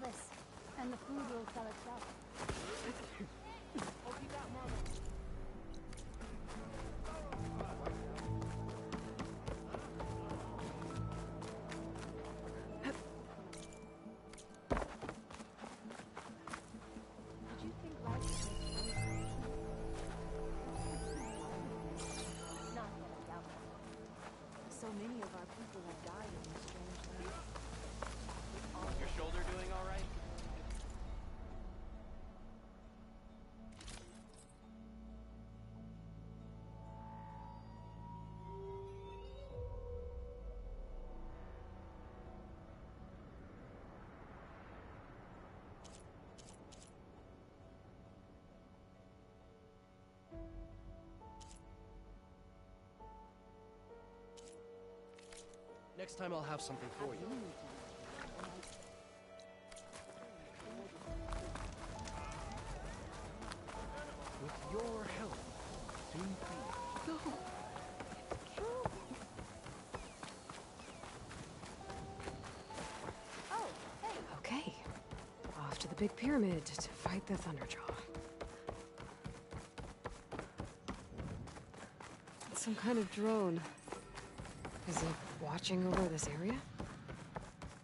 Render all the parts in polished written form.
this, and the food will sell itself. Oh, keep that marble. Did you think life was not that I doubt it. So many of our people have died in this strange land. Your shoulder doing all right? Next time I'll have something for you. With your help, soon be. Oh, hey. Okay. Off to the big pyramid to fight the Thunderjaw. It's some kind of drone. Is it watching over this area?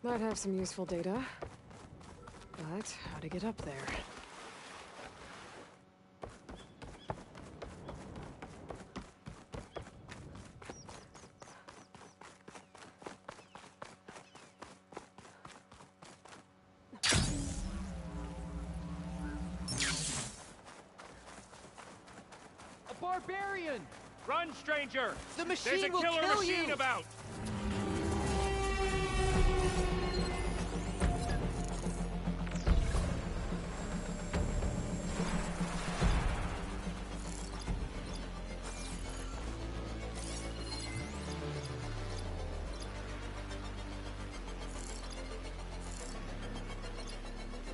Might have some useful data. But how to get up there? A barbarian! Run, stranger! The machine There's a will killer kill machine you! about!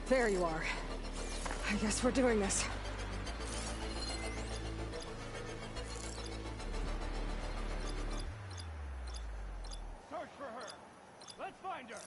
There you are. I guess we're doing this. Search for her! Let's find her!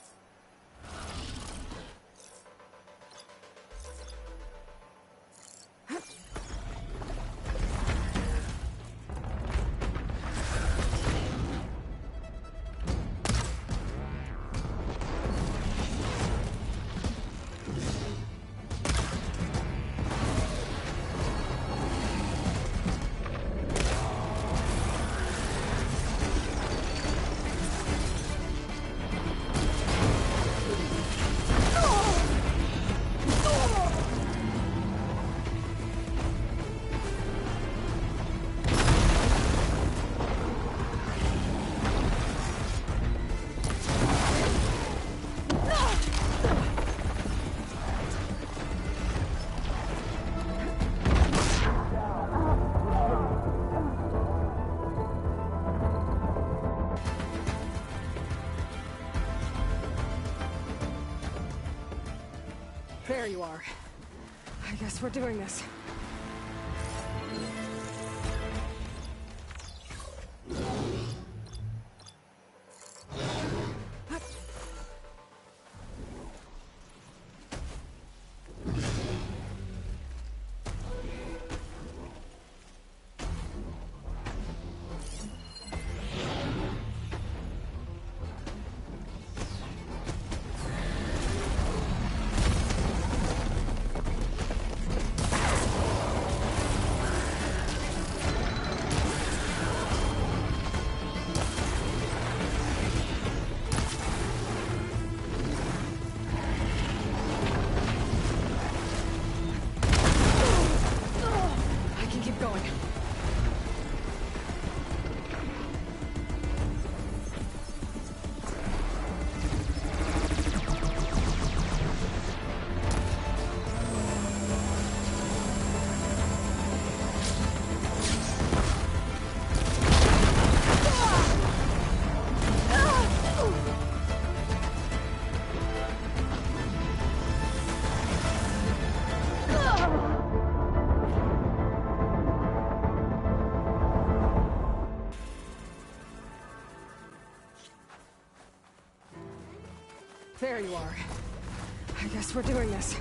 There you are. I guess we're doing this. I can keep going. There you are. I I guess we're doing this.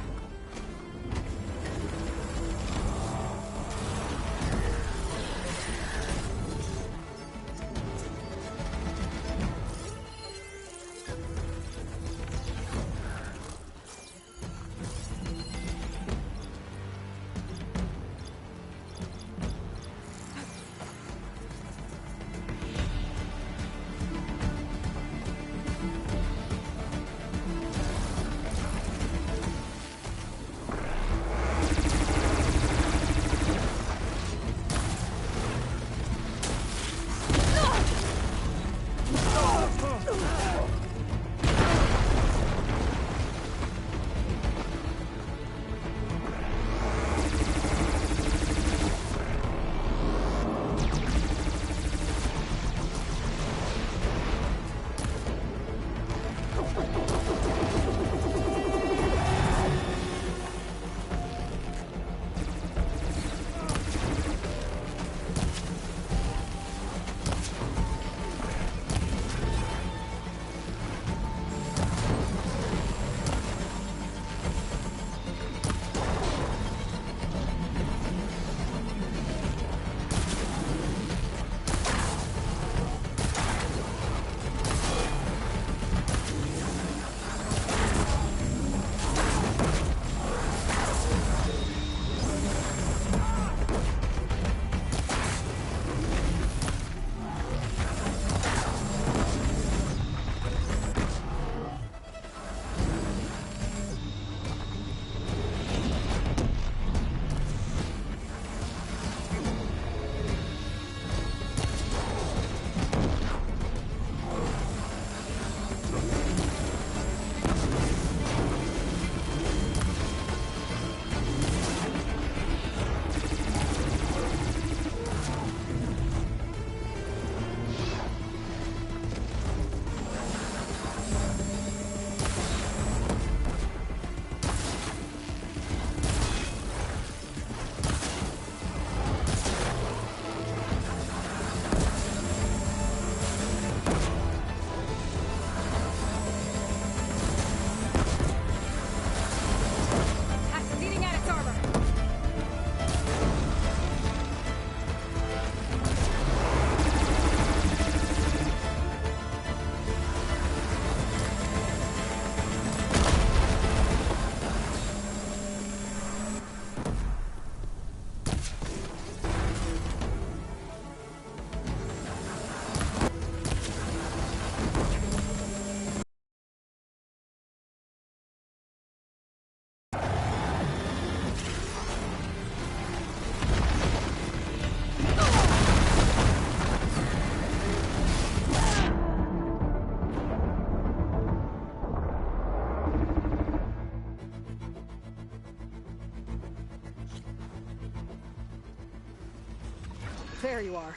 There you are.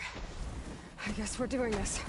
I guess we're doing this.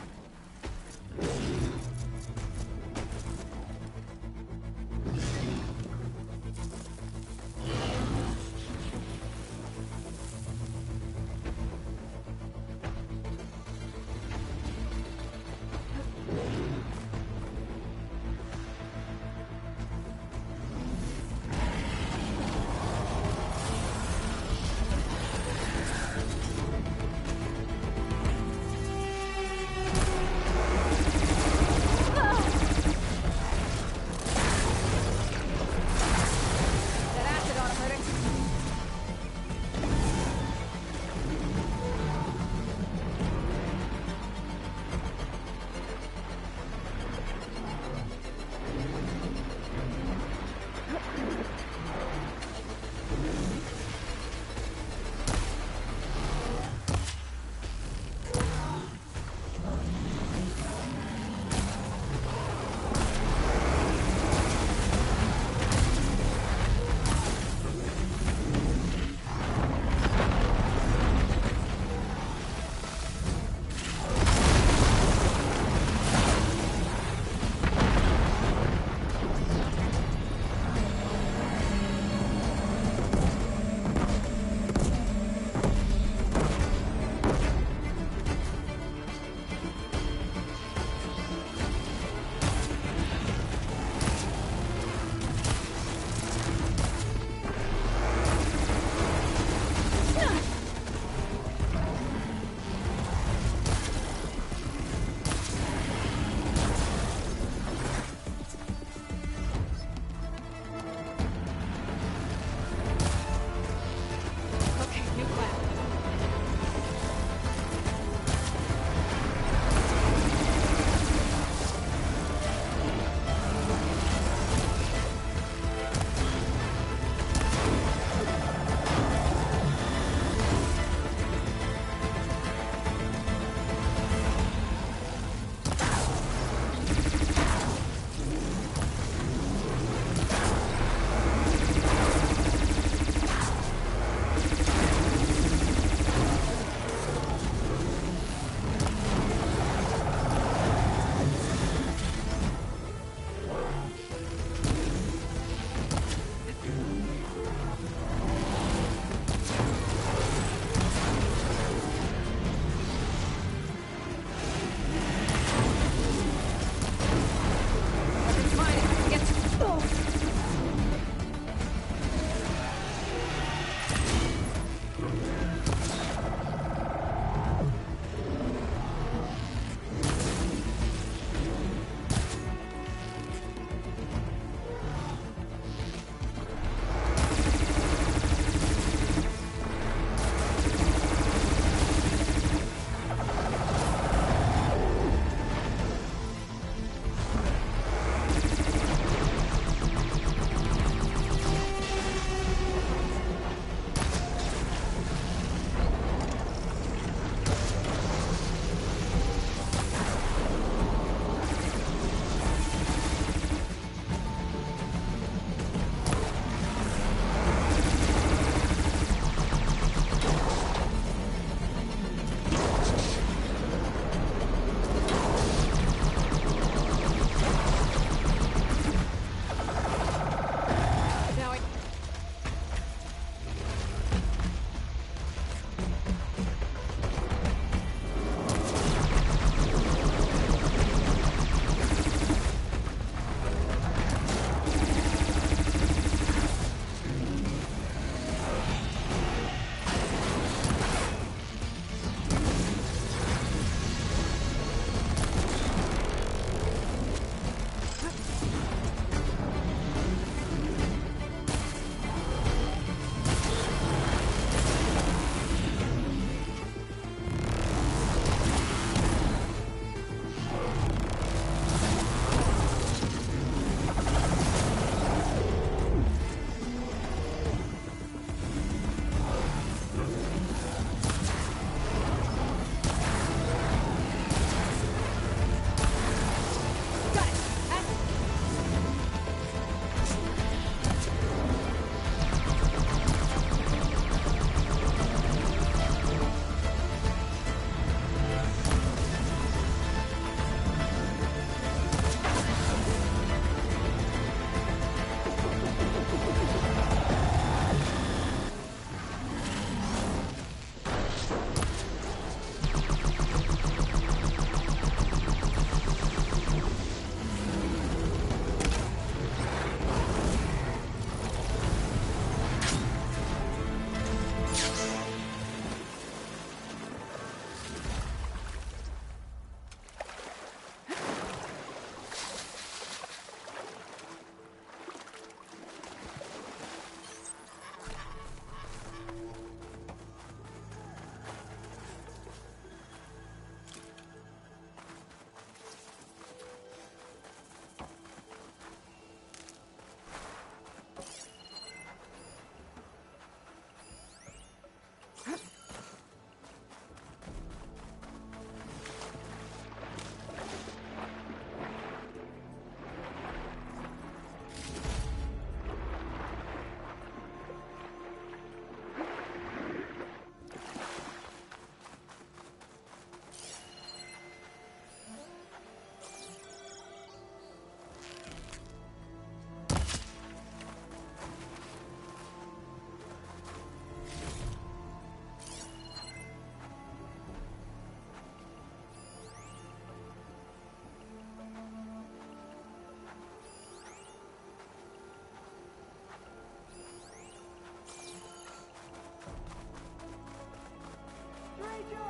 Danger!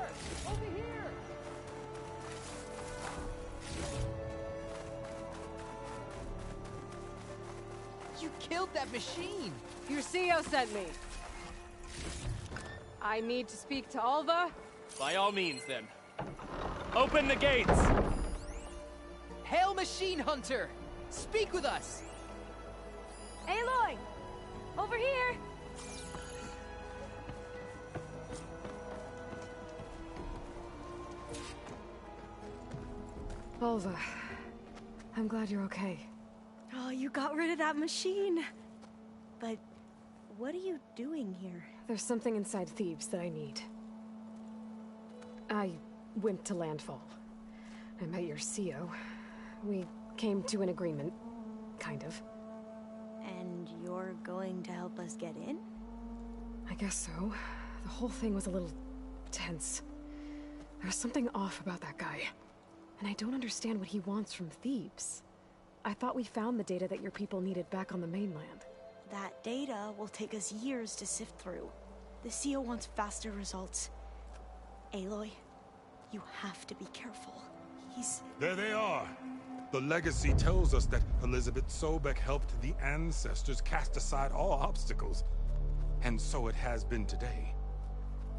Over here! You killed that machine! Your CEO sent me. I need to speak to Alva. By all means, then. Open the gates! Hail Machine Hunter! Speak with us! Aloy! Over here! Alva, I'm glad you're okay. Oh, you got rid of that machine. But what are you doing here? There's something inside Thebes that I need. I went to Landfall. I met your CEO. We came to an agreement, kind of. And you're going to help us get in? I guess so. The whole thing was a little tense. There's something off about that guy. And I don't understand what he wants from Thebes. I thought we found the data that your people needed back on the mainland. That data will take us years to sift through. The CEO wants faster results. Aloy, you have to be careful. There they are. The legacy tells us that Elizabeth Sobek helped the ancestors cast aside all obstacles. And so it has been today.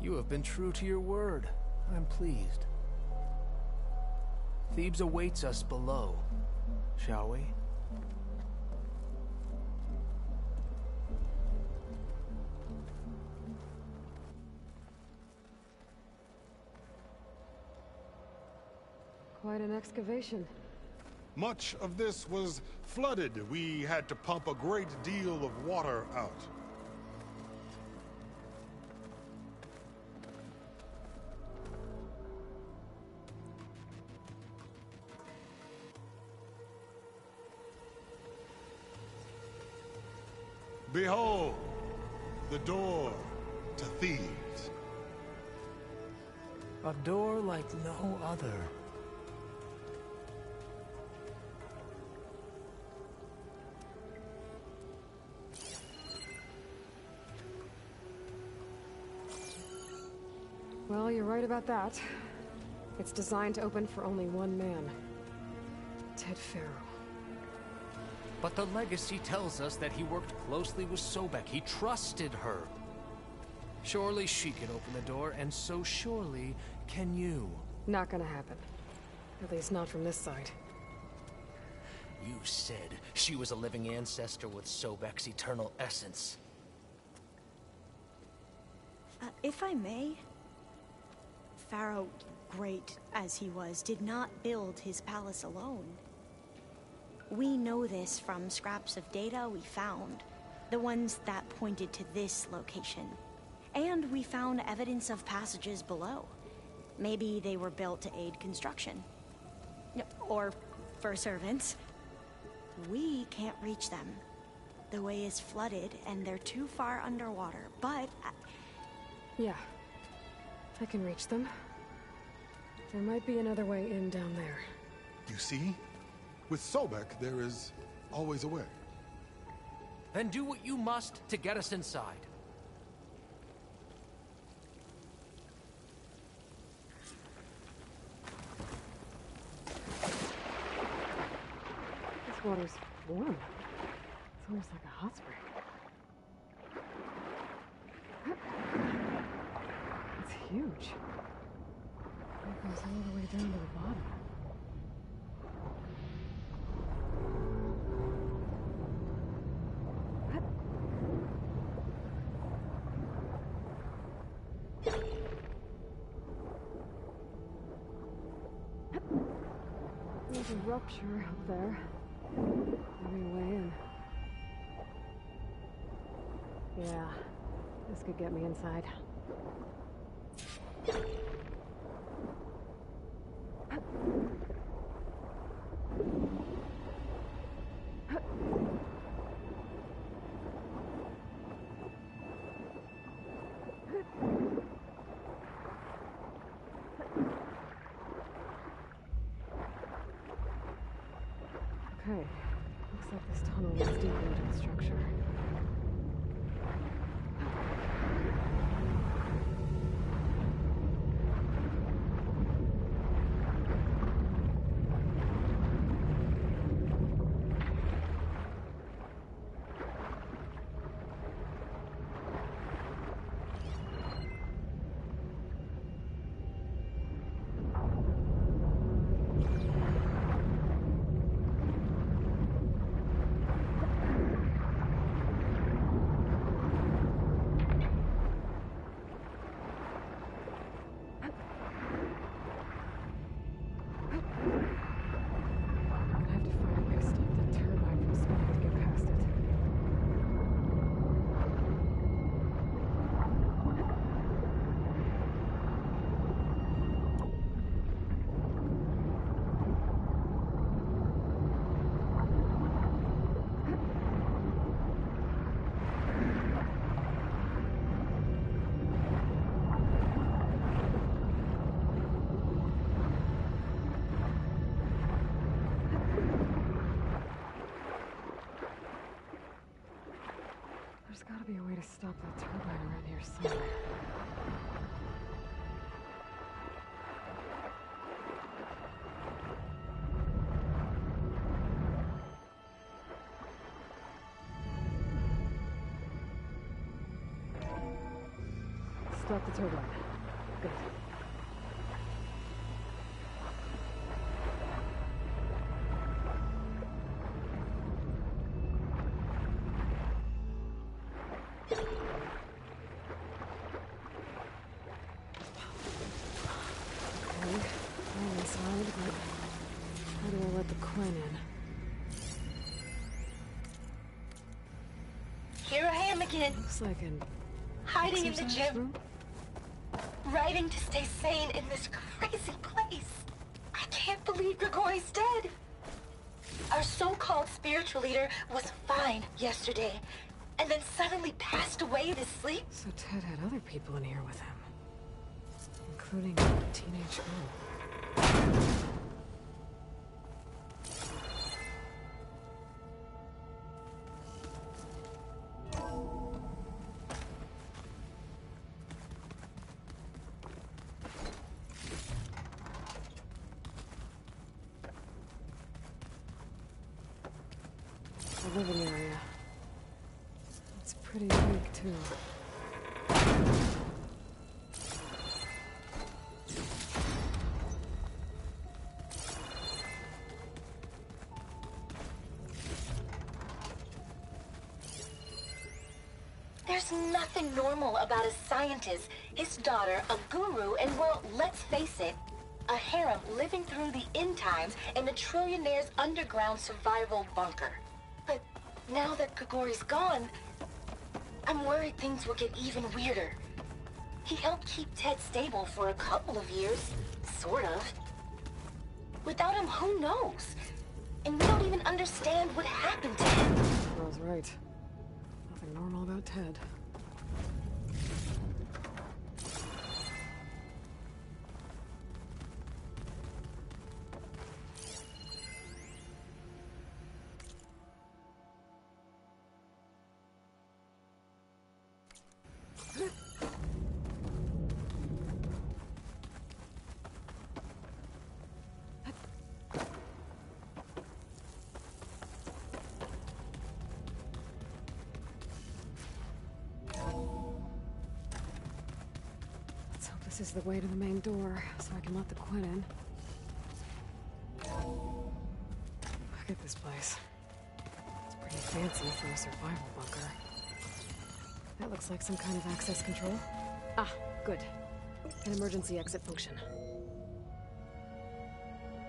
You have been true to your word. I'm pleased. Thebes awaits us below, shall we? Quite an excavation. Much of this was flooded. We had to pump a great deal of water out. Behold, the door to Thebes. A door like no other. Well, you're right about that. It's designed to open for only one man. Ted Farrow. But the legacy tells us that he worked closely with Sobek. He trusted her. Surely she can open the door, and so surely can you. Not gonna happen. At least not from this side. You said she was a living ancestor with Sobek's eternal essence. If I may, Pharaoh, great as he was, did not build his palace alone. We know this from scraps of data we found, the ones that pointed to this location. And we found evidence of passages below. Maybe they were built to aid construction. Or for servants. We can't reach them. The way is flooded and they're too far underwater, but... Yeah. I can reach them. There might be another way in down there. You see? With Sobek, there is always a way. Then do what you must to get us inside. This water's warm. It's almost like a hot spring. It's huge. It goes all the way down to the bottom. There's a rupture up there. Maybe a way in. Yeah, this could get me inside. Okay, looks like this tunnel is deeper into the structure. There's gotta be a way to stop that turbine around here somewhere. Stop the turbine. Good. Inside, but how do I let the Quinn in? Here I am again, Looks like an hiding in the exercise gym, room? writing to stay sane in this crazy place. I can't believe Grigori's dead. Our so-called spiritual leader was fine yesterday, and then suddenly passed away in his sleep. So Ted had other people in here with him, including a teenage girl. The living area. It's pretty big, too. There's nothing normal about a scientist, his daughter, a guru, and well, let's face it, a harem living through the end times in a trillionaire's underground survival bunker. But now that Grigori's gone, I'm worried things will get even weirder. He helped keep Ted stable for a couple of years, sort of. Without him, who knows? And we don't even understand what happened to him. Girl's right. Nothing normal about Ted. This is the way to the main door, so I can let the Quinn in. Look at this place. It's pretty fancy for a survival bunker. That looks like some kind of access control. Ah, good. An emergency exit function.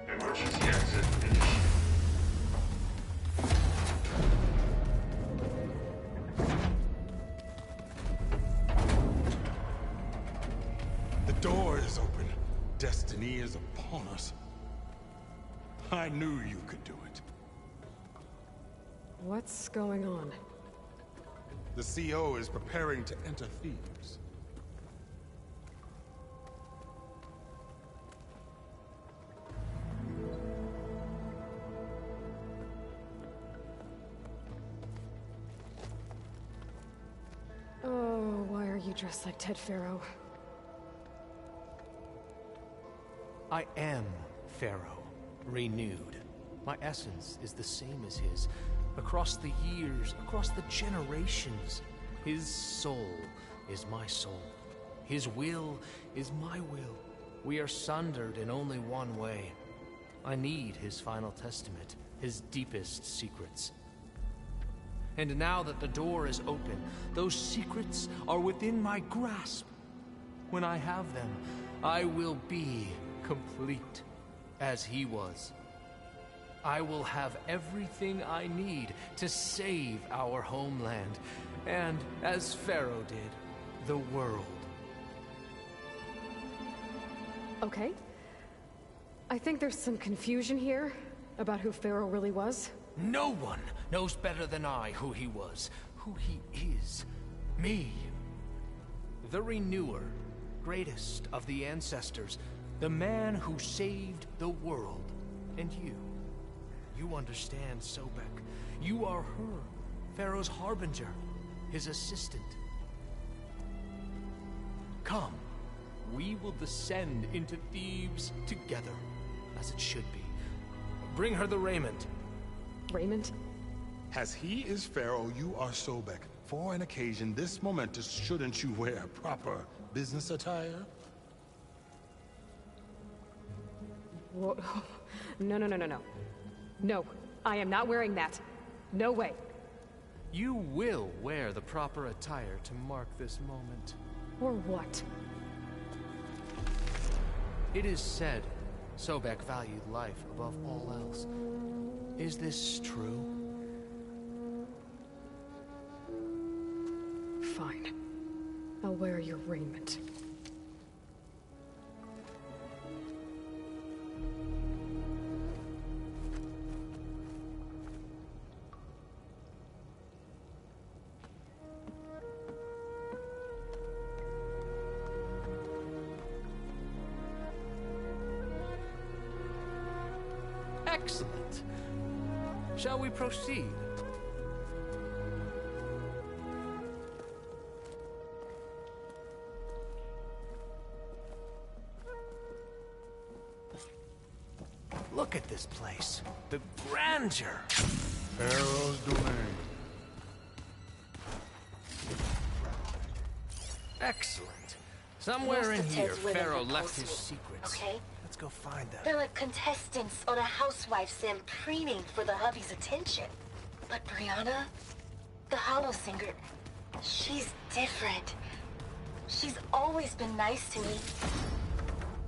Emergency exit initiated. The door is open. Destiny is upon us. I knew you could do it. What's going on? The CO is preparing to enter Thebes. Oh, why are you dressed like Ted Pharaoh? I am Pharaoh, renewed. My essence is the same as his. Across the years, across the generations, his soul is my soul. His will is my will. We are sundered in only one way. I need his final testament, his deepest secrets. And now that the door is open, those secrets are within my grasp. When I have them, I will be complete, as he was. I will have everything I need to save our homeland, and, as Pharaoh did, the world. Okay. I think there's some confusion here about who Pharaoh really was. No one knows better than I who he was, who he is. Me. The Renewer, greatest of the ancestors, the man who saved the world. And you. You understand, Sobek. You are her, Pharaoh's harbinger. his assistant. Come, we will descend into Thebes together, as it should be. Bring her the raiment. Raymond? As he is Pharaoh, you are Sobek. For an occasion this momentous, shouldn't you wear proper business attire? Whoa. No, no, no, no, no. No, I am not wearing that. No way. You will wear the proper attire to mark this moment. Or what? It is said Sobek valued life above all else. Is this true? Fine. I'll wear your raiment. Excellent. Shall we proceed? Look at this place. The grandeur. Pharaoh's domain. Excellent. Somewhere in Most of here, Ted's women Pharaoh were left his close to me, secrets. okay? Let's go find them. They're like contestants on a housewife sim preening for the hubby's attention. But Brianna, the hollow singer, she's different. She's always been nice to me.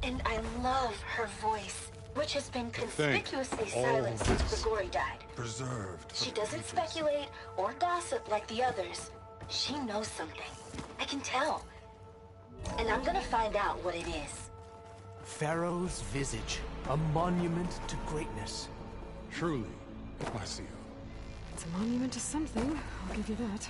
And I love her voice, which has been conspicuously silent since Grigori died. Preserved. She doesn't speculate or gossip like the others. She knows something. I can tell. And I'm gonna find out what it is. Pharaoh's visage, a monument to greatness. Truly, my seal. It's a monument to something, I'll give you that.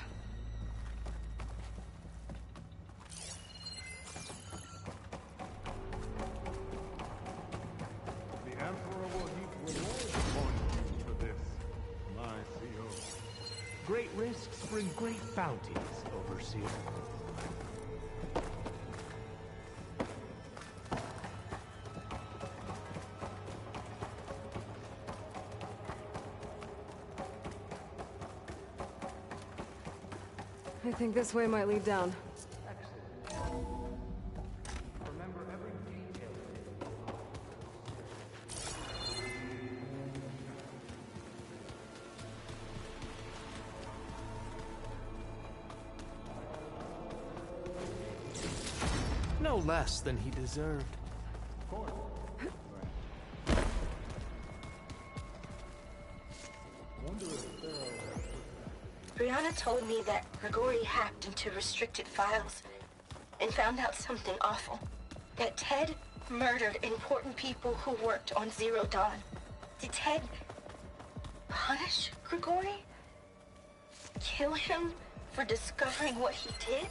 The Emperor will heap rewards upon you for this, my CO. Great risks bring great bounties, Overseer. I think this way might lead down. Remember every detail. No less than he deserved. Brianna told me that Grigori hacked into restricted files and found out something awful. That Ted murdered important people who worked on Zero Dawn. Did Ted punish Grigori? Kill him for discovering what he did?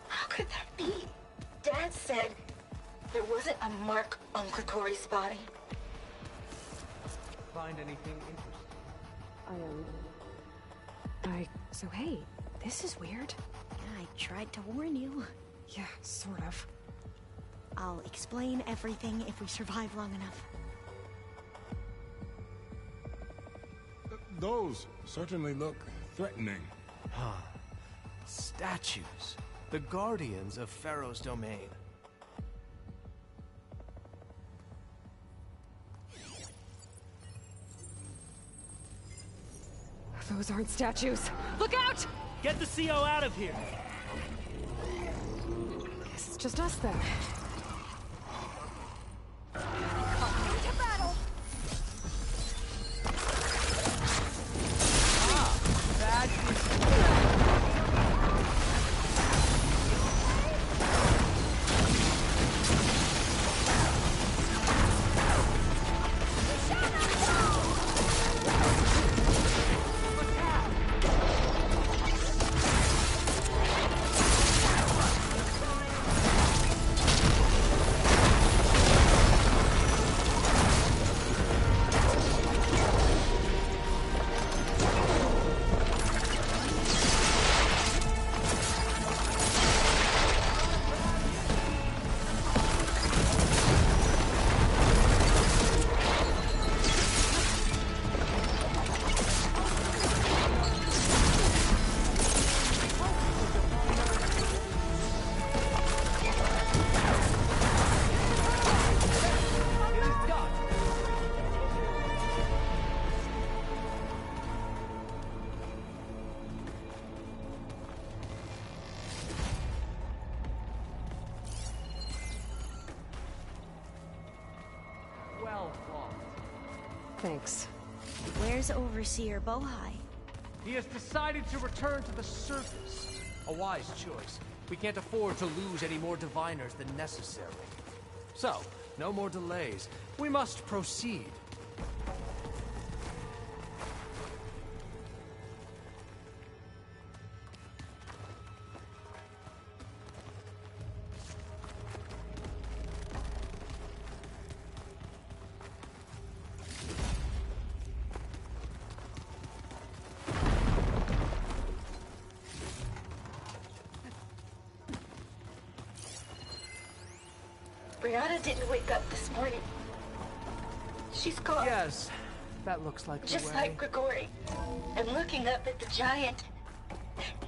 How could that be? Dad said there wasn't a mark on Grigori's body. Find anything interesting? So hey, this is weird. I tried to warn you. Yeah, sort of. I'll explain everything if we survive long enough. Those certainly look threatening. Statues. The guardians of Pharaoh's domain. Those aren't statues. Look out! Get the CO out of here! Guess it's just us then. To battle! Thanks. Where's Overseer Bohai? He has decided to return to the surface. A wise choice. We can't afford to lose any more diviners than necessary. So, no more delays. We must proceed. Brianna didn't wake up this morning. She's gone. Yes, that looks like the Just way. like Grigori. I'm looking up at the giant,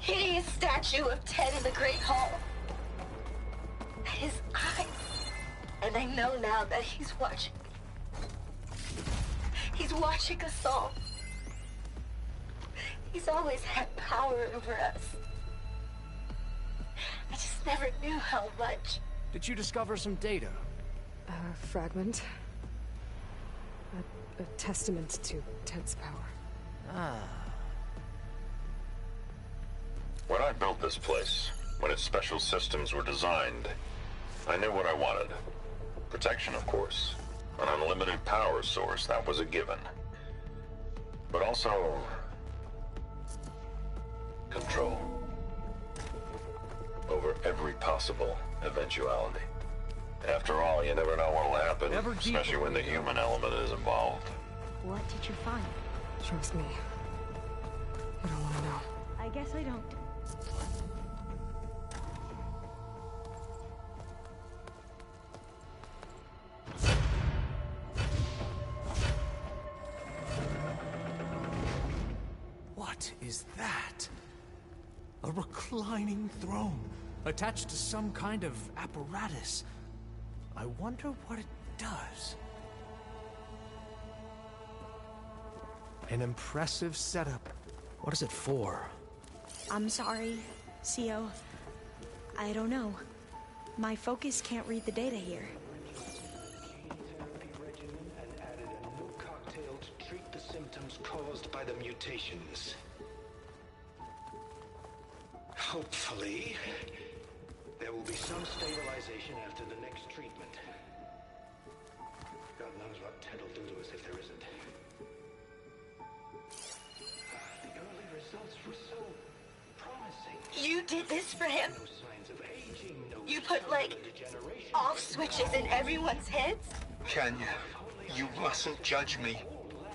hideous statue of Ted in the Great Hall. At his eyes. And I know now that he's watching me. He's watching us all. He's always had power over us. I just never knew how much. Did you discover some data? A fragment. A testament to Ted's power. When I built this place, when its special systems were designed, I knew what I wanted. Protection, of course. An unlimited power source, that was a given. But also... control. Over every possible eventuality. After all, you never know what'll happen, especially when the human element is involved. What did you find? Trust me. I don't want to know. I guess I don't. What is that? A reclining throne, attached to some kind of apparatus. I wonder what it does. An impressive setup. What is it for? I'm sorry, CO. I don't know. My focus can't read the data here. Therapy regimen and added a new cocktail to treat the symptoms caused by the mutations. Hopefully, there will be some stabilization after the next treatment. God knows what Ted will do to us if there isn't. The early results were so promising. You did this for him? No signs of aging, no You put, like, degeneration. off switches in everyone's heads? Kenya, you mustn't judge me.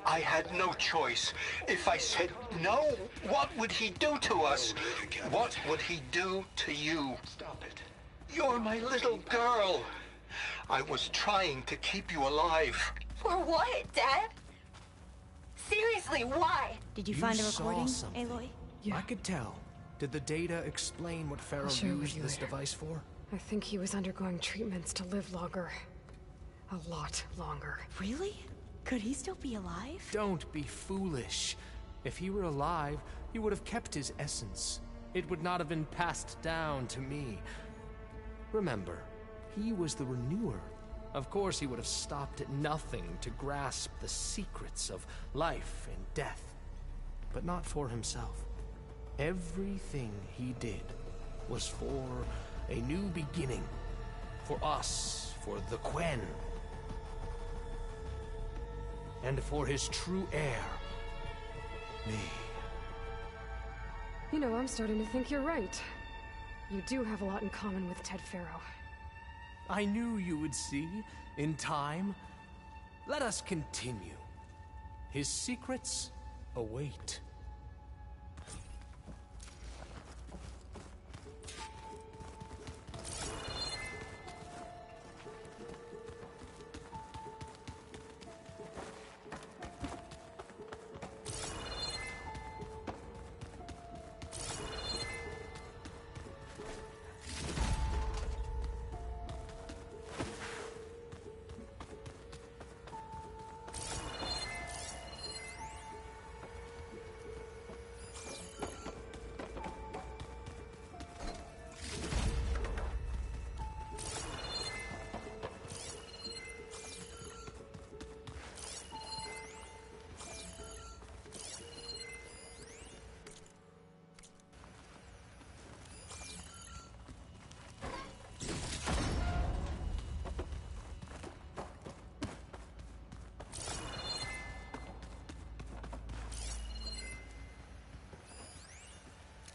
I had no choice. If I said no, what would he do to us? What would he do to you? Stop it. You're my little girl. I was trying to keep you alive. For what, Dad? Seriously, why? Did you find a saw recording, something. Aloy? Yeah. I could tell. Did the data explain what Pharaoh share it with used you this later. device for? I think he was undergoing treatments to live longer. A lot longer. Really? Could he still be alive? Don't be foolish. If he were alive, he would have kept his essence. It would not have been passed down to me. Remember, he was the renewer. Of course, he would have stopped at nothing to grasp the secrets of life and death. But not for himself. Everything he did was for a new beginning. For us, for the Quen. And for his true heir, me. You know, I'm starting to think you're right. You do have a lot in common with Ted Pharaoh. I knew you would see, in time. Let us continue. His secrets await.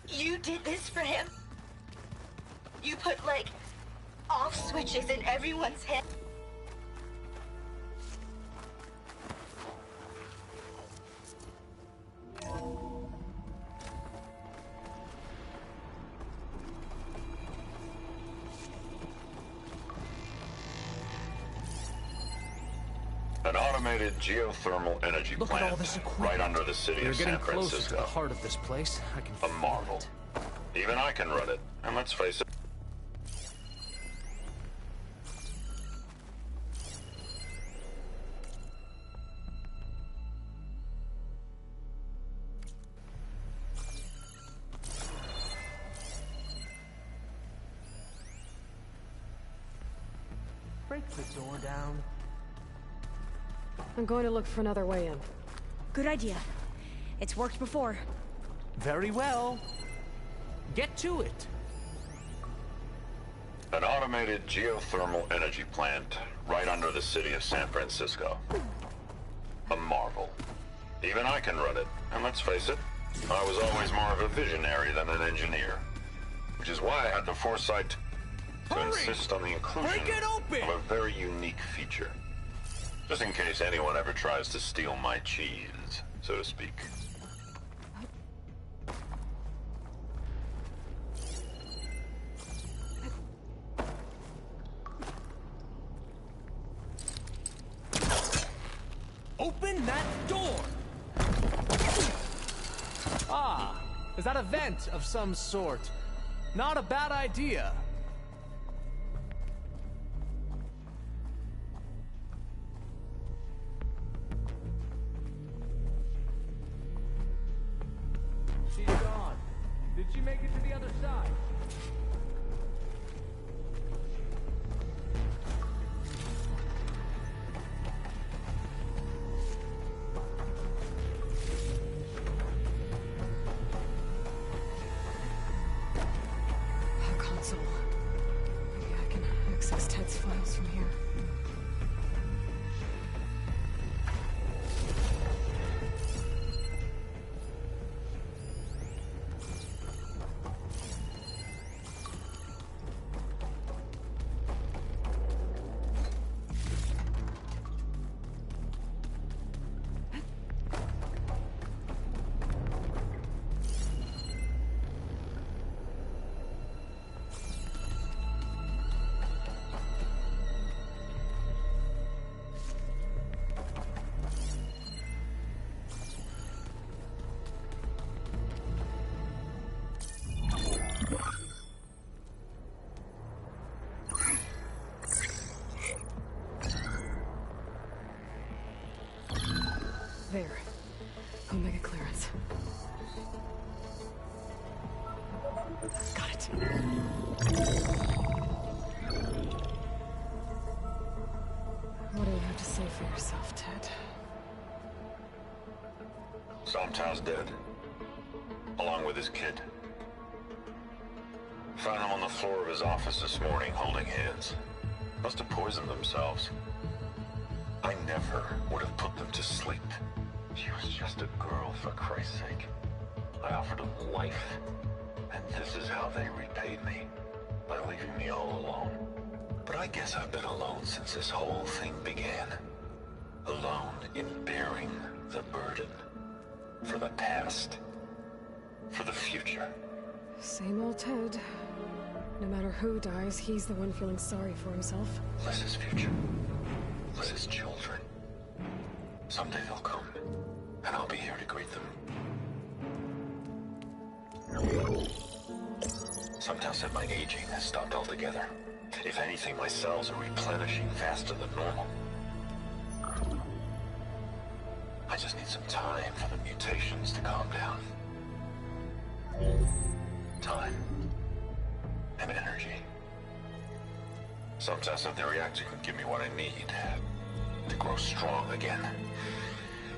You did this for him? You put, like, off switches in everyone's head? An automated geothermal energy Look plant at all this right equipment. under the city We're of getting San closer Francisco. to the heart of this place. I can A feel marvel. it. Even I can run it, and let's face it. Break the door down. I'm going to look for another way in. Good idea. It's worked before. Very well. Get to it. An automated geothermal energy plant right under the city of San Francisco. A marvel. Even I can run it, and let's face it, I was always more of a visionary than an engineer. Which is why I had the foresight to insist on the inclusion Break it open! of a very unique feature. Just in case anyone ever tries to steal my cheese, so to speak. Open that door! Ah, is that a vent of some sort? Not a bad idea. She's gone. Did she make it to the other side? A console. Maybe I can access Ted's files from here. There. Omega clearance. Got it. What do you have to say for yourself, Ted? Somtown's dead. Along with his kid. Found him on the floor of his office this morning, holding hands. Must have poisoned themselves. I never would have put them to sleep. She was just a girl, for Christ's sake. I offered them life, and this is how they repaid me, by leaving me all alone. But I guess I've been alone since this whole thing began. Alone in bearing the burden. For the past. For the future. Same old Ted. No matter who dies, he's the one feeling sorry for himself. Liz's future. Liz's children. Someday they'll come, and I'll be here to greet them. Sometimes said my aging has stopped altogether. If anything, my cells are replenishing faster than normal. I just need some time for the mutations to calm down. Time. And energy. Sometimes said the reactor could give me what I need. To grow strong again.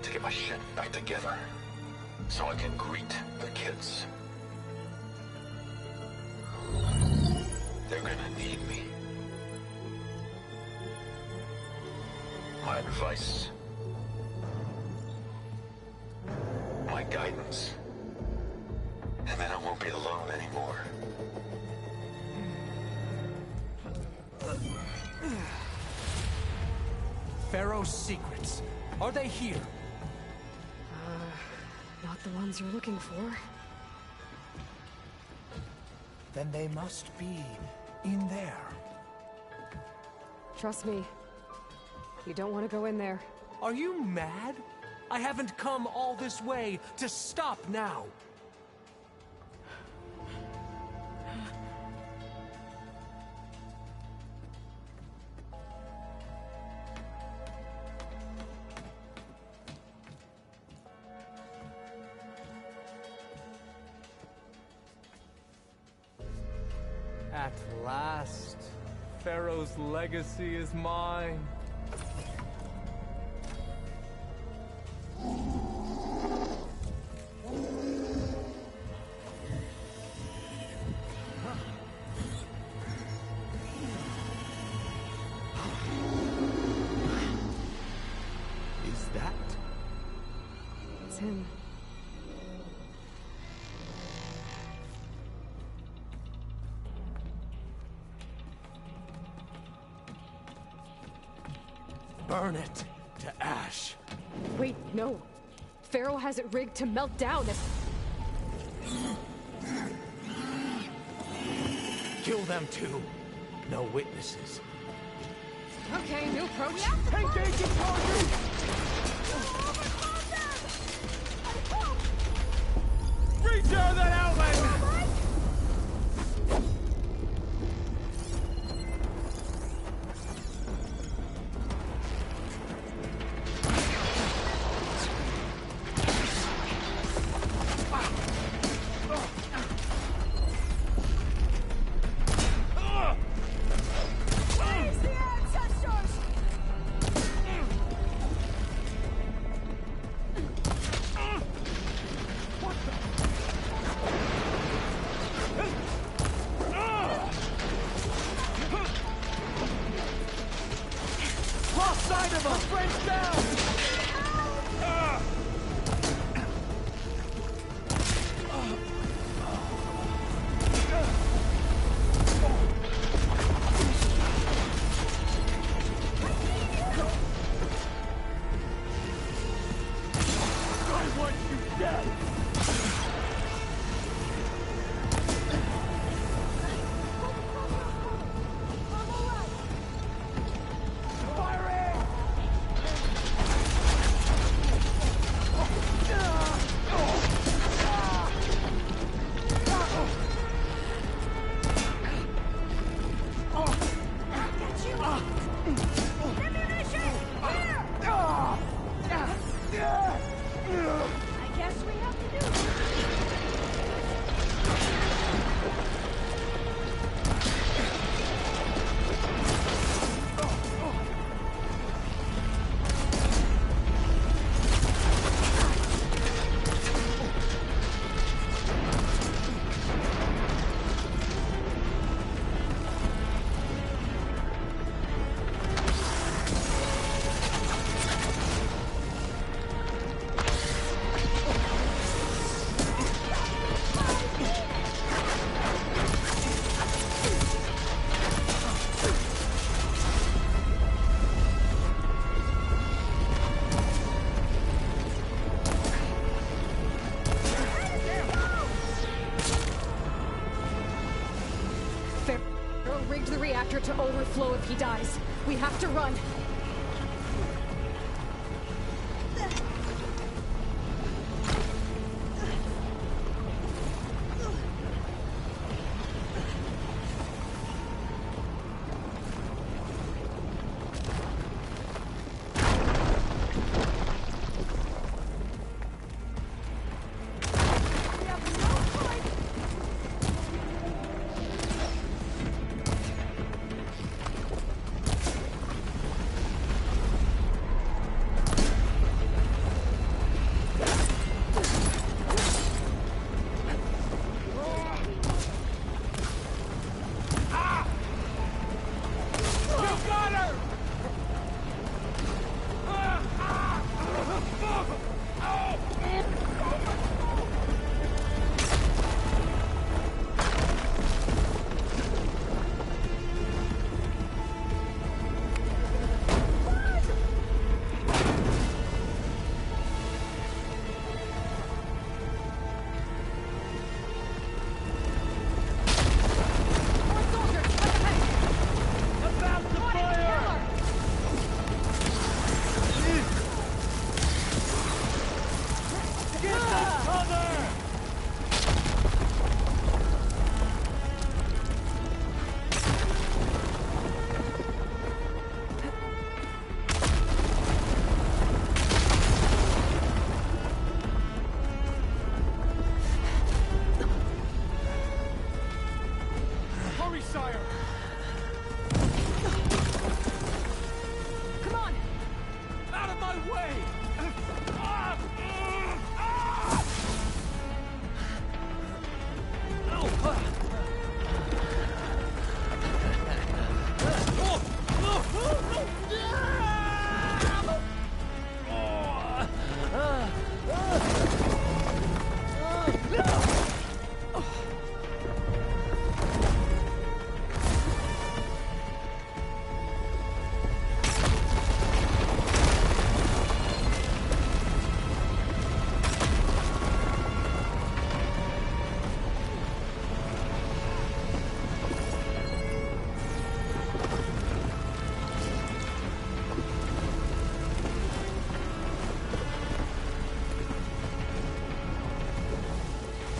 To get my shit back together. So I can greet the kids. They're gonna need me. My advice. My guidance. And then I won't won't be alone anymore. Pharaoh's secrets. Are they here? Not the ones you're looking for. Then they must be in there. Trust me. You don't want to go in there. Are you mad? I haven't come all this way to stop now. At last, Pharaoh's legacy is mine. Is that? It's him. Burn it to ash. Wait, no. Pharaoh has it rigged to melt down if... Kill them too. No witnesses. Okay, new approach. Engaging target! Return that outlet! Side of us! Friends down! I want you dead! I guess we have to do it. Pharaoh rigged the reactor to overflow if he dies. We have to run. Sire! Come on! Out of my way!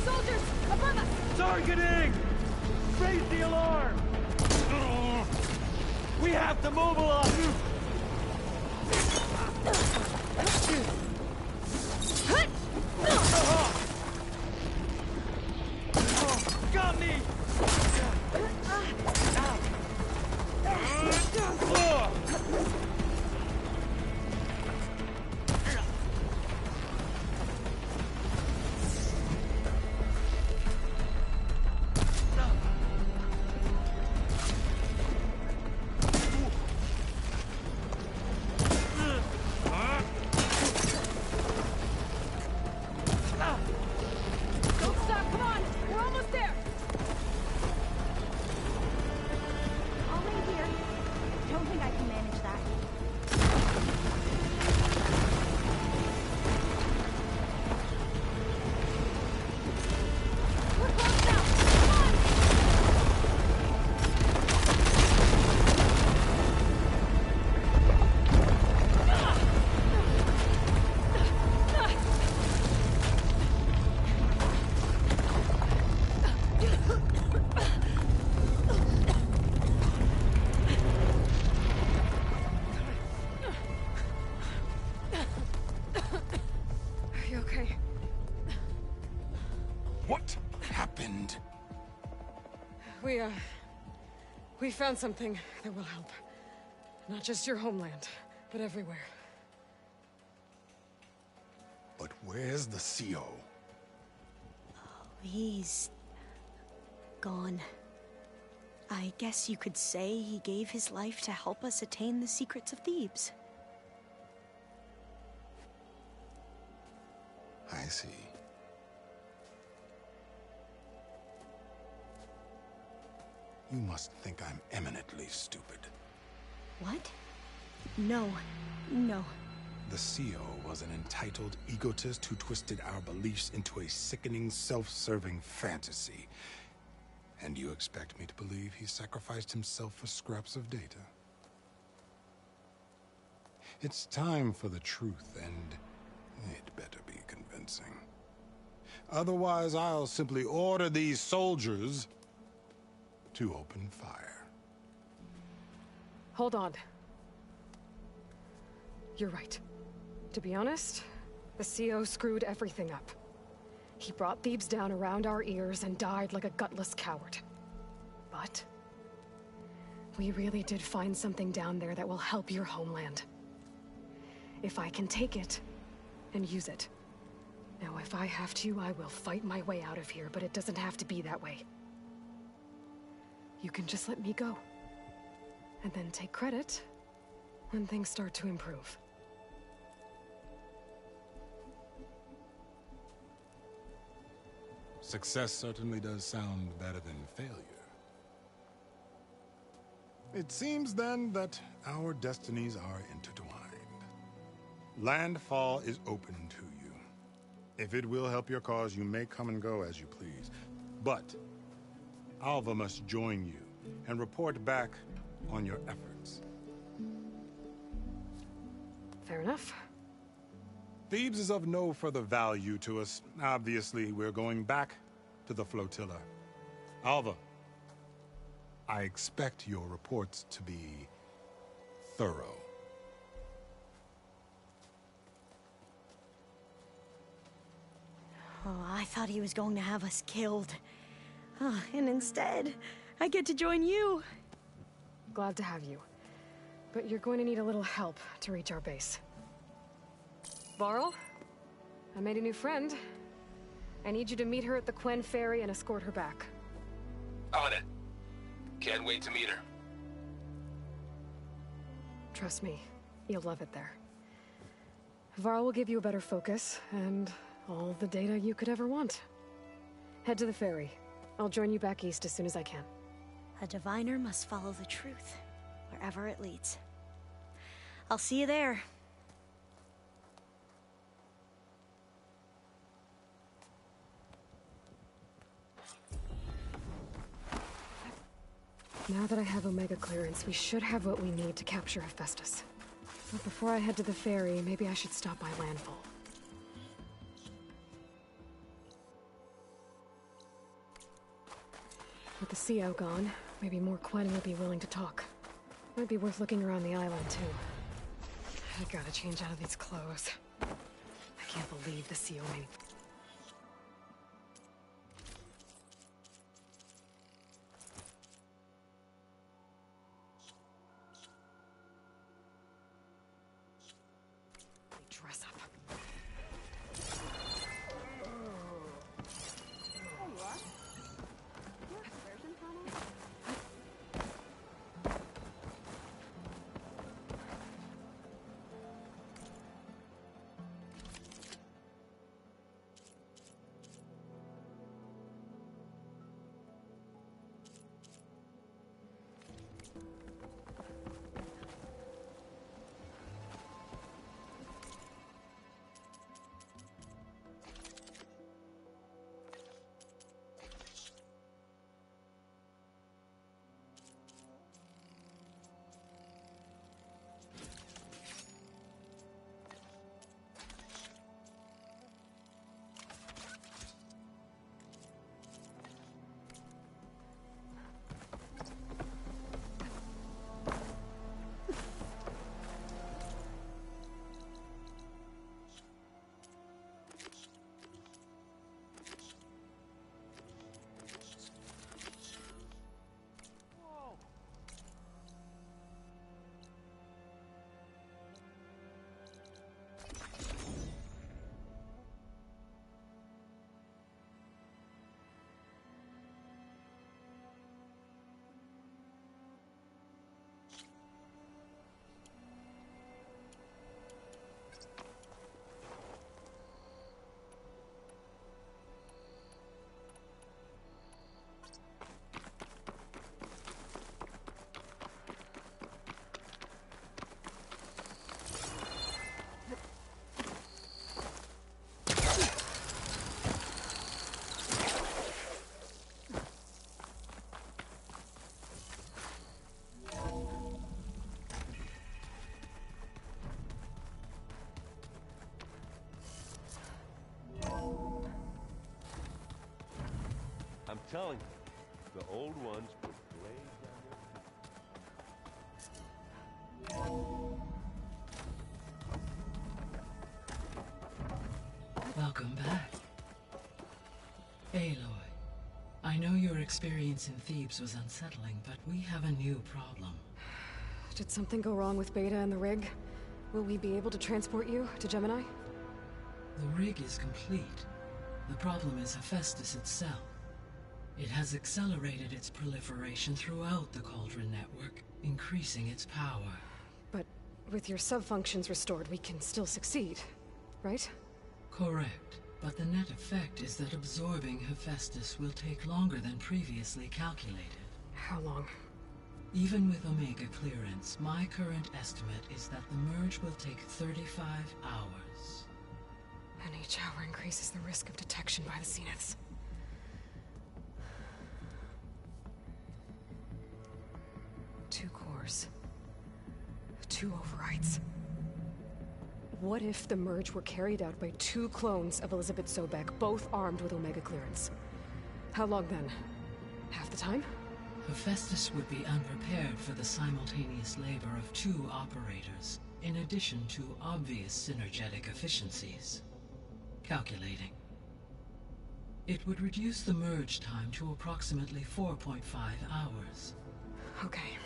Soldiers! Above us! Targeting! Raise the alarm! We have to mobilize! Got me! Don't stop! Come on! We're almost there! I'll wait here. Don't think I can manage that. We're close now! Come on! Are you okay? What happened? We found something that will help. Not just your homeland, but everywhere. But where's the CO? He's gone. I guess you could say he gave his life to help us attain the secrets of Thebes. I see. You must think I'm eminently stupid. What? No. No. The CO was an entitled egotist who twisted our beliefs into a sickening, self-serving fantasy. And you expect me to believe he sacrificed himself for scraps of data? It's time for the truth, and it better be convincing. Otherwise, I'll simply order these soldiers to open fire. Hold on. You're right. To be honest, the CO screwed everything up. He brought Thebes down around our ears and died like a gutless coward. But we really did find something down there that will help your homeland. If I can take it and use it. Now, if I have to, I will fight my way out of here, but it doesn't have to be that way. You can just let me go. And then take credit when things start to improve. Success certainly does sound better than failure. It seems then that our destinies are intertwined. Landfall is open to you. If it will help your cause, you may come and go as you please. But Alva must join you and report back on your efforts. Fair enough. Thebes is of no further value to us. Obviously, we're going back to the flotilla. Alva, I expect your reports to be thorough. Oh, I thought he was going to have us killed. Oh, and instead, I get to join you. Glad to have you. But you're going to need a little help to reach our base. Varl, I made a new friend. I need you to meet her at the Quen Ferry and escort her back. On it. Can't wait to meet her. Trust me, you'll love it there. Varl will give you a better focus, and all the data you could ever want. Head to the ferry. I'll join you back east as soon as I can. A diviner must follow the truth, wherever it leads. I'll see you there. Now that I have Omega clearance, we should have what we need to capture Hephaestus. But before I head to the ferry, maybe I should stop by landfall. With the CO gone, maybe more Quen will be willing to talk. Might be worth looking around the island, too. I gotta change out of these clothes. I can't believe the CO made... dress up. There you are. Your version, Connor? I'm telling you, the old ones put blades on their... Welcome back. Aloy, I know your experience in Thebes was unsettling, but we have a new problem. Did something go wrong with Beta and the rig? Will we be able to transport you to Gemini? The rig is complete. The problem is Hephaestus itself. It has accelerated its proliferation throughout the Cauldron network, increasing its power. But with your sub-functions restored, we can still succeed, right? Correct. But the net effect is that absorbing Hephaestus will take longer than previously calculated. How long? Even with Omega clearance, my current estimate is that the merge will take 35 hours. And each hour increases the risk of detection by the Zeniths. Two cores. Two overrides. What if the merge were carried out by two clones of Elizabeth Sobek, both armed with Omega clearance? How long then? Half the time? Hephaestus would be unprepared for the simultaneous labor of two operators, in addition to obvious synergetic efficiencies. Calculating. It would reduce the merge time to approximately 4.5 hours. Okay.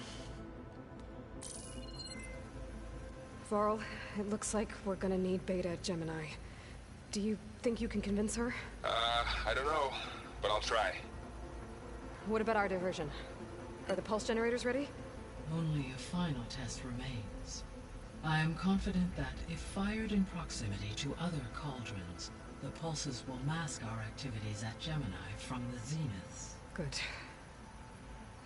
Varl, it looks like we're gonna need Beta at Gemini. Do you think you can convince her? I don't know, but I'll try. What about our diversion? Are the pulse generators ready? Only a final test remains. I am confident that if fired in proximity to other cauldrons, the pulses will mask our activities at Gemini from the zeniths. Good.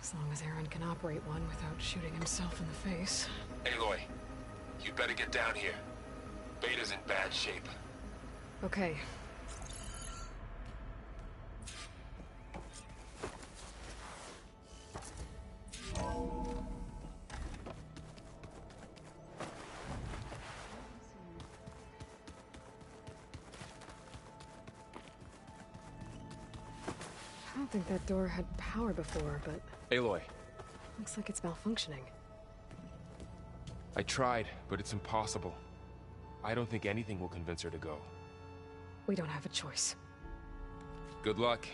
As long as Aaron can operate one without shooting himself in the face. Aloy, you'd better get down here. Beta's in bad shape. Okay. I don't think that door had power before, but Aloy, looks like it's malfunctioning. I tried, but it's impossible. I don't think anything will convince her to go. We don't have a choice. Good luck.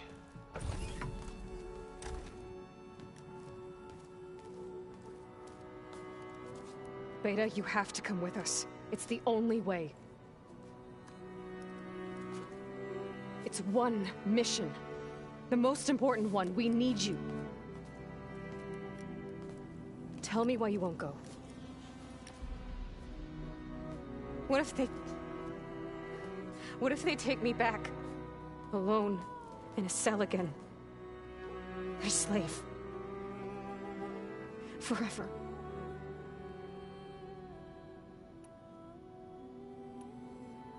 Beta, you have to come with us. It's the only way. It's one mission. The most important one. We need you. Tell me why you won't go. What if they take me back? Alone, in a cell again. A slave. Forever.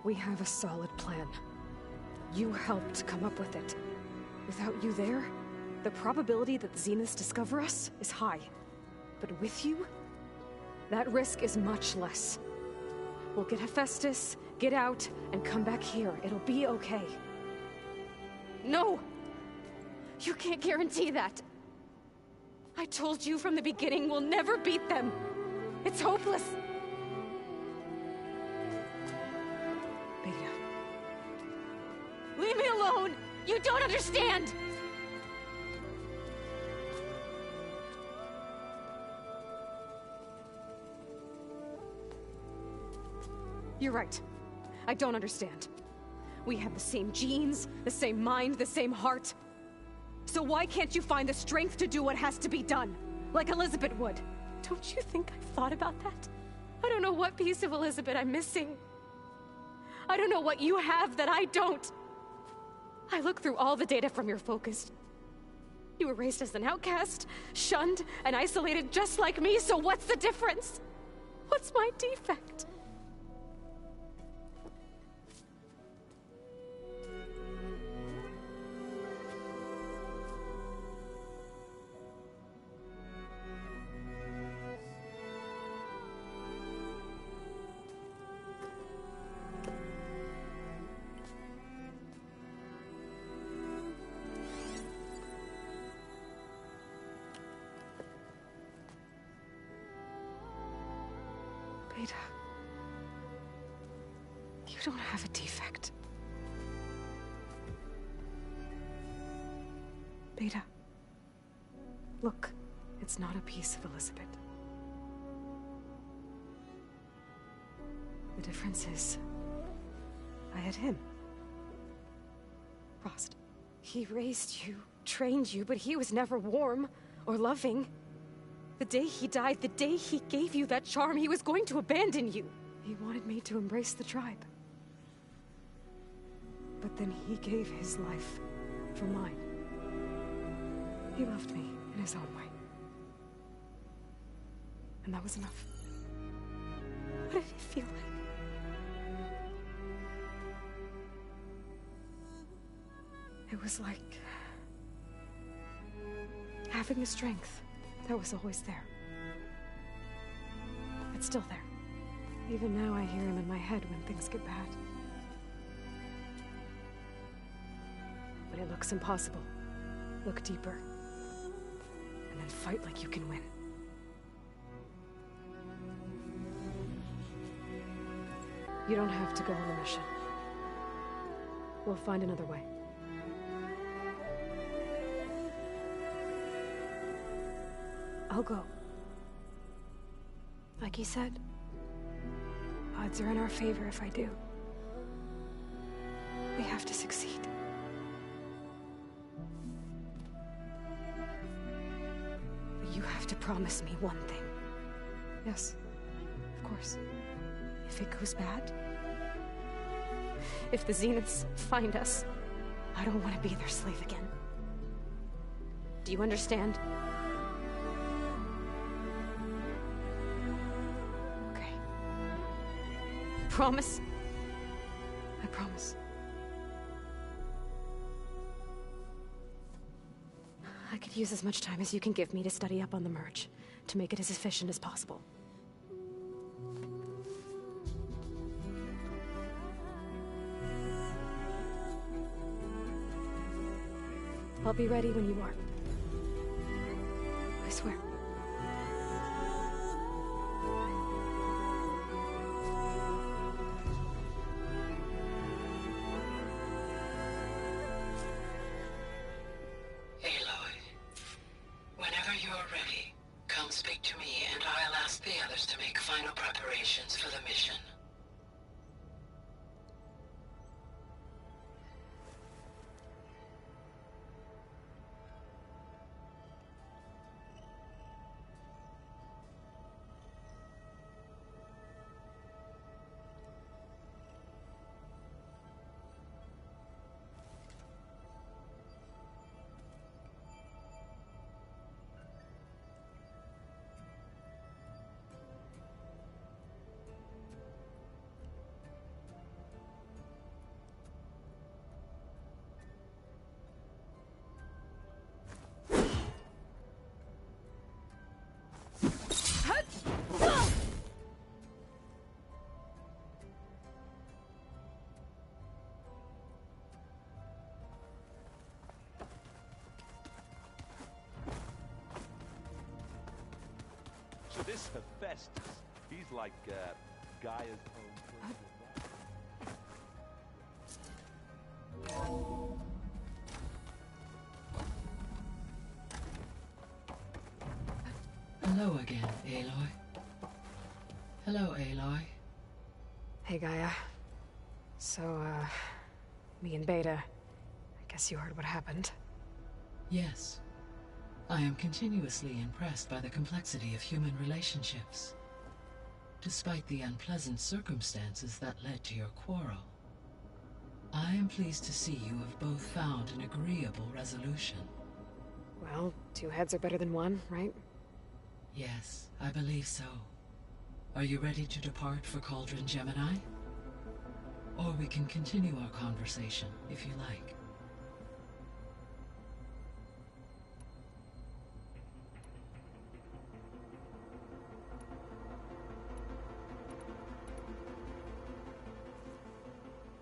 We have a solid plan. You helped come up with it. Without you there, the probability that the Zeniths discover us is high. But with you, that risk is much less. We'll get Hephaestus, get out, and come back here. It'll be okay. No! You can't guarantee that! I told you from the beginning we'll never beat them! It's hopeless! Beta. Leave me alone! You don't understand! You're right. I don't understand. We have the same genes, the same mind, the same heart. So why can't you find the strength to do what has to be done? Like Elizabeth would. Don't you think I've thought about that? I don't know what piece of Elizabeth I'm missing. I don't know what you have that I don't. I look through all the data from your focus. You were raised as an outcast, shunned, and isolated just like me, so what's the difference? What's my defect? Beta, you don't have a defect. Beta, look, it's not a piece of Elizabeth. The difference is, I had him. Frost. He raised you, trained you, but he was never warm or loving. The day he died, the day he gave you that charm, he was going to abandon you. He wanted me to embrace the tribe. But then he gave his life for mine. He loved me in his own way. And that was enough. What did it feel like? It was like having the strength that was always there. It's still there. Even now I hear him in my head when things get bad. But it looks impossible. Look deeper. And then fight like you can win. You don't have to go on the mission. We'll find another way. I'll go. Like you said, odds are in our favor if I do. We have to succeed. But you have to promise me one thing. Yes, of course. If it goes bad, if the Zeniths find us, I don't want to be their slave again. Do you understand? Okay. Promise? I promise. I could use as much time as you can give me to study up on the merge, to make it as efficient as possible. I'll be ready when you are. I swear. Aloy, whenever you're ready, come speak to me and I'll ask the others to make final preparations for the mission. So this Hephaestus, he's like, Gaia's own Hello again, Aloy. Hello, Aloy. Hey, Gaia. So, me and Beta, I guess you heard what happened. Yes. I am continuously impressed by the complexity of human relationships. Despite the unpleasant circumstances that led to your quarrel, I am pleased to see you have both found an agreeable resolution. Well, two heads are better than one, right? Yes, I believe so. Are you ready to depart for Cauldron Gemini? Or we can continue our conversation, if you like.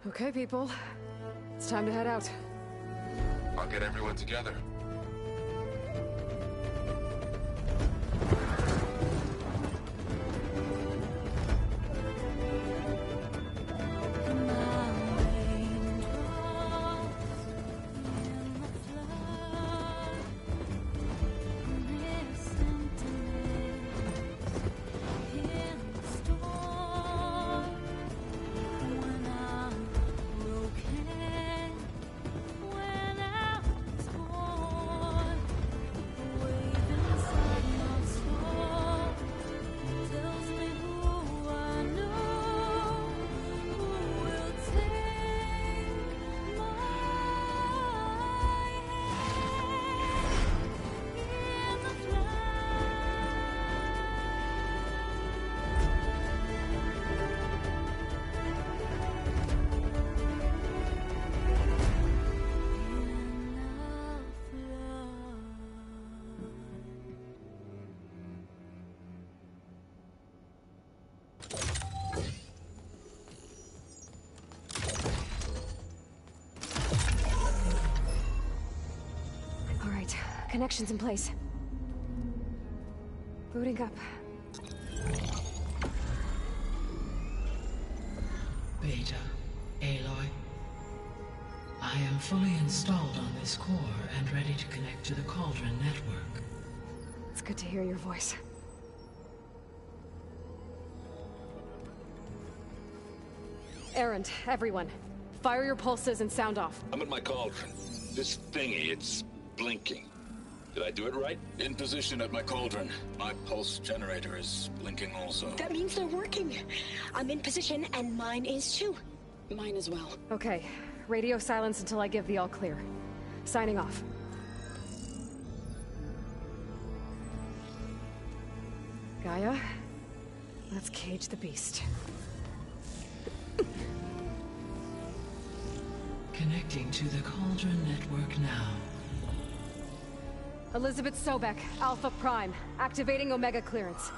Okay, people. It's time to head out. I'll get everyone together. Connections in place. Booting up. Beta, Aloy. I am fully installed on this core and ready to connect to the Cauldron network. It's Good to hear your voice. Errand, everyone. Fire your pulses and sound off. I'm at my cauldron. This thingy, it's blinking. Did I do it right? In position at my cauldron. My pulse generator is blinking also. That means they're working. I'm in position, and mine is too. Mine as well. Okay. Radio silence until I give the all clear. Signing off. Gaia, let's cage the beast. Connecting to the Cauldron network now. Elizabeth Sobek, Alpha Prime, activating Omega clearance.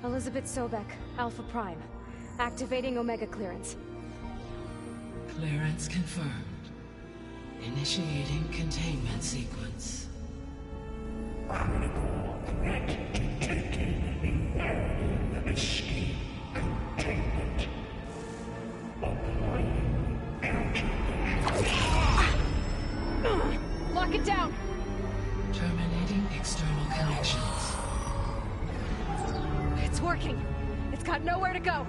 Elizabeth Sobek, Alpha Prime, activating Omega clearance. Clearance confirmed. Initiating containment sequence. Critical threat detected. Escape containment. Applying countermeasures. Lock it down! Terminating external connections. It's working. It's got nowhere to go.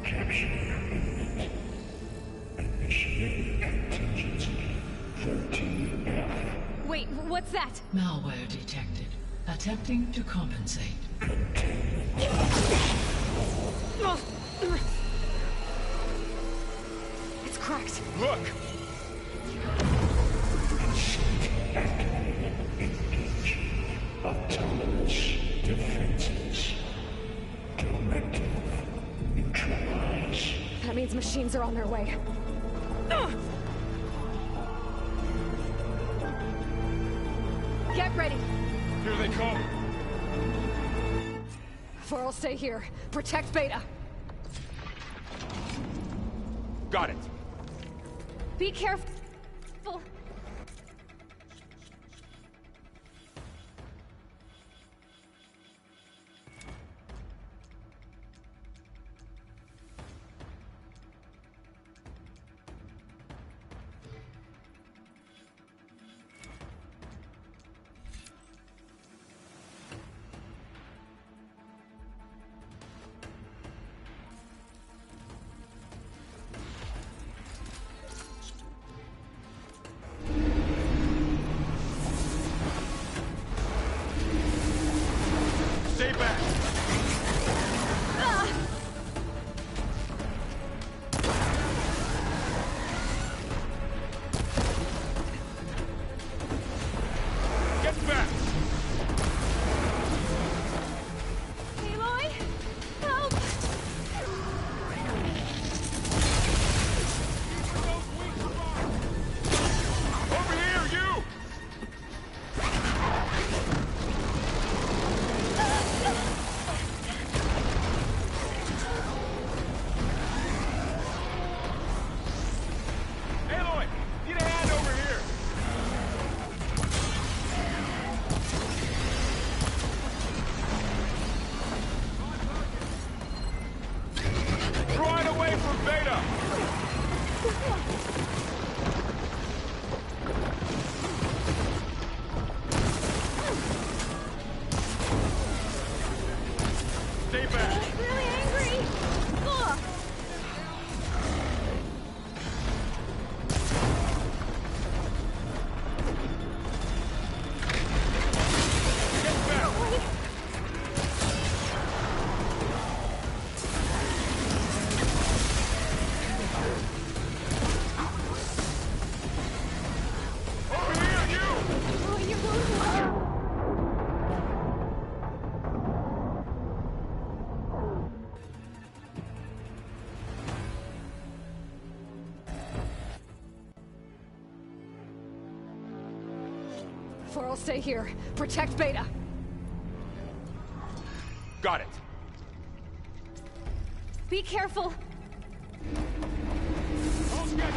Capture imminent. Initiate contingency 13F. Wait, what's that? Malware detected. Attempting to compensate. It's cracked. Look! Engage. Autonomous defenses. Directive. Neutralize. That means machines are on their way. Get ready. Here they come. For'll stay here. Protect Beta. Got it. Be careful. Stay back. Get back. Aloy, help! Over here, you! Aloy, need a hand over here. Right away from Beta. Stay back. Really angry. Ugh. Get back. Over here, you! Oh, you For'll stay here. Protect Beta. Got it. Be careful. All scheduled.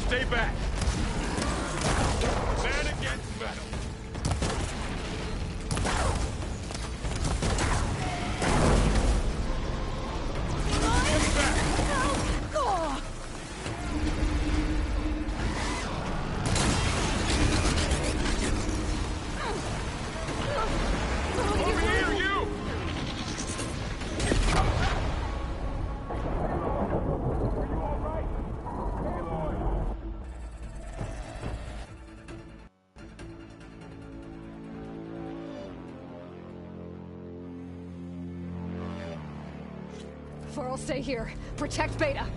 Stay back. Man against metal. Get back. Varl, stay here. Protect Beta.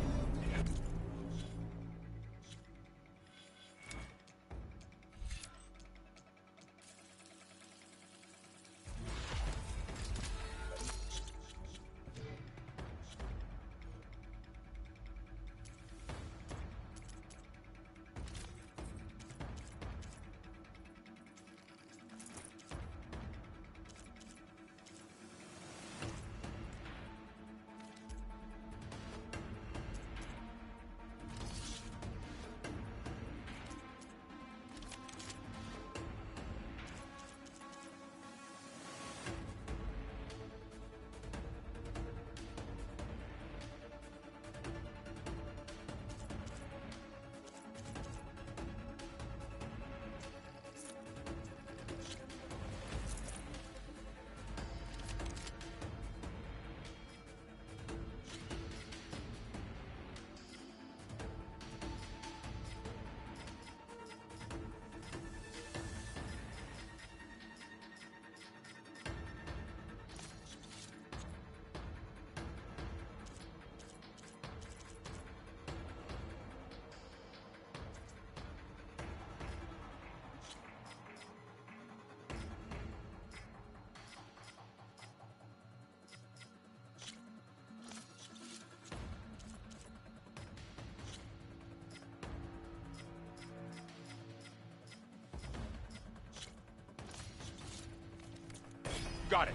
Got it.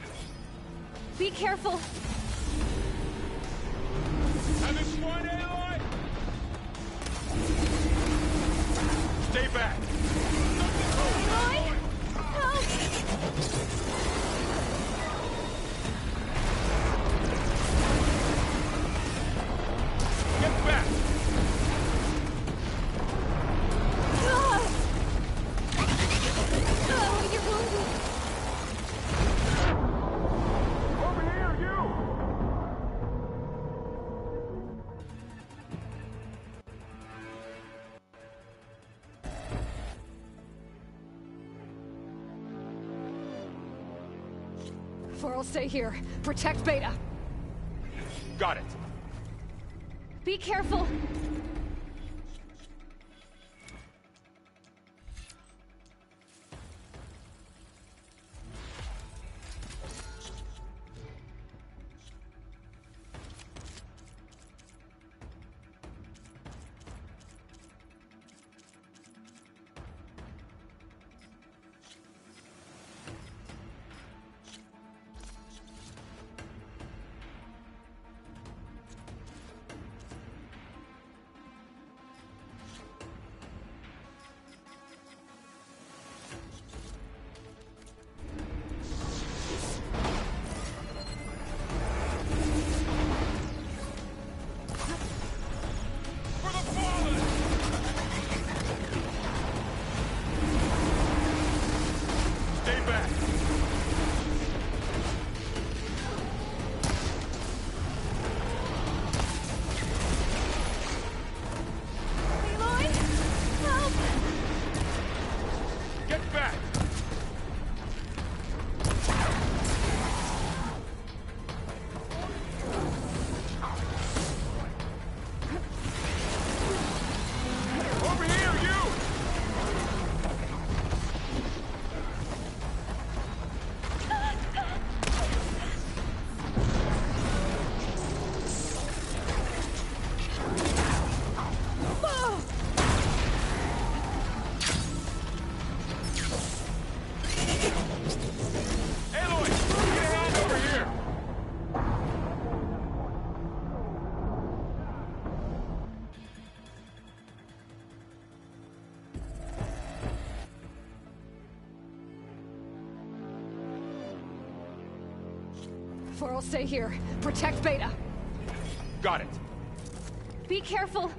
Be careful. Have this one, Aloy! Stay back. Aloy! Help! Get back! You're wounded. Over here, you! Varl, stay here. Protect Beta. Got it. Be careful. Varl, stay here. Protect Beta. Got it. Be careful.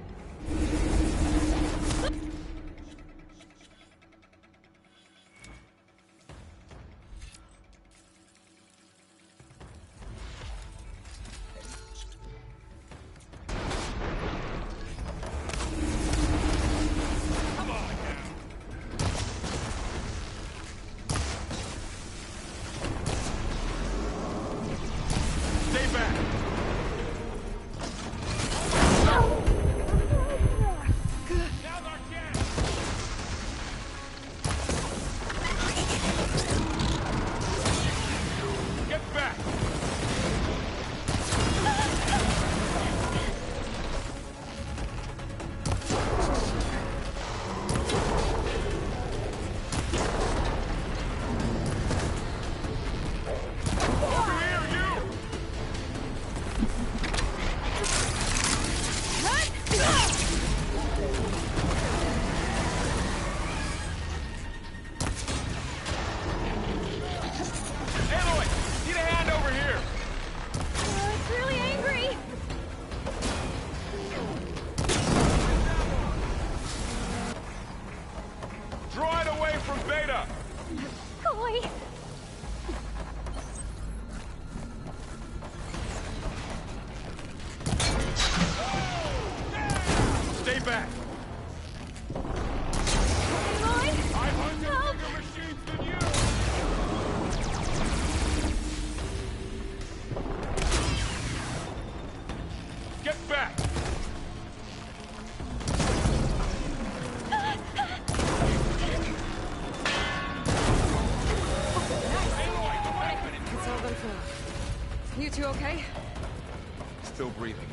Still breathing.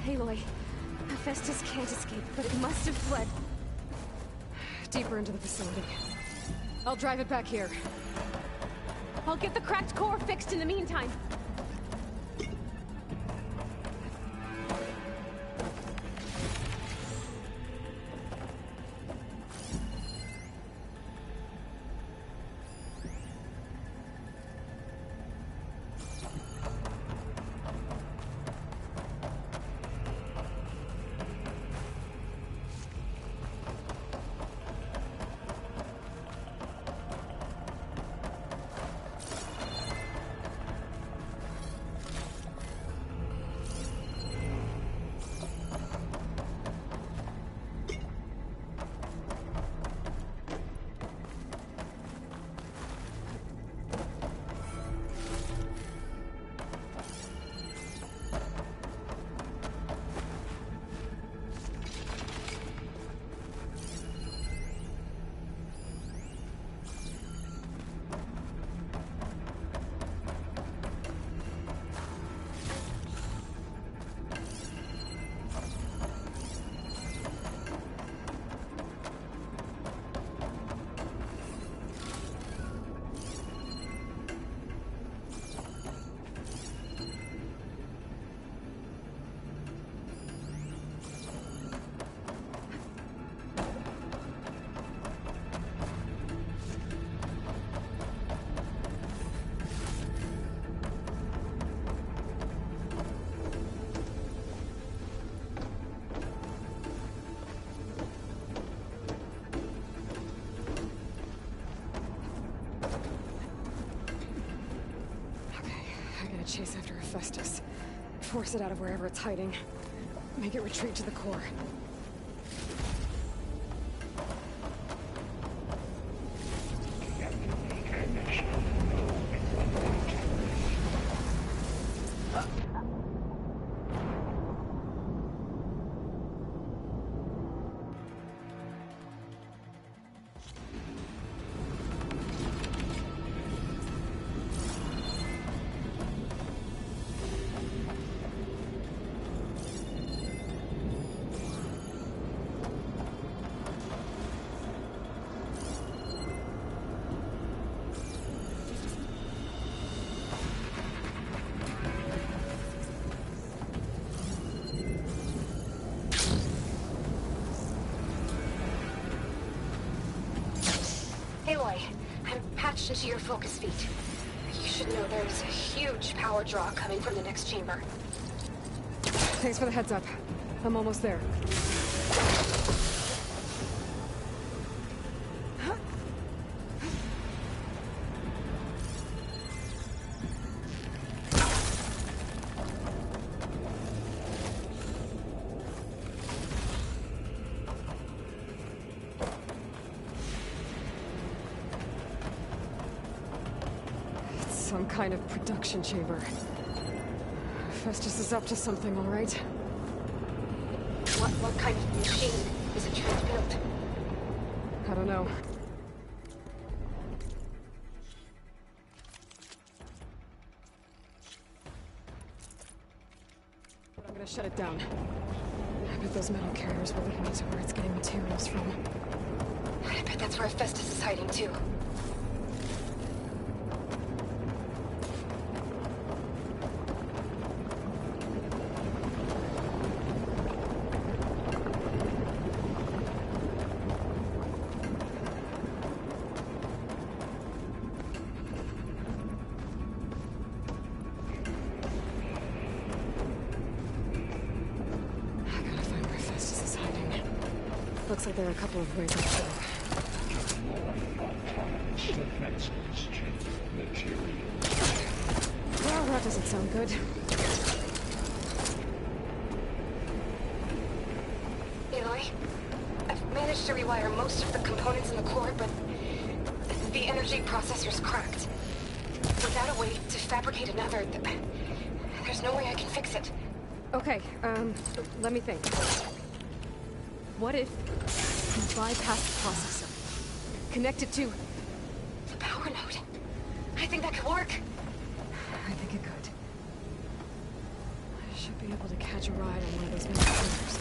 Aloy, Hephaestus can't escape, but it must have fled. Deeper into the facility. I'll drive it back here. I'll get the cracked core fixed in the meantime. Chase after Hephaestus. Force it out of wherever it's hiding. Make it retreat to the core. Aloy, I'm patched into your focus feed. You should know there's a huge power draw coming from the next chamber. Thanks for the heads up. I'm almost there. Some kind of production chamber. Festus is up to something, all right? What kind of machine is it trying to build? I don't know. But I'm gonna shut it down. I bet those metal carriers will lead me to where it's getting materials from. I bet that's where Festus is hiding, too. Looks like there are a couple of ways to go. Well, that doesn't sound good. Aloy, I've managed to rewire most of the components in the core, but the energy processor's cracked. Without a way to fabricate another, there's no way I can fix it. Okay, let me think. What if you bypass the processor? Connect it to the power node. I think that could work. I think it could. Should be able to catch a ride on one of those main trailers.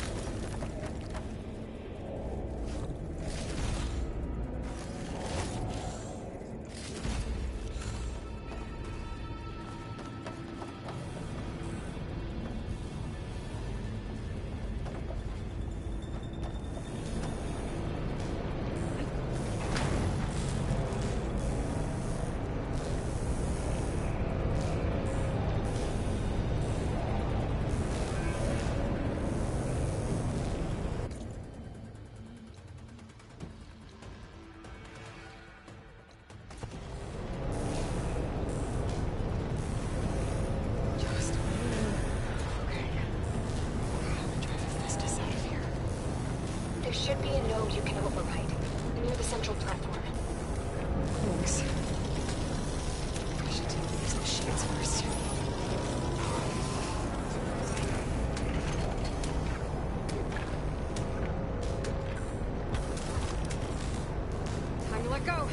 There should be a node you can override, near the central platform. Thanks. I should take these machines first. Time to let go.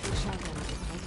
Good shotgun, everybody.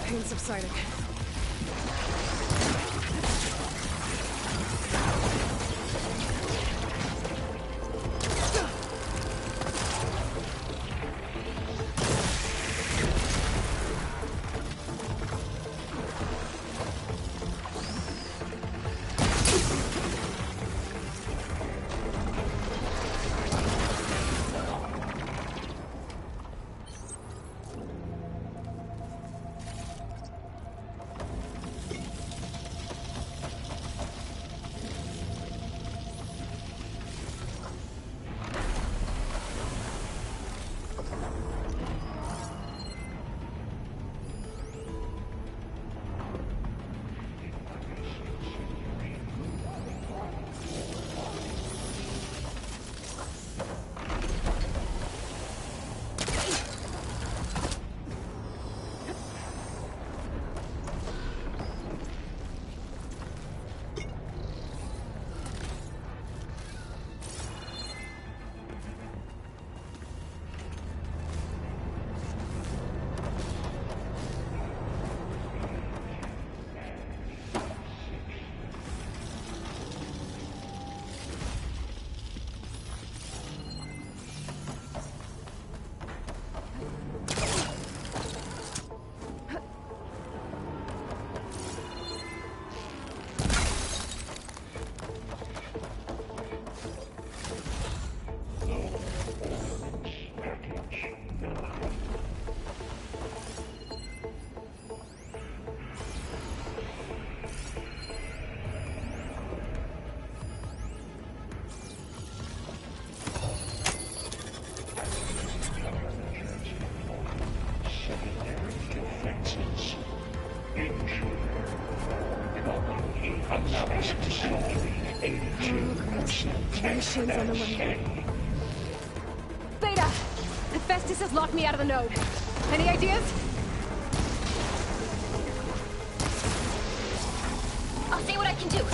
Pain subsiding. Machines on the way. Beta! Hephaestus has locked me out of the node. Any ideas? I'll see what I can do.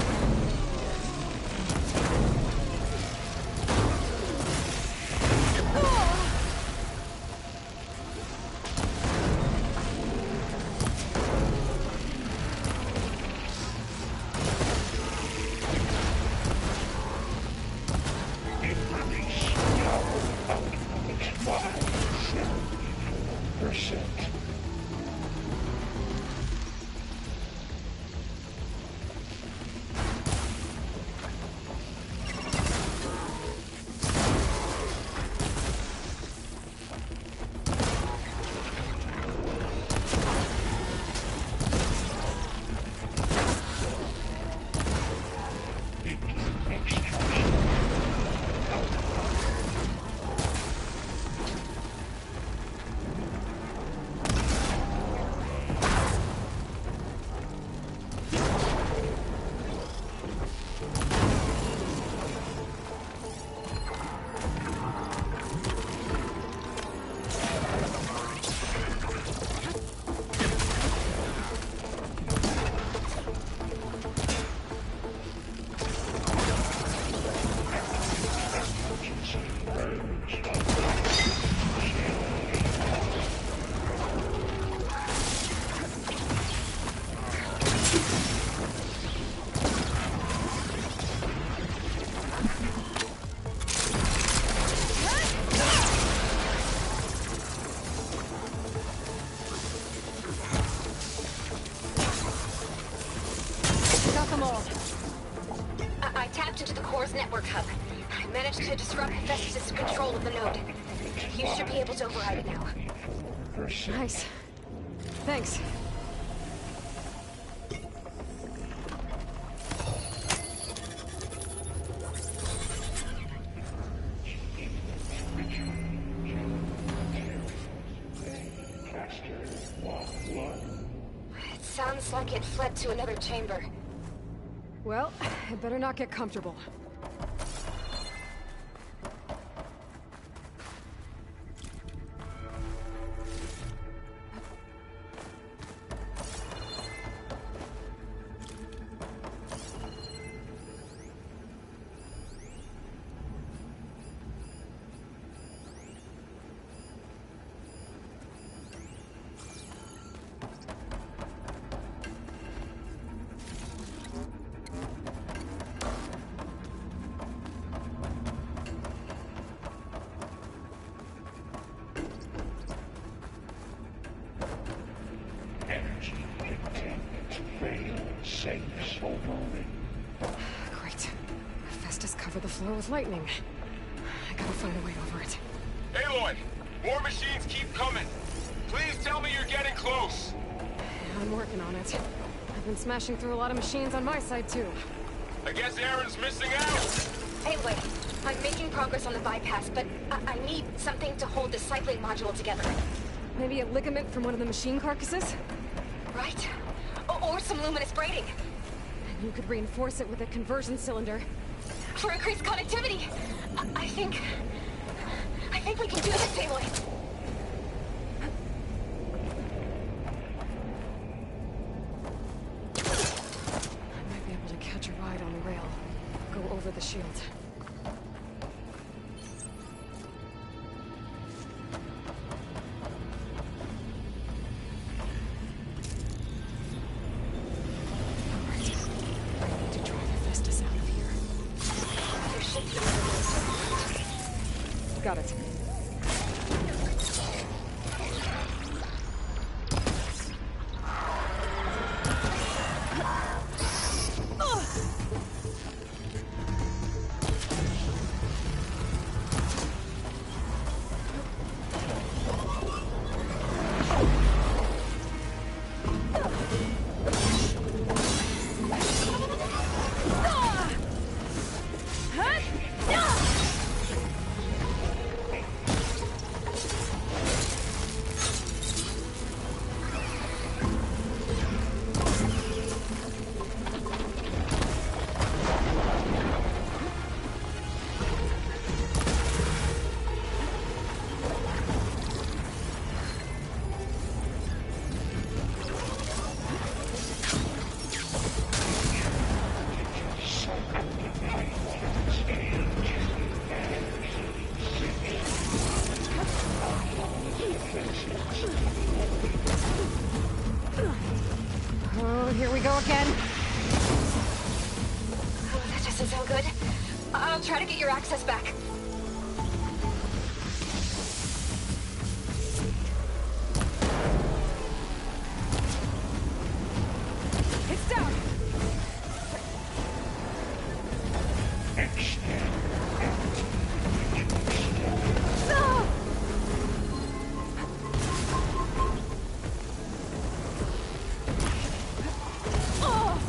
I tapped into the core's network hub. I managed to disrupt Hephaestus' control of the node. You should be able to override it now. Nice. Thanks. It sounds like it fled to another chamber. Well, I better not get comfortable. Great. Hephaestus covered the floor with lightning. I gotta find a way over it. Aloy! More machines keep coming! Please tell me you're getting close! I'm working on it. I've been smashing through a lot of machines on my side, too. I guess Aaron's missing out! Anyway, I'm making progress on the bypass, but I need something to hold this cycling module together. Maybe a ligament from one of the machine carcasses? Right. Or some luminous braiding. And you could reinforce it with a conversion cylinder. For increased connectivity! I think we can do this, Aloy! I might be able to catch a ride on the rail. Go over the shield. Got it. doesn't sound good. I'll try to get your access back. It's down! No! Oh!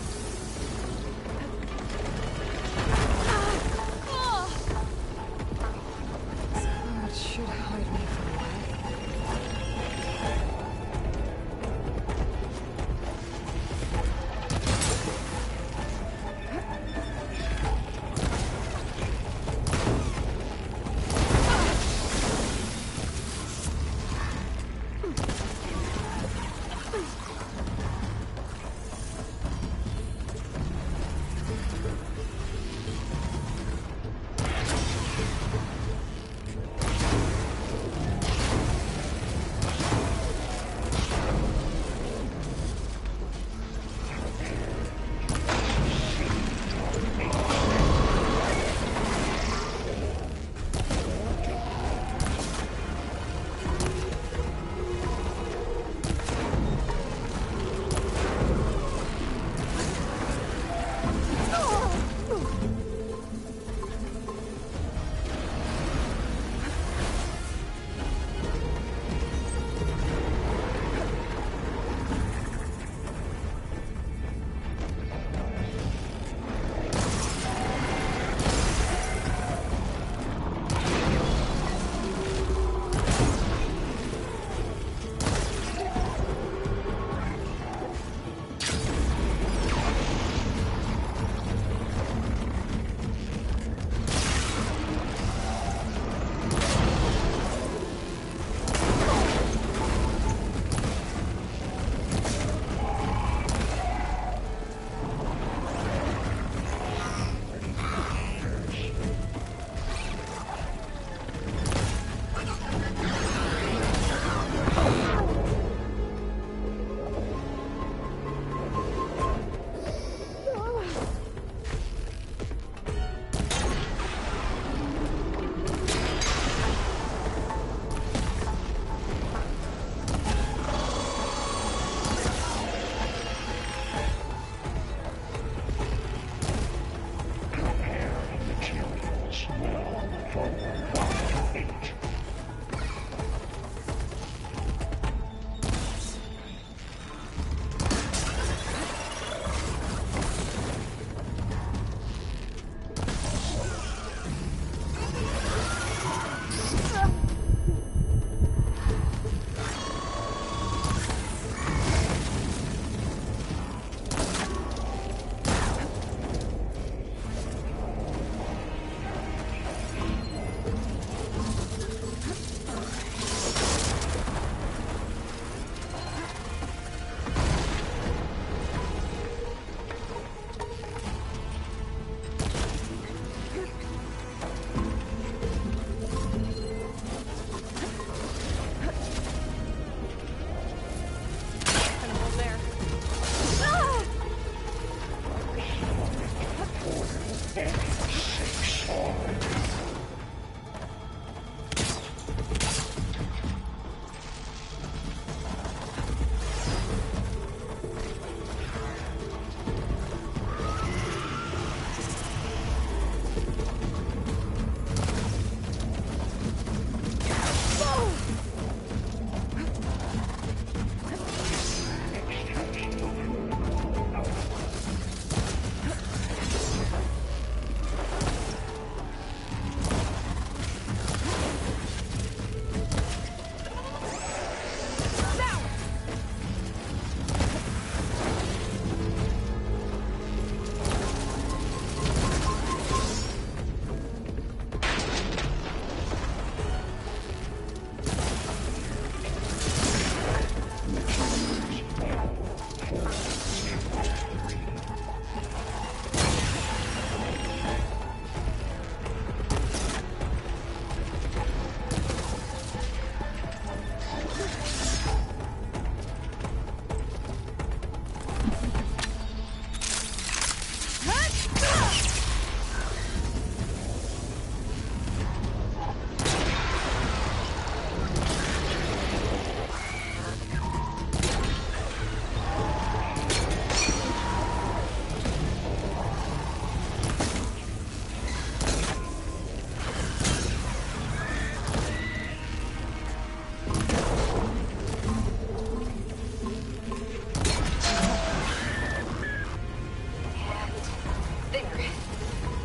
That should hide me for a while.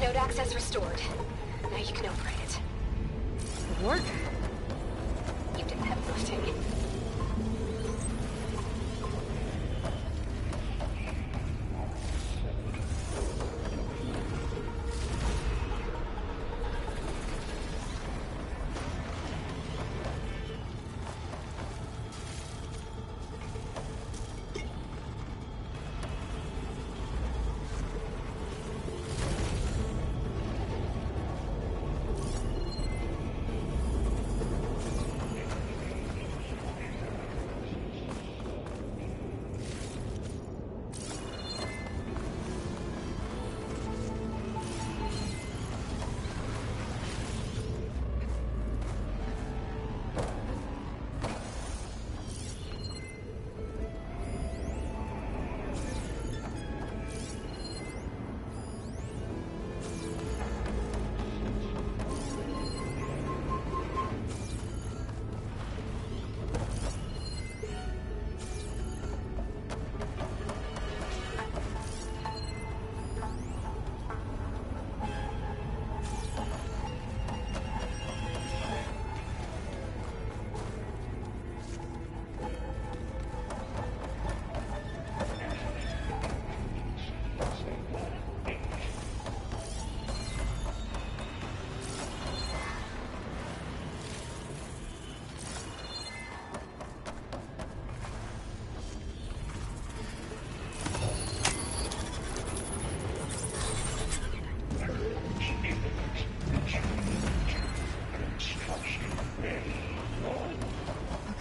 Node access restored. Now you can operate it. Good work. You did the heavy lifting.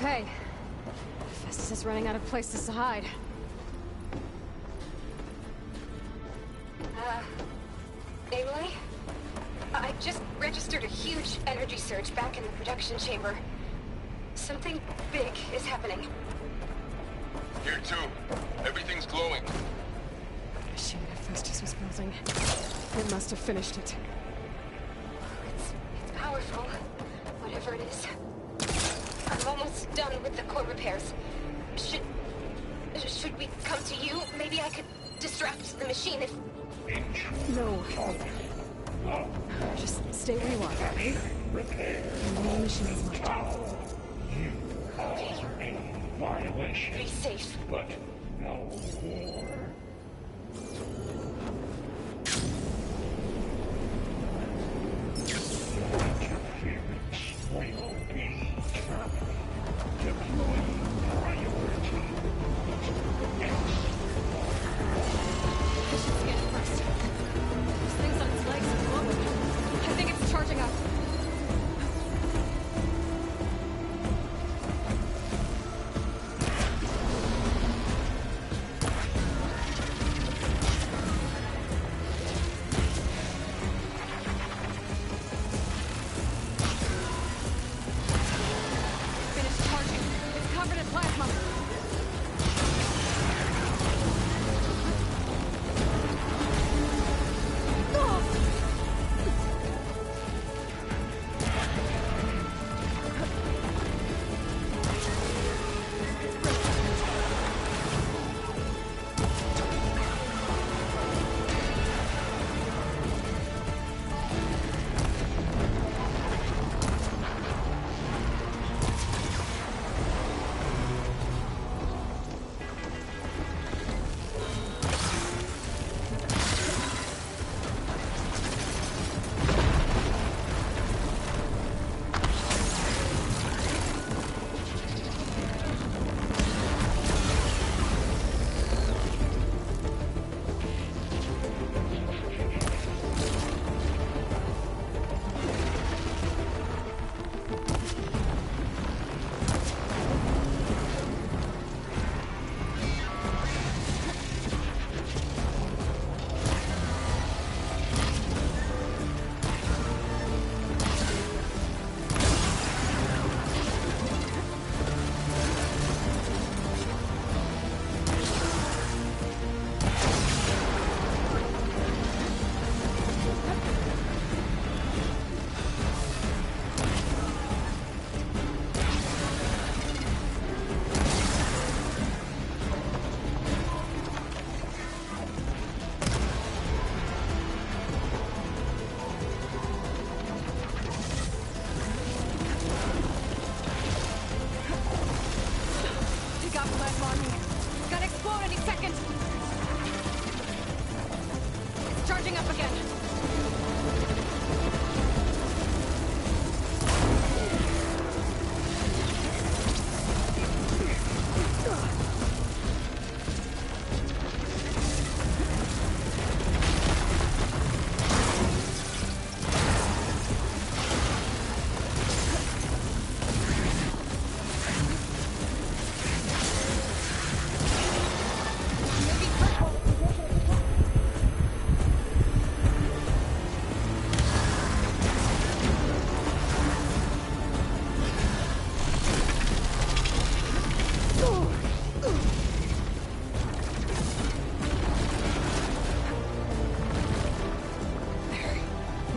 Okay. Festus is running out of places to hide. Aloy? I just registered a huge energy surge back in the production chamber. Something big is happening. Here too. Everything's glowing. The machine that Festus was building. It must have finished it. It's powerful. Whatever it is. I'm almost done with the core repairs. Should we come to you? Maybe I could distract the machine if... No. Just stay where you are, okay? The machine's left. You cause any violation. Be safe. But no war. Interference will be terminated. Deploying priority. I should scan it first. This thing's on its legs and glowing. I think it's charging up.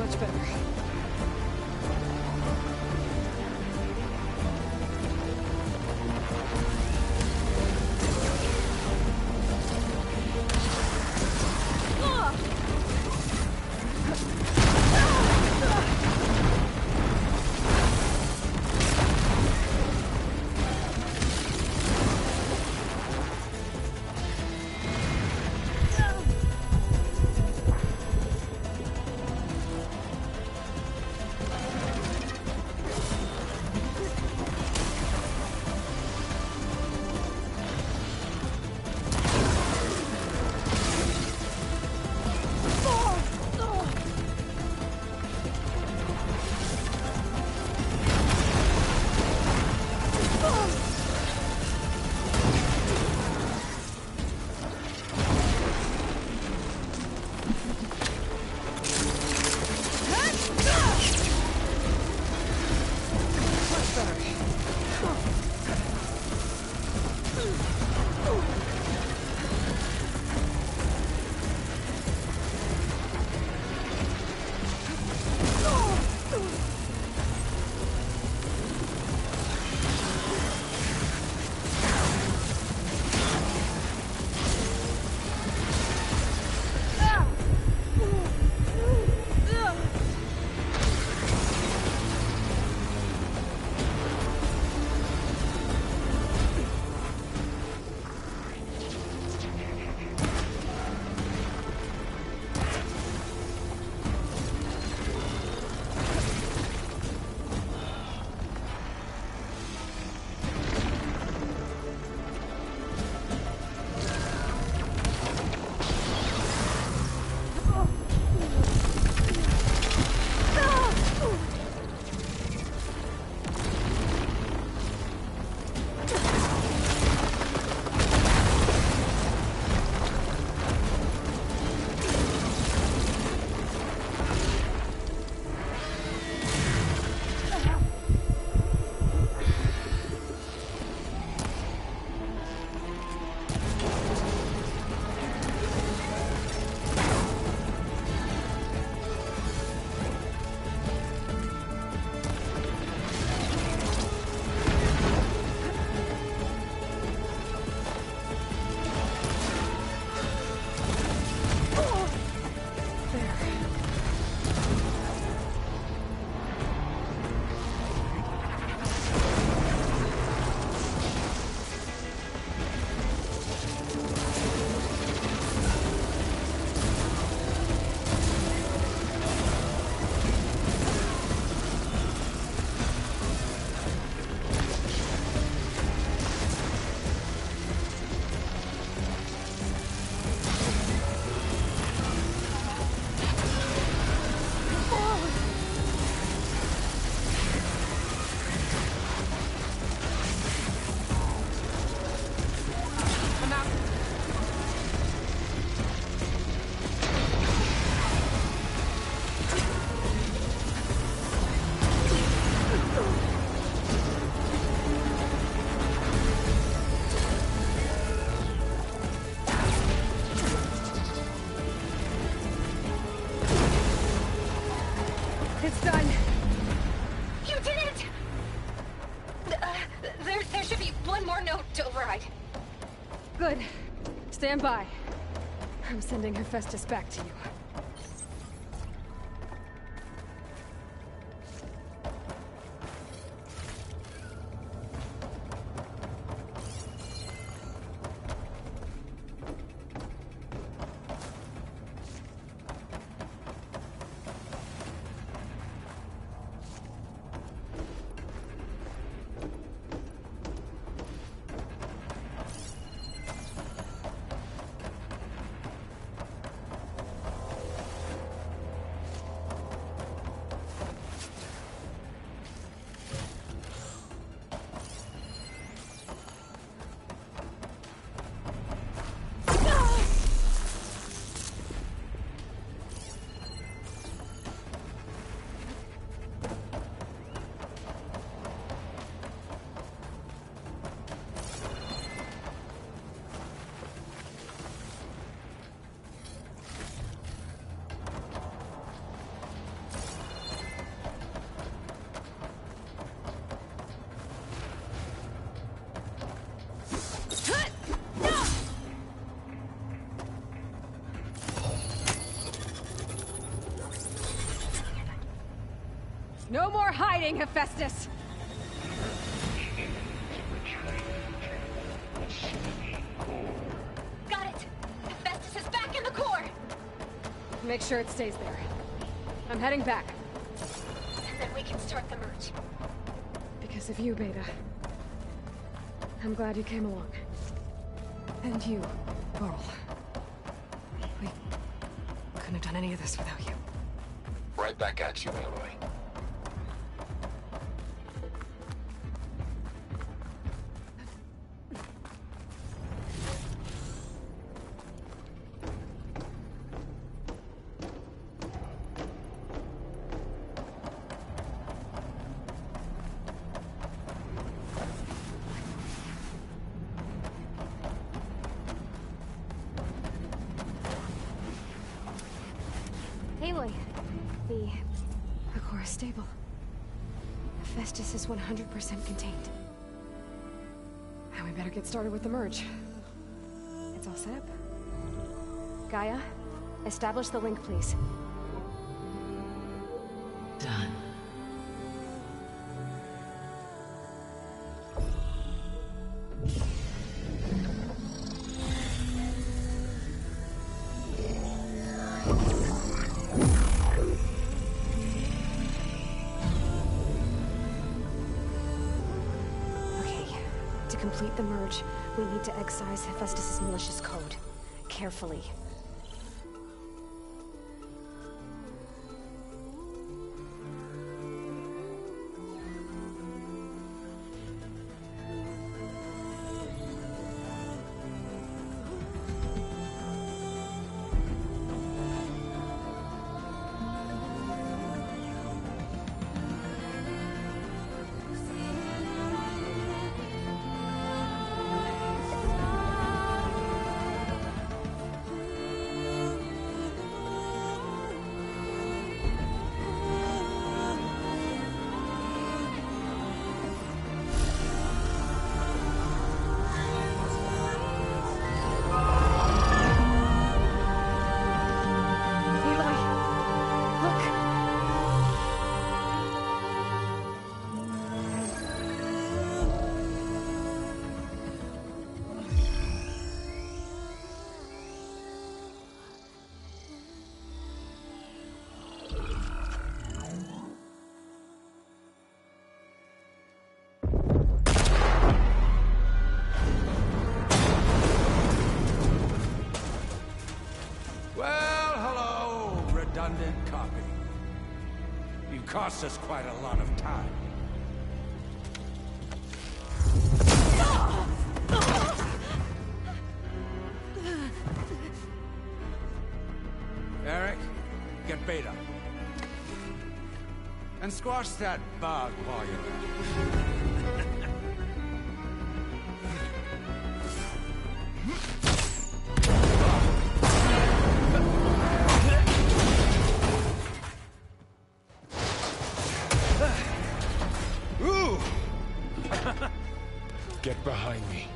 Much better. Good. Stand by. I'm sending Hephaestus back to you. No more hiding, Hephaestus! Got it! Hephaestus is back in the core! Make sure it stays there. I'm heading back. And then we can start the merge. Because of you, Beta. I'm glad you came along. And you, Coral. We couldn't have done any of this without you. Right back at you, Aloy. Aloy, the core is stable. Hephaestus is 100% contained. Now we better get started with the merge. It's all set up. Gaia, establish the link, please. Done. To complete the merge, we need to excise Hephaestus' malicious code. Carefully. Redundant copy. You cost us quite a lot of time. Eric, get Beta. And squash that bug while you're at it. Get behind me.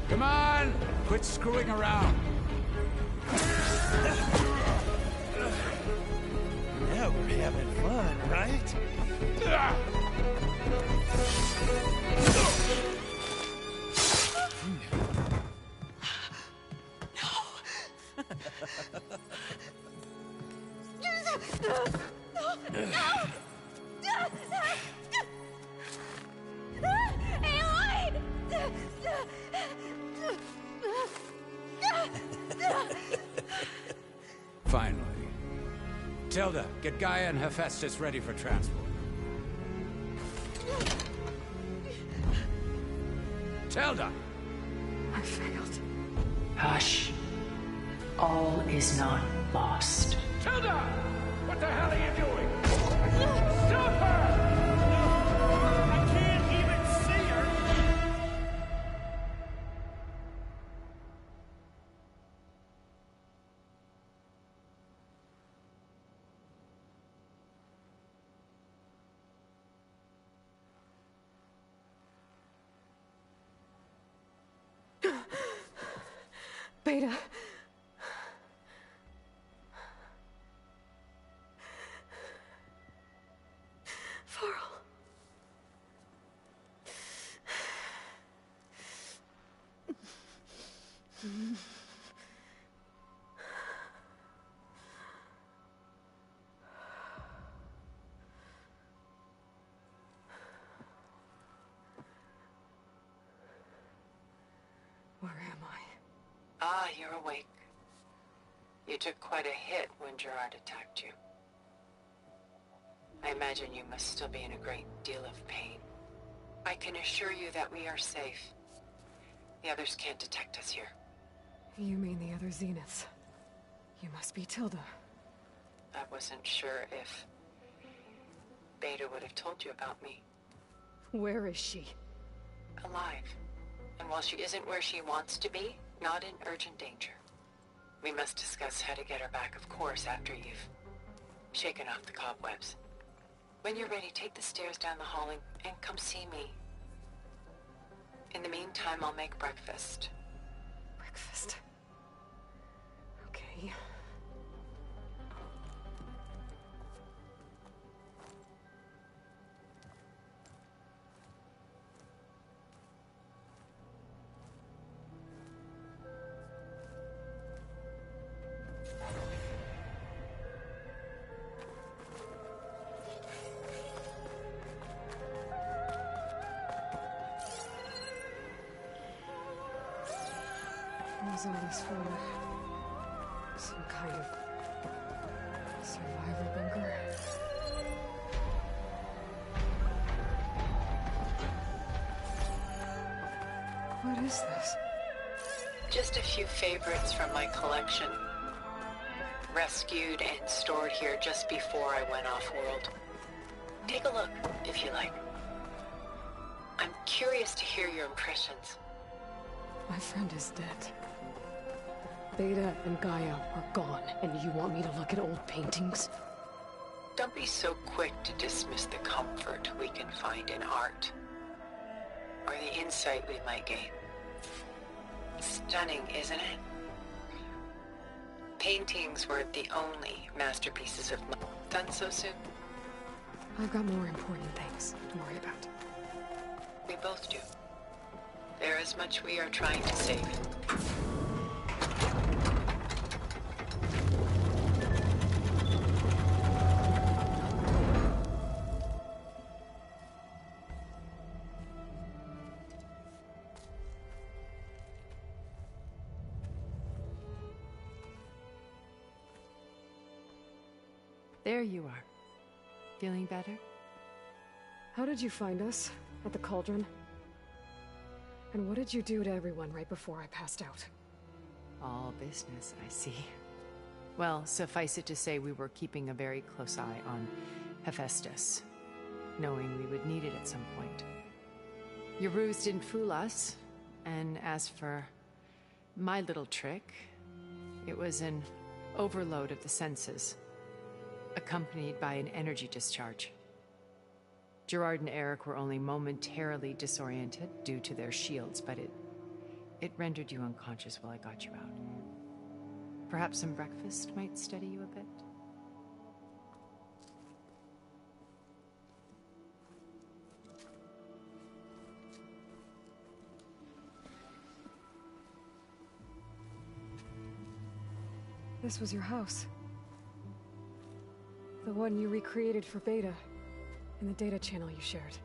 Come on! Quit screwing around. Now we're having fun, right? Finally. Tilda, get Gaia and Hephaestus ready for transport. Tilda! I failed. Hush. All is not lost. Tilda! What the hell are you doing? Stop her! I can't even see her! Beta. Farrell. Where am I? Ah, you're awake. You took quite a hit when Gerard attacked you. I imagine you must still be in a great deal of pain. I can assure you that we are safe. The others can't detect us here. You mean the other Zeniths? You must be Tilda. I wasn't sure if Beta would have told you about me. Where is she? Alive. And while she isn't where she wants to be, not in urgent danger. We must discuss how to get her back, of course, after you've shaken off the cobwebs. When you're ready, take the stairs down the hall and come see me. In the meantime, I'll make breakfast. Breakfast? Okay. What was all this for? Some kind of survival bunker? What is this? Just a few favorites from my collection. Rescued and stored here just before I went off-world. Take a look, if you like. I'm curious to hear your impressions. My friend is dead. Beta and Gaia are gone, and you want me to look at old paintings? Don't be so quick to dismiss the comfort we can find in art, or the insight we might gain. Stunning, isn't it? Paintings weren't the only masterpieces of mine. Done so soon? I've got more important things to worry about. We both do. There is much we are trying to save. There you are. Feeling better? How did you find us? At the cauldron? And what did you do to everyone right before I passed out? All business, I see. Well, suffice it to say we were keeping a very close eye on Hephaestus, knowing we would need it at some point. Your ruse didn't fool us, and as for my little trick, it was an overload of the senses, accompanied by an energy discharge. Gerard and Eric were only momentarily disoriented due to their shields, but it rendered you unconscious while I got you out. Perhaps some breakfast might steady you a bit? This was your house. The one you recreated for Beta, in the data channel you shared.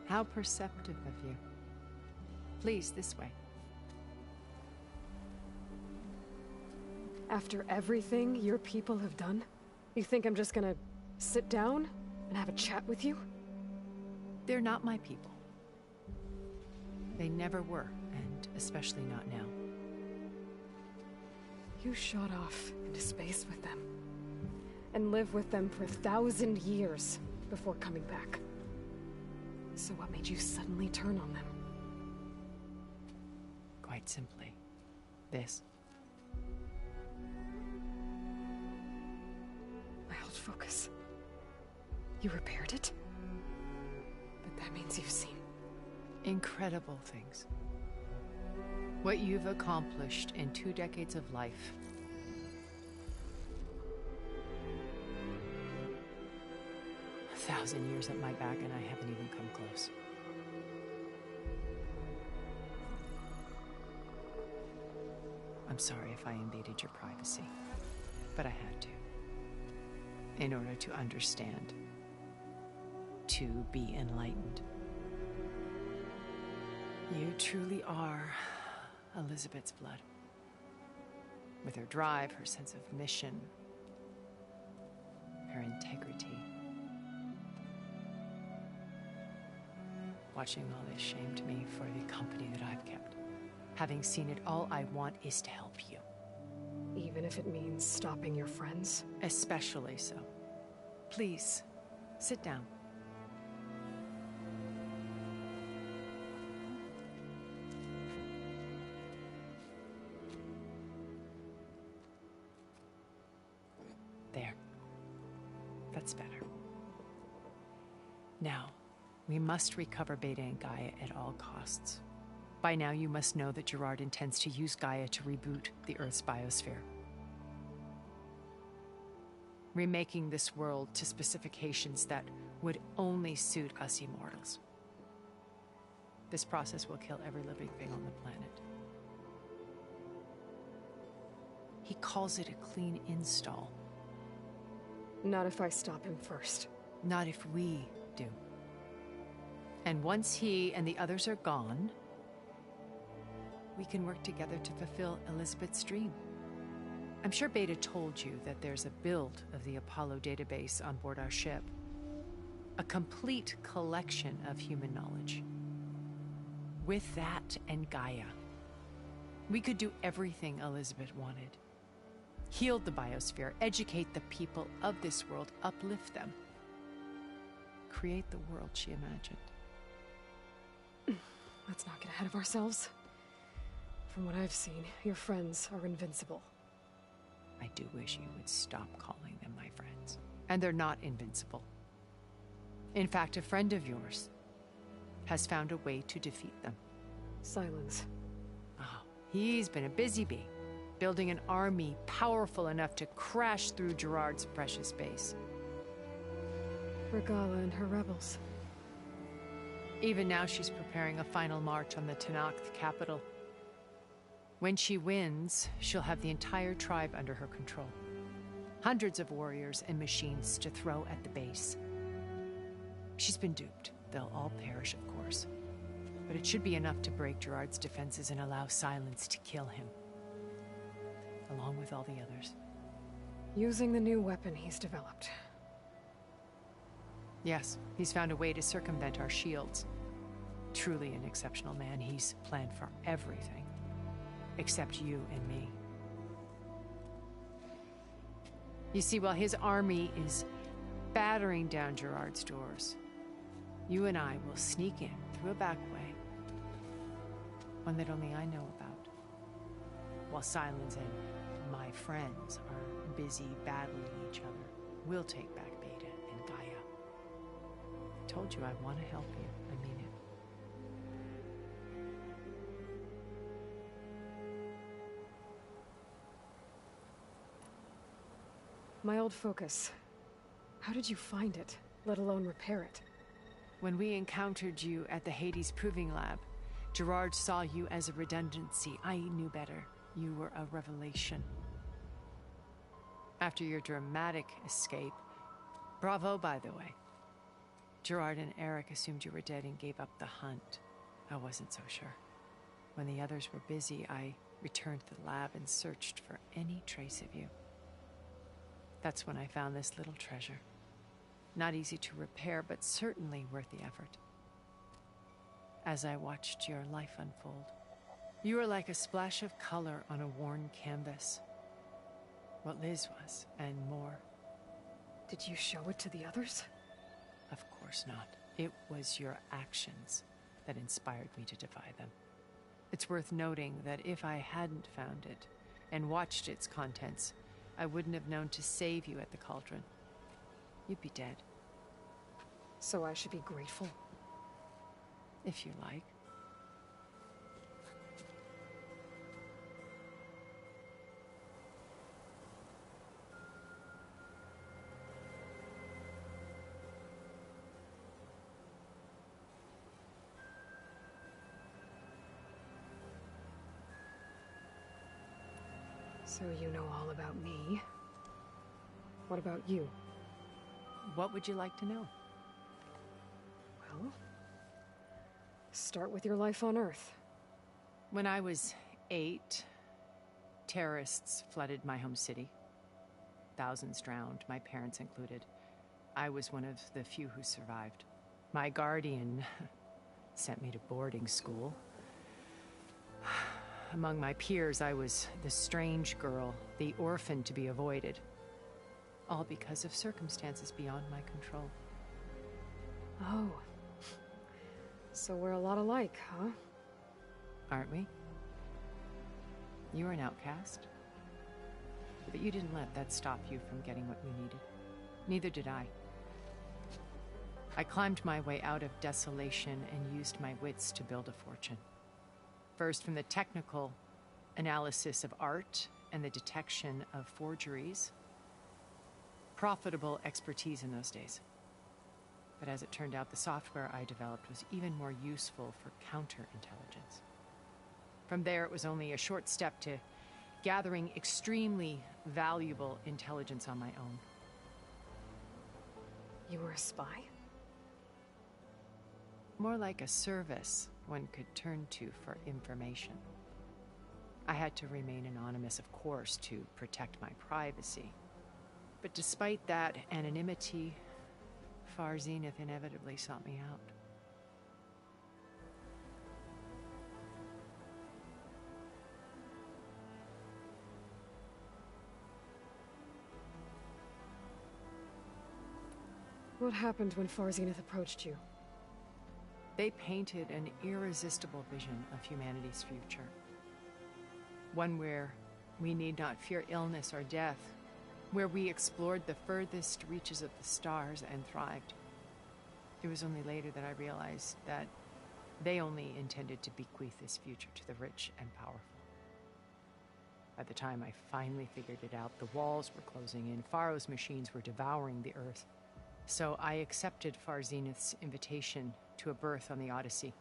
How perceptive of you. Please, this way. After everything your people have done, you think I'm just gonna sit down and have a chat with you? They're not my people. They never were, and especially not now. You shot off into space with them, and lived with them for 1,000 years before coming back. So what made you suddenly turn on them? Quite simply, this. My old focus. You repaired it? But that means you've seen... incredible things. What you've accomplished in 2 decades of life. A 1,000 years at my back and I haven't even come close. I'm sorry if I invaded your privacy, but I had to. In order to understand. To be enlightened. You truly are Elizabeth's blood. With her drive, her sense of mission, her integrity. Watching all this shamed me for the company that I've kept. Having seen it, all I want is to help you. Even if it means stopping your friends? Especially so. Please, sit down. There. That's better. Now, we must recover Beta and Gaia at all costs. By now, you must know that Gerard intends to use Gaia to reboot the Earth's biosphere. Remaking this world to specifications that would only suit us immortals. This process will kill every living thing on the planet. He calls it a clean install. Not if I stop him first. Not if we do. And once he and the others are gone, we can work together to fulfill Elizabeth's dream. I'm sure Beta told you that there's a build of the Apollo database on board our ship. A complete collection of human knowledge. With that and Gaia, we could do everything Elizabeth wanted. Heal the biosphere, educate the people of this world, uplift them. Create the world she imagined. Let's not get ahead of ourselves. From what I've seen, your friends are invincible. I do wish you would stop calling them my friends. And they're not invincible. In fact, a friend of yours has found a way to defeat them. Silence. Oh, he's been a busy bee, building an army powerful enough to crash through Gerard's precious base. Regala and her rebels. Even now, she's preparing a final march on the Tenakth capital. When she wins, she'll have the entire tribe under her control. Hundreds of warriors and machines to throw at the base. She's been duped. They'll all perish, of course. But it should be enough to break Gerard's defenses and allow Silence to kill him. Along with all the others. Using the new weapon he's developed. Yes, he's found a way to circumvent our shields. Truly an exceptional man. He's planned for everything. Except you and me. You see, while his army is battering down Gerard's doors, you and I will sneak in through a back way. One that only I know about. While Silence and my friends are busy battling each other, we'll take back Beta and Gaia. I told you I want to help you. I mean it. My old focus. How did you find it, let alone repair it? When we encountered you at the Hades Proving Lab, Gerard saw you as a redundancy. I knew better. You were a revelation. After your dramatic escape, bravo, by the way. Gerard and Eric assumed you were dead and gave up the hunt. I wasn't so sure. When the others were busy, I returned to the lab and searched for any trace of you. That's when I found this little treasure. Not easy to repair, but certainly worth the effort. As I watched your life unfold, you were like a splash of color on a worn canvas. What Liz was, and more. Did you show it to the others? Of course not. It was your actions that inspired me to defy them. It's worth noting that if I hadn't found it and watched its contents, I wouldn't have known to save you at the cauldron. You'd be dead. So I should be grateful? If you like. So you know all about me. What about you? What would you like to know? Well, start with your life on Earth. When I was 8, terrorists flooded my home city. Thousands drowned, my parents included. I was one of the few who survived. My guardian sent me to boarding school. Among my peers, I was the strange girl, the orphan to be avoided. All because of circumstances beyond my control. Oh. So we're a lot alike, huh? Aren't we? You were an outcast. But you didn't let that stop you from getting what you needed. Neither did I. I climbed my way out of desolation and used my wits to build a fortune. First, from the technical analysis of art and the detection of forgeries. Profitable expertise in those days. But as it turned out, the software I developed was even more useful for counterintelligence. From there, it was only a short step to gathering extremely valuable intelligence on my own. You were a spy? More like a service one could turn to for information. I had to remain anonymous, of course, to protect my privacy. But despite that anonymity, Far Zenith inevitably sought me out. What happened when Far Zenith approached you? They painted an irresistible vision of humanity's future. One where we need not fear illness or death, where we explored the furthest reaches of the stars and thrived. It was only later that I realized that they only intended to bequeath this future to the rich and powerful. By the time I finally figured it out, the walls were closing in, Pharaoh's machines were devouring the Earth. So I accepted Far Zenith's invitation to a berth on the Odyssey.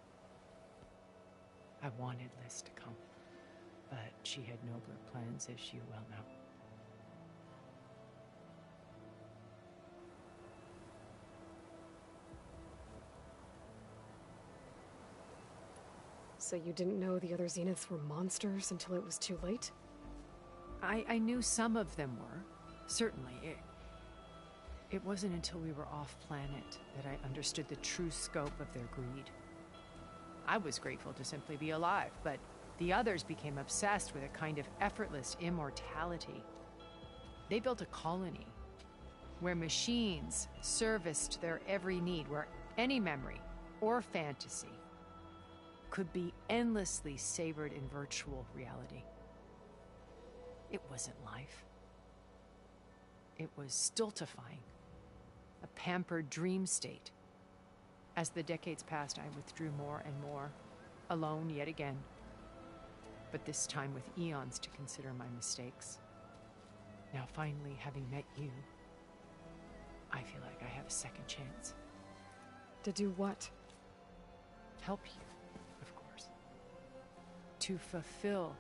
I wanted Liz to come, but she had nobler plans, as you well know. So you didn't know the other Zeniths were monsters until it was too late? I knew some of them were, certainly. It wasn't until we were off-planet that I understood the true scope of their greed. I was grateful to simply be alive, but the others became obsessed with a kind of effortless immortality. They built a colony where machines serviced their every need, where any memory or fantasy could be endlessly savored in virtual reality. It wasn't life. It was stultifying, a pampered dream state. As the decades passed, I withdrew more and more, alone yet again, but this time with eons to consider my mistakes. Now finally, having met you, I feel like I have a second chance. To do what? Help you, of course. To fulfill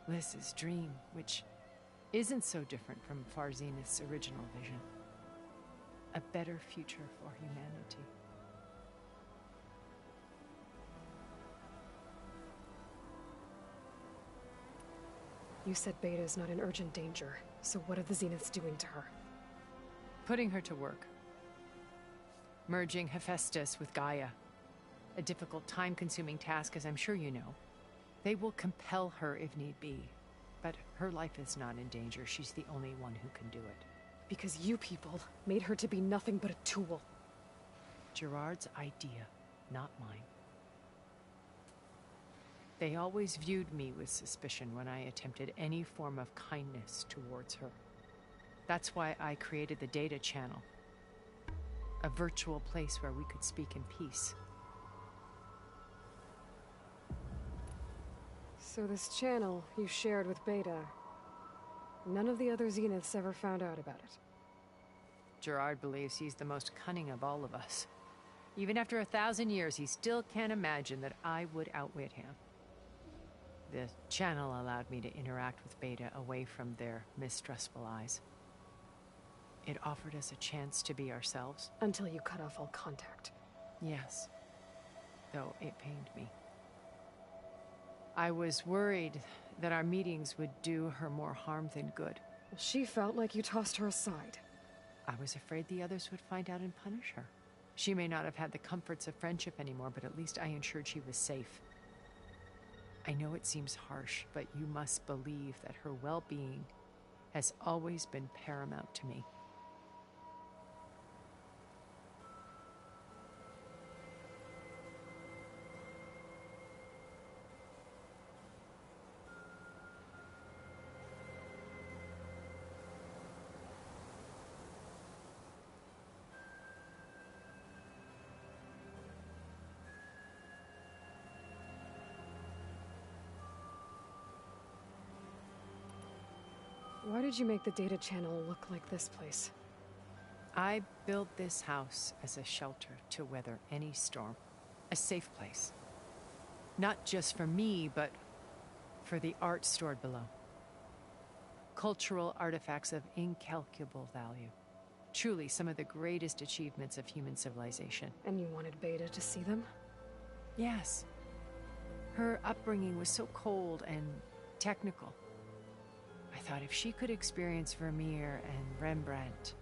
Liz's dream, which isn't so different from Far Zenith's original vision. A better future for humanity. You said Beta is not in urgent danger, so what are the Zeniths doing to her? Putting her to work. Merging Hephaestus with Gaia. A difficult, time-consuming task, as I'm sure you know. They will compel her if need be. But her life is not in danger. She's the only one who can do it. Because you people made her to be nothing but a tool. Gerard's idea, not mine. They always viewed me with suspicion when I attempted any form of kindness towards her. That's why I created the data channel. A virtual place where we could speak in peace. So this channel you shared with Beta, none of the other Zeniths ever found out about it? Gerard believes he's the most cunning of all of us. Even after 1,000 years, he still can't imagine that I would outwit him. The channel allowed me to interact with Beta away from their mistrustful eyes. It offered us a chance to be ourselves. Until you cut off all contact. Yes, though it pained me. I was worried that our meetings would do her more harm than good. She felt like you tossed her aside. I was afraid the others would find out and punish her. She may not have had the comforts of friendship anymore, but at least I ensured she was safe. I know it seems harsh, but you must believe that her well-being has always been paramount to me. Why did you make the data channel look like this place? I built this house as a shelter to weather any storm. A safe place. Not just for me, but for the art stored below. Cultural artifacts of incalculable value. Truly some of the greatest achievements of human civilization. And you wanted Beta to see them? Yes. Her upbringing was so cold and technical. I thought if she could experience Vermeer and Rembrandt,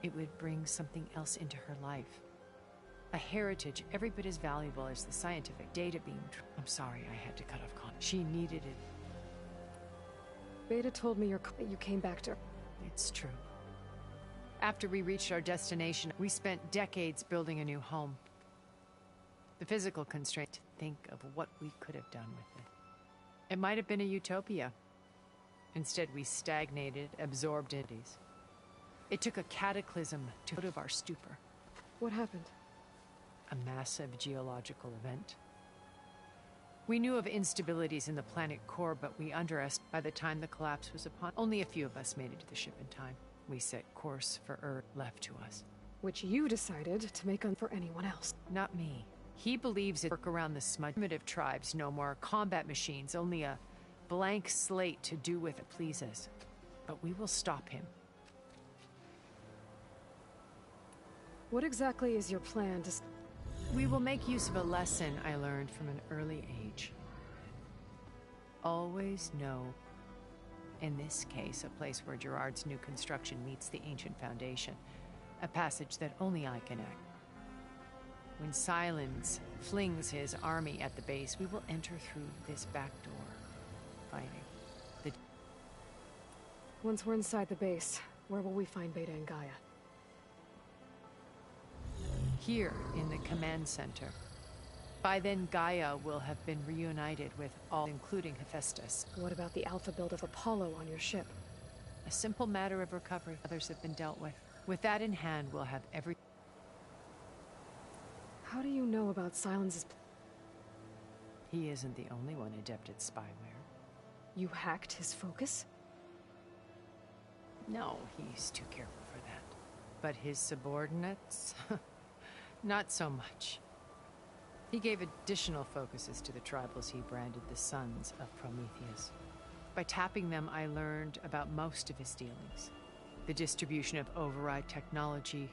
it would bring something else into her life. A heritage every bit as valuable as the scientific data being I'm sorry I had to cut off contact. She needed it. Beta told me you came back to... It's true. After we reached our destination, we spent decades building a new home. The physical constraint to think of what we could have done with it. It might have been a utopia. Instead, we stagnated, absorbed in these. It took a cataclysm to out of our stupor. What happened? A massive geological event. We knew of instabilities in the planet core, but we underestimated by the time the collapse was upon. Only a few of us made it to the ship in time. We set course for Earth left to us. Which you decided to make for anyone else. Not me. He believes it work around the smudge. Primitive tribes, no more combat machines, only a blank slate to do with it pleases. But we will stop him. What exactly is your plan to... We will make use of a lesson I learned from an early age. Always know, in this case, a place where Gerard's new construction meets the ancient foundation. A passage that only I can act. When Silence flings his army at the base, we will enter through this back door. Fighting. Once we're inside the base, where will we find Beta and Gaia? Here, in the command center. By then, Gaia will have been reunited with all, including Hephaestus. What about the alpha build of Apollo on your ship? A simple matter of recovery. Others have been dealt with. With that in hand, we'll have every... How do you know about Silence's... He isn't the only one adept at spyware. You hacked his focus? No, he's too careful for that. But his subordinates? Not so much. He gave additional focuses to the tribals he branded the Sons of Prometheus. By tapping them, I learned about most of his dealings. The distribution of override technology,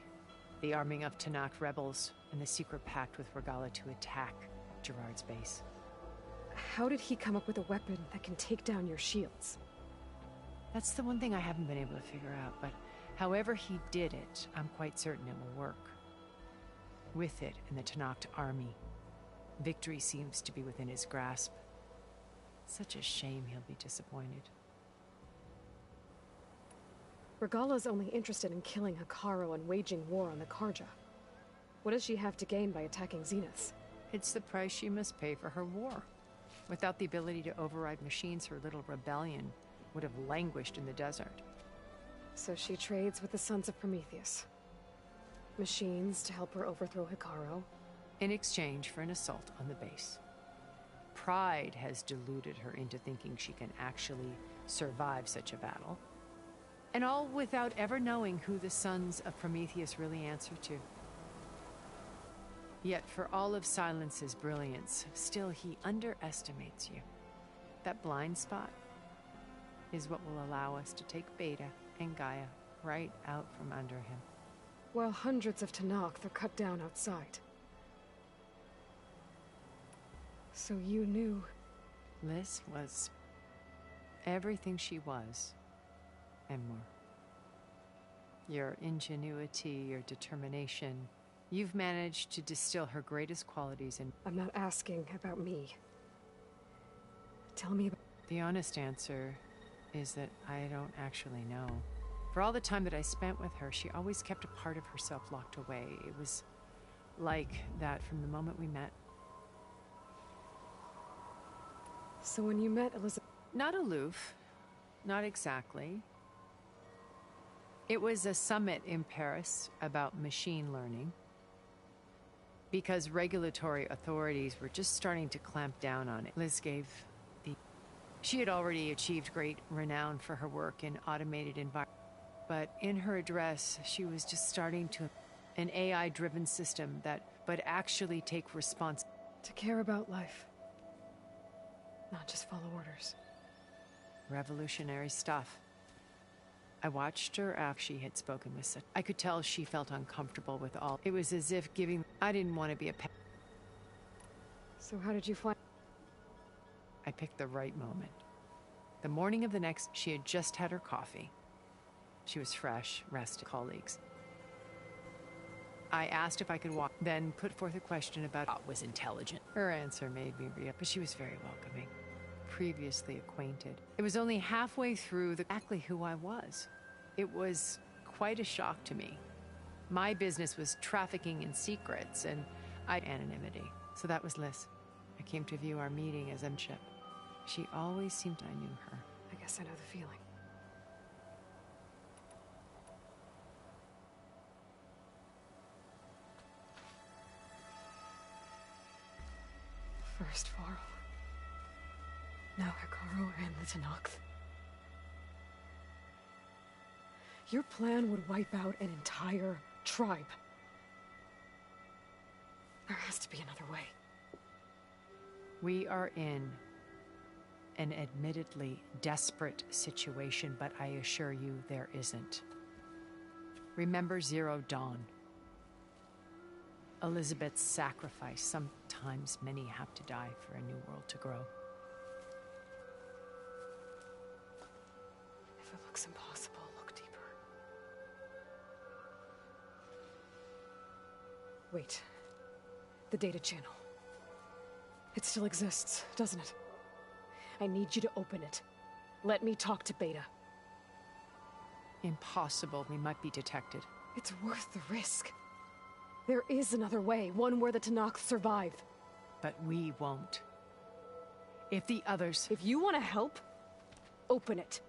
the arming of Tanakh rebels, and the secret pact with Regala to attack Gerard's base. How did he come up with a weapon that can take down your shields? That's the one thing I haven't been able to figure out, but however he did it, I'm quite certain it will work. With it and the Tanakh army, victory seems to be within his grasp. Such a shame he'll be disappointed. Regala's only interested in killing Hekarro and waging war on the Karja. What does she have to gain by attacking Zeniths? It's the price she must pay for her war. Without the ability to override machines, her little rebellion would have languished in the desert. So she trades with the Sons of Prometheus. Machines to help her overthrow Hekarro. In exchange for an assault on the base. Pride has deluded her into thinking she can actually survive such a battle. And all without ever knowing who the Sons of Prometheus really answer to. Yet for all of Silence's brilliance, still he underestimates you. That blind spot is what will allow us to take Beta and Gaia right out from under him. While hundreds of Tanakh are cut down outside. So you knew... Liz was everything she was, and more. Your ingenuity, your determination, you've managed to distill her greatest qualities in... I'm not asking about me. Tell me about... The honest answer is that I don't actually know. For all the time that I spent with her, she always kept a part of herself locked away. It was like that from the moment we met. So when you met Elizabeth... Not aloof. Not exactly. It was a summit in Paris about machine learning. Because regulatory authorities were just starting to clamp down on it. Liz gave the... She had already achieved great renown for her work in automated environments. But in her address, she was just starting to... An AI-driven system that would actually take response... To care about life. Not just follow orders. Revolutionary stuff. I watched her after she had spoken with such... I could tell she felt uncomfortable with all... It was as if giving... I didn't want to be a pet. So how did you find... I picked the right moment. The morning of the next... She had just had her coffee. She was fresh, rested. Colleagues. I asked if I could walk, then put forth a question about what was intelligent. Her answer made me re-up, but she was very welcoming. Previously acquainted. It was only halfway through exactly who I was. It was quite a shock to me. My business was trafficking in secrets, and anonymity. So that was Liz. I came to view our meeting as a ship. She always seemed I knew her. I guess I know the feeling. First Varl. Now Hikaru and the Tanakh. Your plan would wipe out an entire tribe. There has to be another way. We are in an admittedly desperate situation, but I assure you there isn't. Remember Zero Dawn. Elizabeth's sacrifice. Sometimes many have to die for a new world to grow. If it looks impossible, look deeper. Wait. The data channel. It still exists, doesn't it? I need you to open it. Let me talk to Beta. Impossible. We might be detected. It's worth the risk. There is another way, one where the Tanakh survive. But we won't. If the others... If you want to help, open it.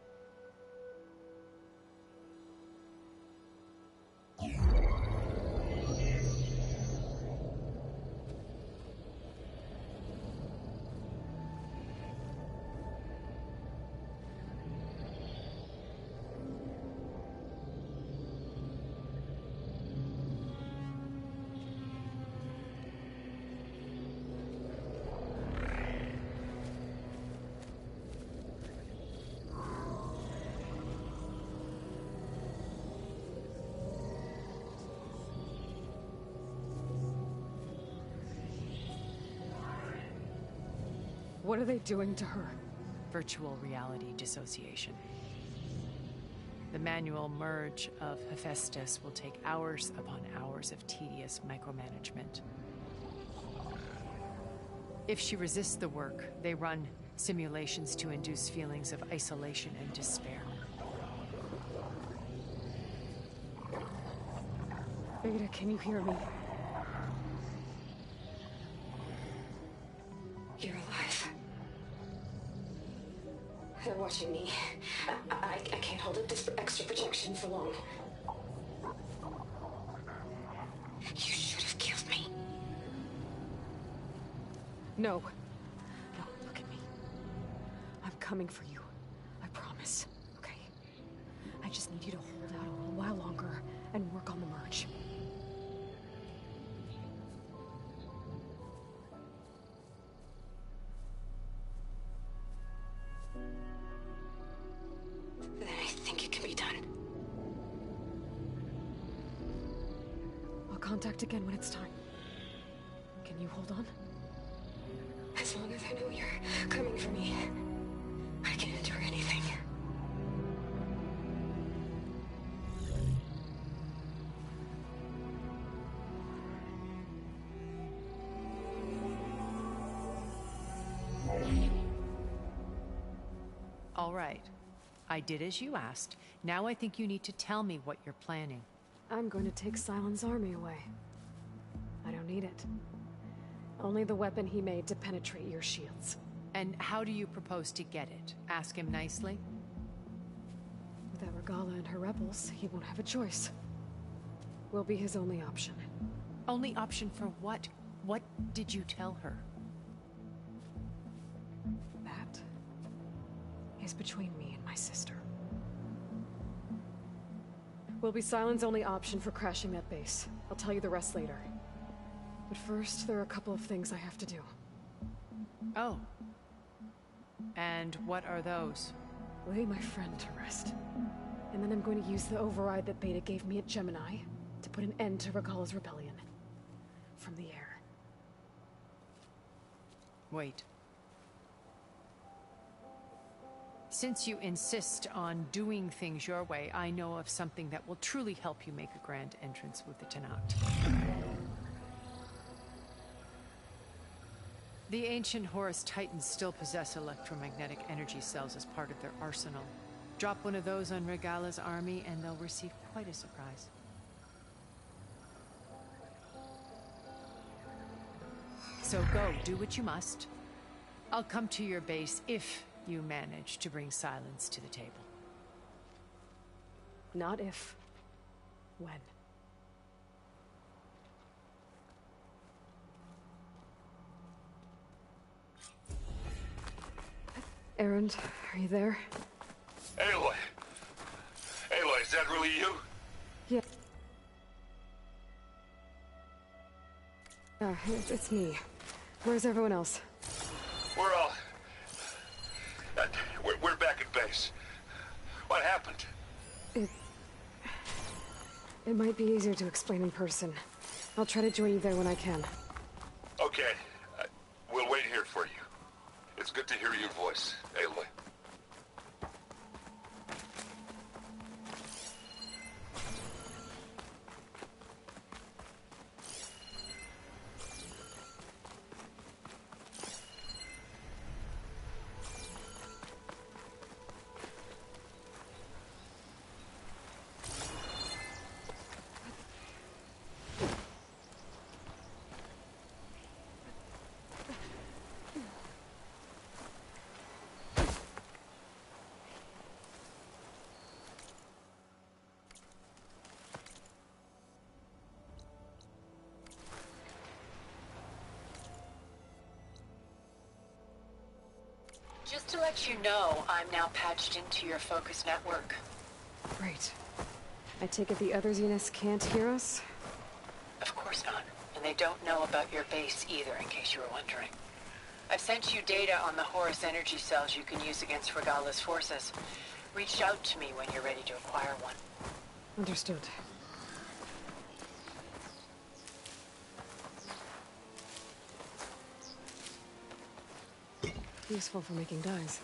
What are they doing to her? Virtual reality dissociation. The manual merge of Hephaestus will take hours upon hours of tedious micromanagement. If she resists the work, they run simulations to induce feelings of isolation and despair. Beta, can you hear me? You're alive. They're watching me. I can't hold up this extra protection for long. You should have killed me. No. No, look at me. I'm coming for you. I promise. Okay? I just need you to hold out a little while longer and work on the merge. contact again when it's time. Can you hold on? As long as I know you're coming for me, I can endure anything. All right. I did as you asked. Now I think you need to tell me what you're planning. I'm going to take Sylens' army away. I don't need it. Only the weapon he made to penetrate your shields. And how do you propose to get it? Ask him nicely? Without Regala and her rebels, he won't have a choice. We'll be his only option. Only option for what? What did you tell her? That is between me and my sister. Will be Sylens' only option for crashing that base. I'll tell you the rest later. But first, there are a couple of things I have to do. Oh. And what are those? Lay my friend to rest. And then I'm going to use the override that Beta gave me at Gemini to put an end to Regala's rebellion. From the air. Wait. Since you insist on doing things your way, I know of something that will truly help you make a grand entrance with the Tenat. The ancient Horus Titans still possess electromagnetic energy cells as part of their arsenal. Drop one of those on Regala's army and they'll receive quite a surprise. So go, do what you must. I'll come to your base if you manage to bring Sylens to the table. Not if. When. Erend, are you there? Aloy! Aloy, is that really you? Yeah. It's me. Where's everyone else? We're all... We're back at base. What happened? It might be easier to explain in person. I'll try to join you there when I can. Okay. We'll wait here for you. It's good to hear your voice, Aloy. Just to let you know, I'm now patched into your focus network. Great. I take it the other Zeniths can't hear us? Of course not. And they don't know about your base either, in case you were wondering. I've sent you data on the Horus energy cells you can use against Regala's forces. Reach out to me when you're ready to acquire one. Understood. Useful for making dyes.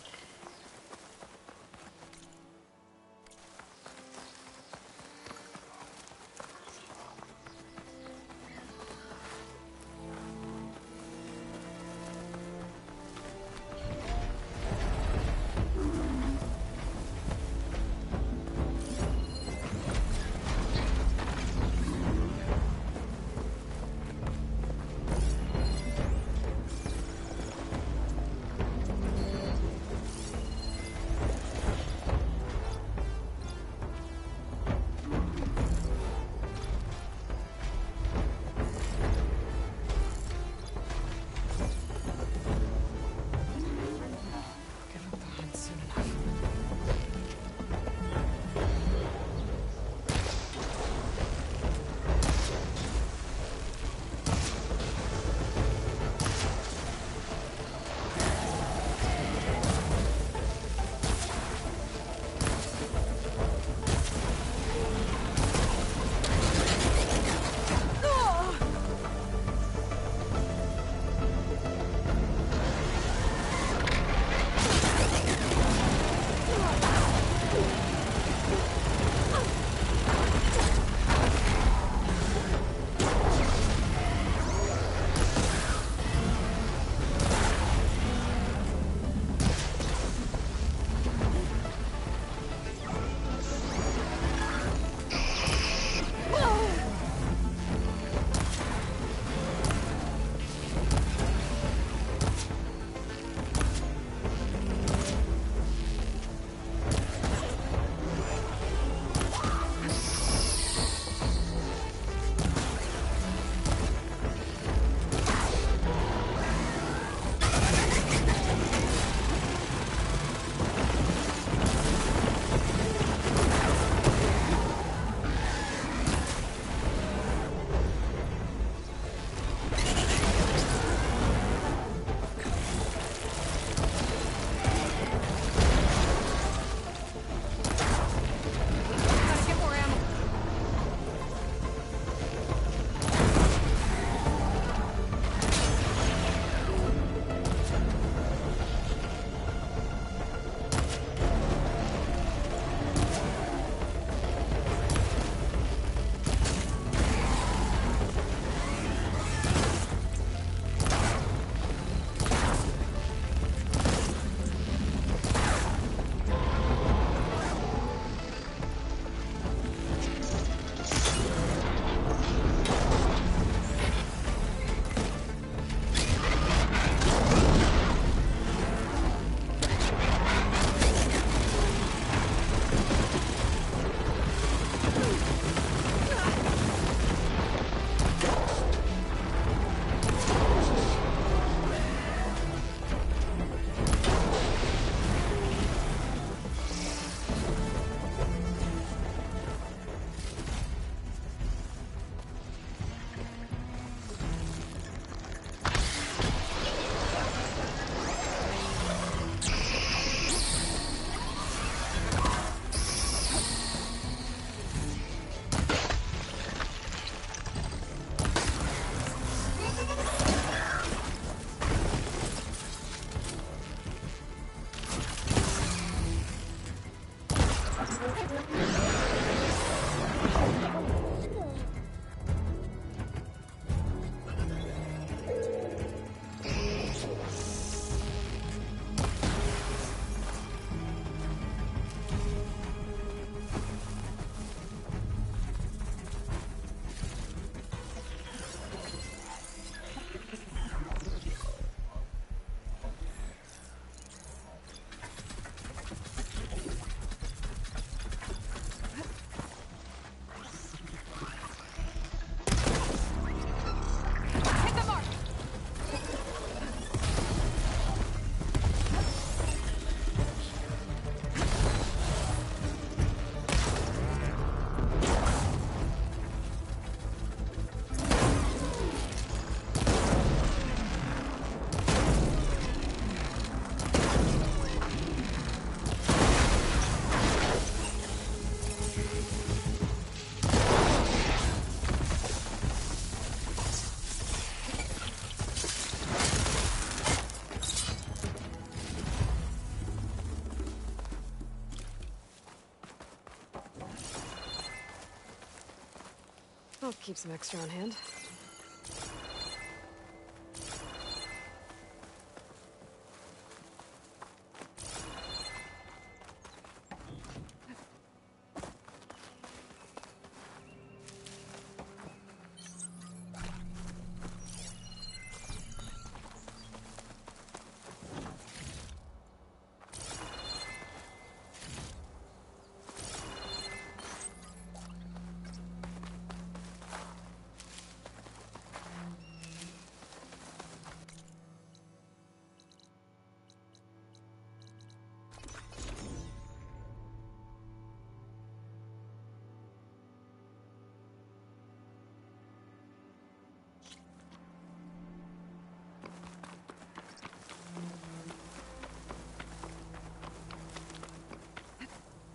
I'll keep some extra on hand.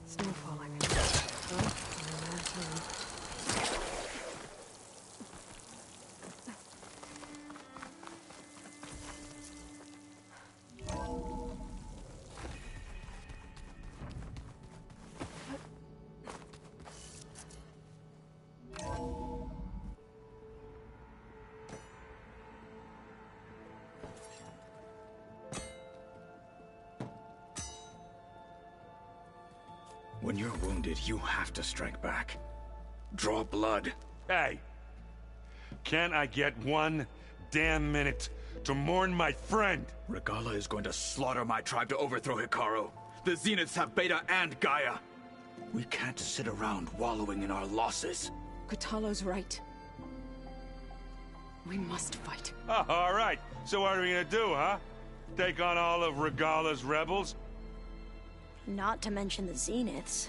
Snow falling. Oh, one more time. When you're wounded, you have to strike back. Draw blood. Hey! Can't I get one damn minute to mourn my friend? Regala is going to slaughter my tribe to overthrow Hikaru. The Zeniths have Beta and Gaia. We can't sit around wallowing in our losses. Kotallo's right. We must fight. Oh, all right. So what are we gonna do, huh? Take on all of Regala's rebels? Not to mention the Zeniths.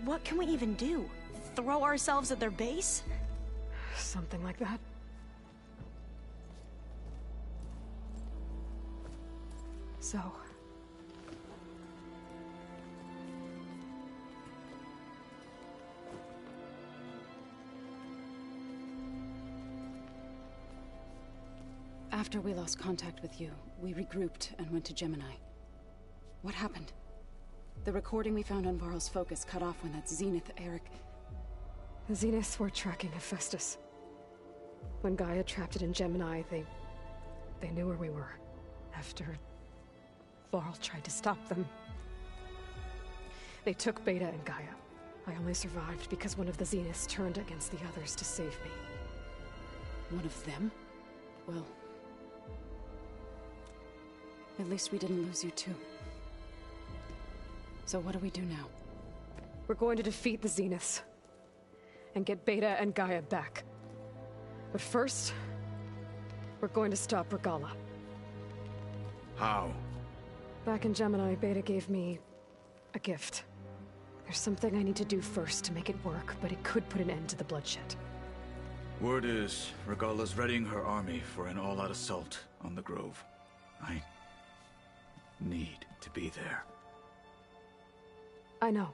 What can we even do? Throw ourselves at their base? Something like that. So... After we lost contact with you, we regrouped and went to Gemini. What happened? The recording we found on Varl's focus cut off when that Zenith Eric... The Zeniths were tracking Hephaestus. When Gaia trapped it in Gemini, they knew where we were. After Varl tried to stop them. They took Beta and Gaia. I only survived because one of the Zeniths turned against the others to save me. One of them? Well... at least we didn't lose you too. So what do we do now? We're going to defeat the Zeniths. And get Beta and Gaia back. But first... we're going to stop Regala. How? Back in Gemini, Beta gave me... a gift. There's something I need to do first to make it work, but it could put an end to the bloodshed. Word is, Regala's readying her army for an all-out assault on the Grove. I... need to be there. I know.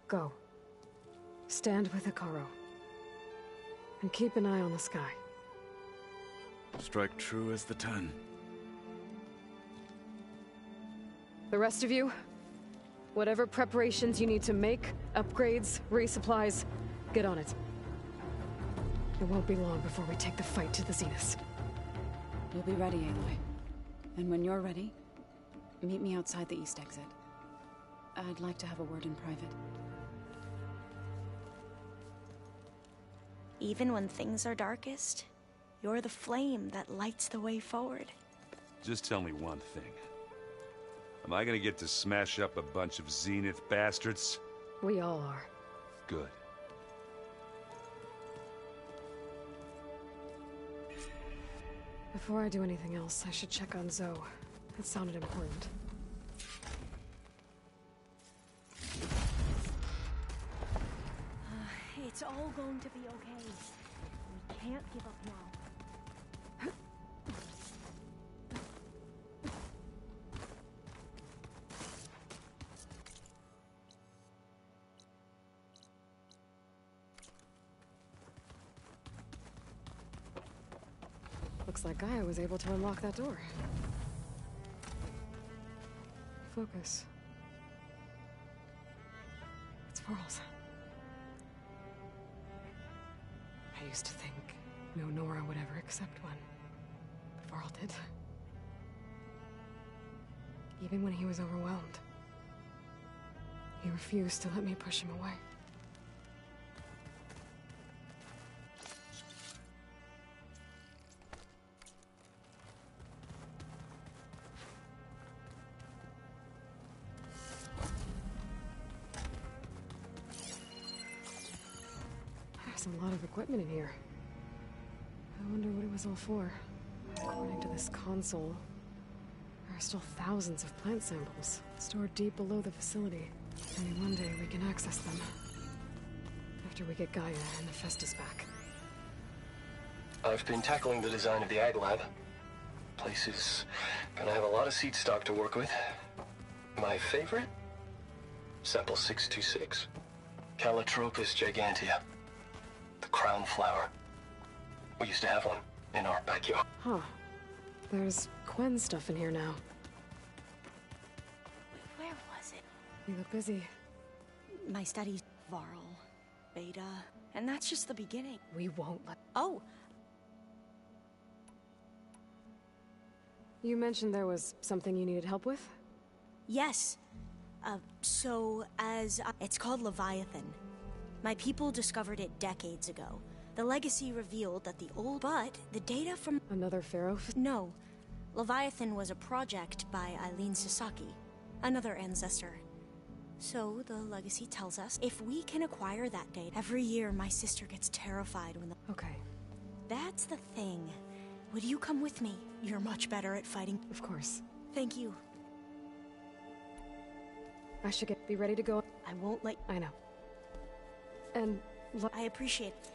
Go. Stand with Hikaru. And keep an eye on the sky. Strike true as the 10. The rest of you, Whatever preparations you need to make, upgrades, resupplies, get on it. It won't be long before we take the fight to the Zenith. We'll be ready, Aloy. And when you're ready, meet me outside the east exit. I'd like to have a word in private. Even when things are darkest, you're the flame that lights the way forward. Just tell me one thing. Am I gonna get to smash up a bunch of Zenith bastards? We all are. Good. Before I do anything else, I should check on Zoe. It sounded important. It's all going to be okay. We can't give up now. Looks like Gaia was able to unlock that door. Focus. It's Varl's. I used to think no Nora would ever accept one. But Varl did. Even when he was overwhelmed. He refused to let me push him away. There's a lot of equipment in here. I wonder what it was all for. According to this console, there are still thousands of plant samples stored deep below the facility. Maybe one day we can access them. After we get Gaia and the Festus back. I've been tackling the design of the Ag Lab. Place is gonna have a lot of seed stock to work with. My favorite? Sample 626. Calotropis gigantea. The crown flower. We used to have one in our backyard. Huh. There's Quen stuff in here now. Where was it? You look busy. My studies, Varl, Beta, and that's just the beginning. We won't let... Oh! You mentioned there was something you needed help with? Yes. It's called Leviathan. My people discovered it decades ago. The legacy revealed that the data from... Another pharaoh? No. Leviathan was a project by Eileen Sasaki, another ancestor. So, the legacy tells us, if we can acquire that data, every year my sister gets terrified when the... Okay. That's the thing. Would you come with me? You're much better at fighting. Of course. Thank you. I should be ready to go. I won't let... I know. And... I appreciate it.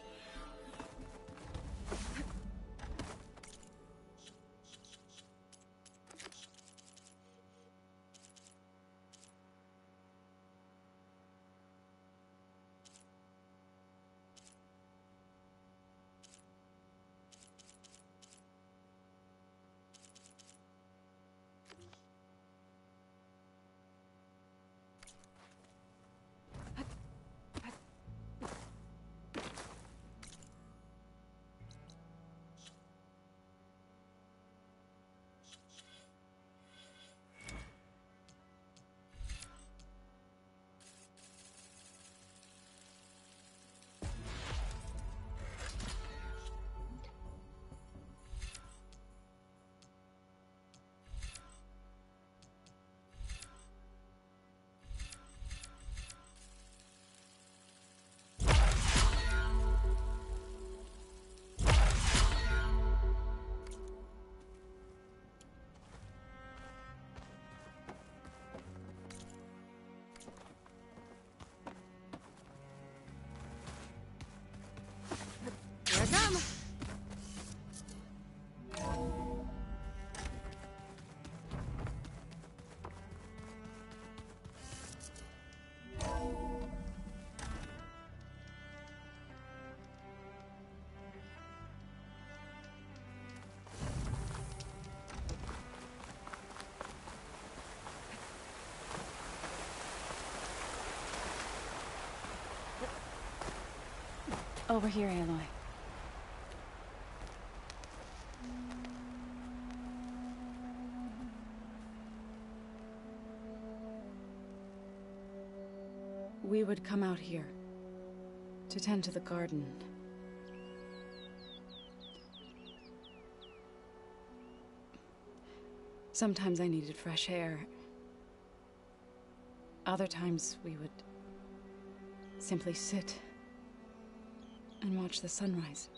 Over here, Aloy. We would come out here to tend to the garden. Sometimes I needed fresh air. Other times we would simply sit and watch the sunrise.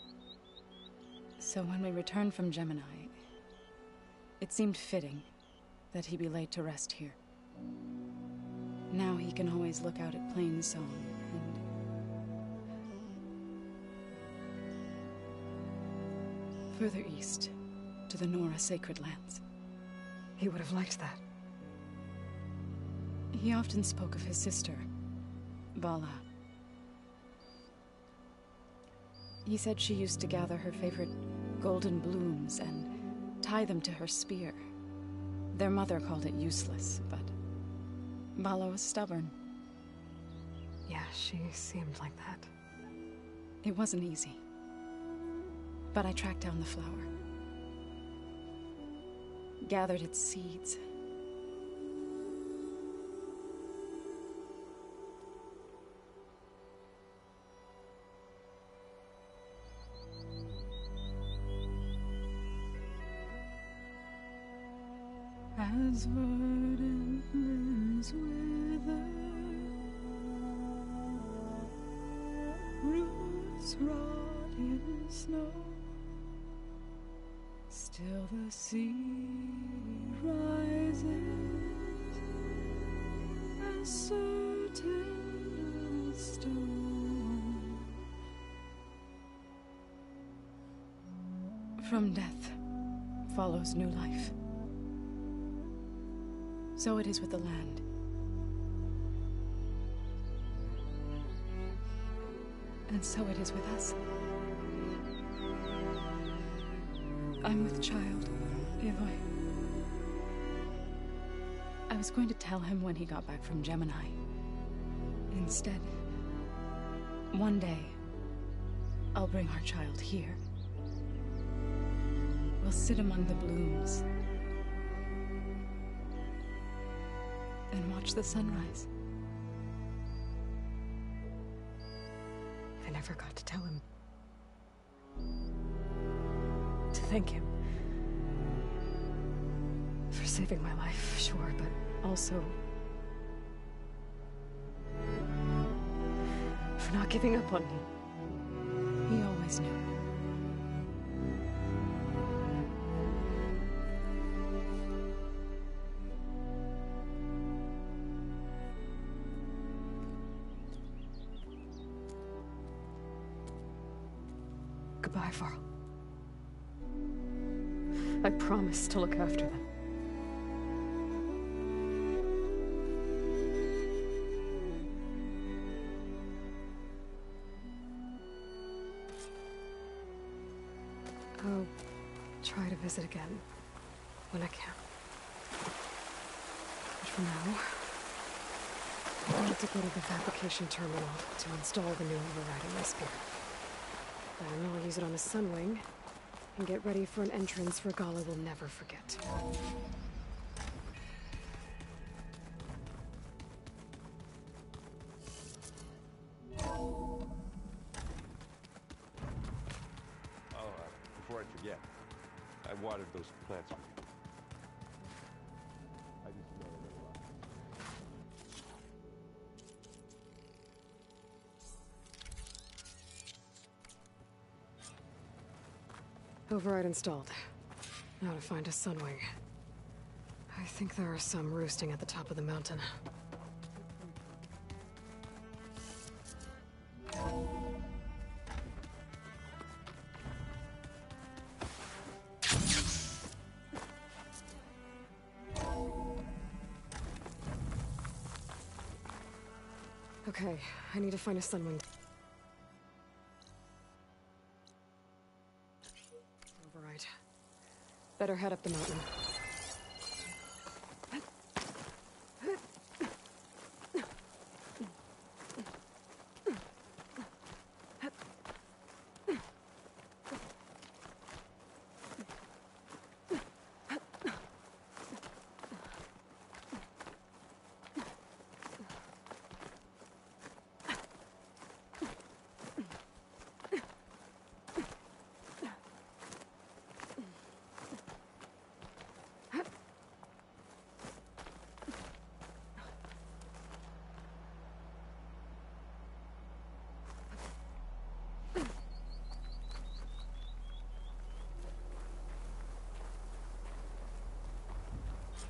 So when we returned from Gemini, it seemed fitting that he be laid to rest here. Now he can always look out at Plain Song and... further east, to the Nora Sacred Lands. He would have liked that. He often spoke of his sister, Vala. He said she used to gather her favorite golden blooms and tie them to her spear. Their mother called it useless, but Vala was stubborn. Yeah, she seemed like that. It wasn't easy. But I tracked down the flower. Gathered its seeds. As verdant limbs wither, roots rot in snow, still the sea rises, as certain as stone. From death follows new life. So it is with the land. And so it is with us. I'm with child, Aloy. I was going to tell him when he got back from Gemini. Instead, one day, I'll bring our child here. We'll sit among the blooms and watch the sunrise. I never got to tell him. To thank him. For saving my life, sure, but also... for not giving up on me. He always knew. Goodbye, Varl. I promise to look after them. I'll try to visit again when I can. But for now, I need to go to the fabrication terminal to install the new override in my spear. Then I'll use it on a sunwing and get ready for an entrance Regala will never forget. Before I forget, I watered those plants for you. I just know they're alive. Override installed. Now to find a sunwing. I think there are some roosting at the top of the mountain. Okay, I need to find a sunwing. Override. Better head up the mountain.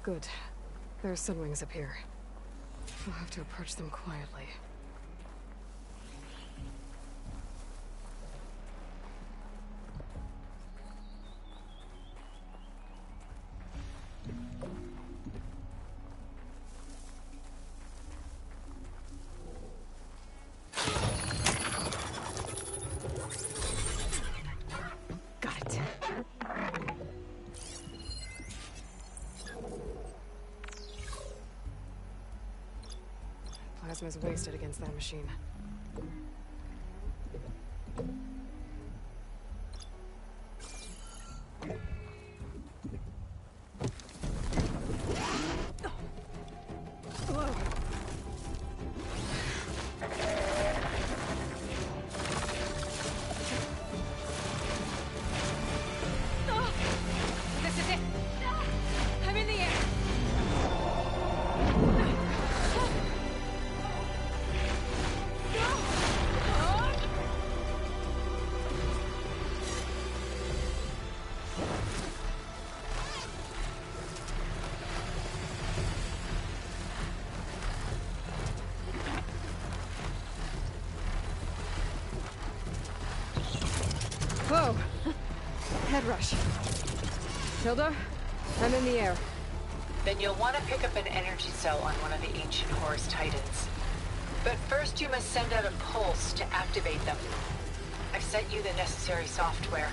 Good. There's sunwings up here. We'll have to approach them quietly. Plasma's wasted against that machine. This is it. I'm in the air. Whoa! Head rush. Tilda, I'm in the air. Then you'll want to pick up an energy cell on one of the ancient Horus Titans. But first you must send out a pulse to activate them. I've sent you the necessary software.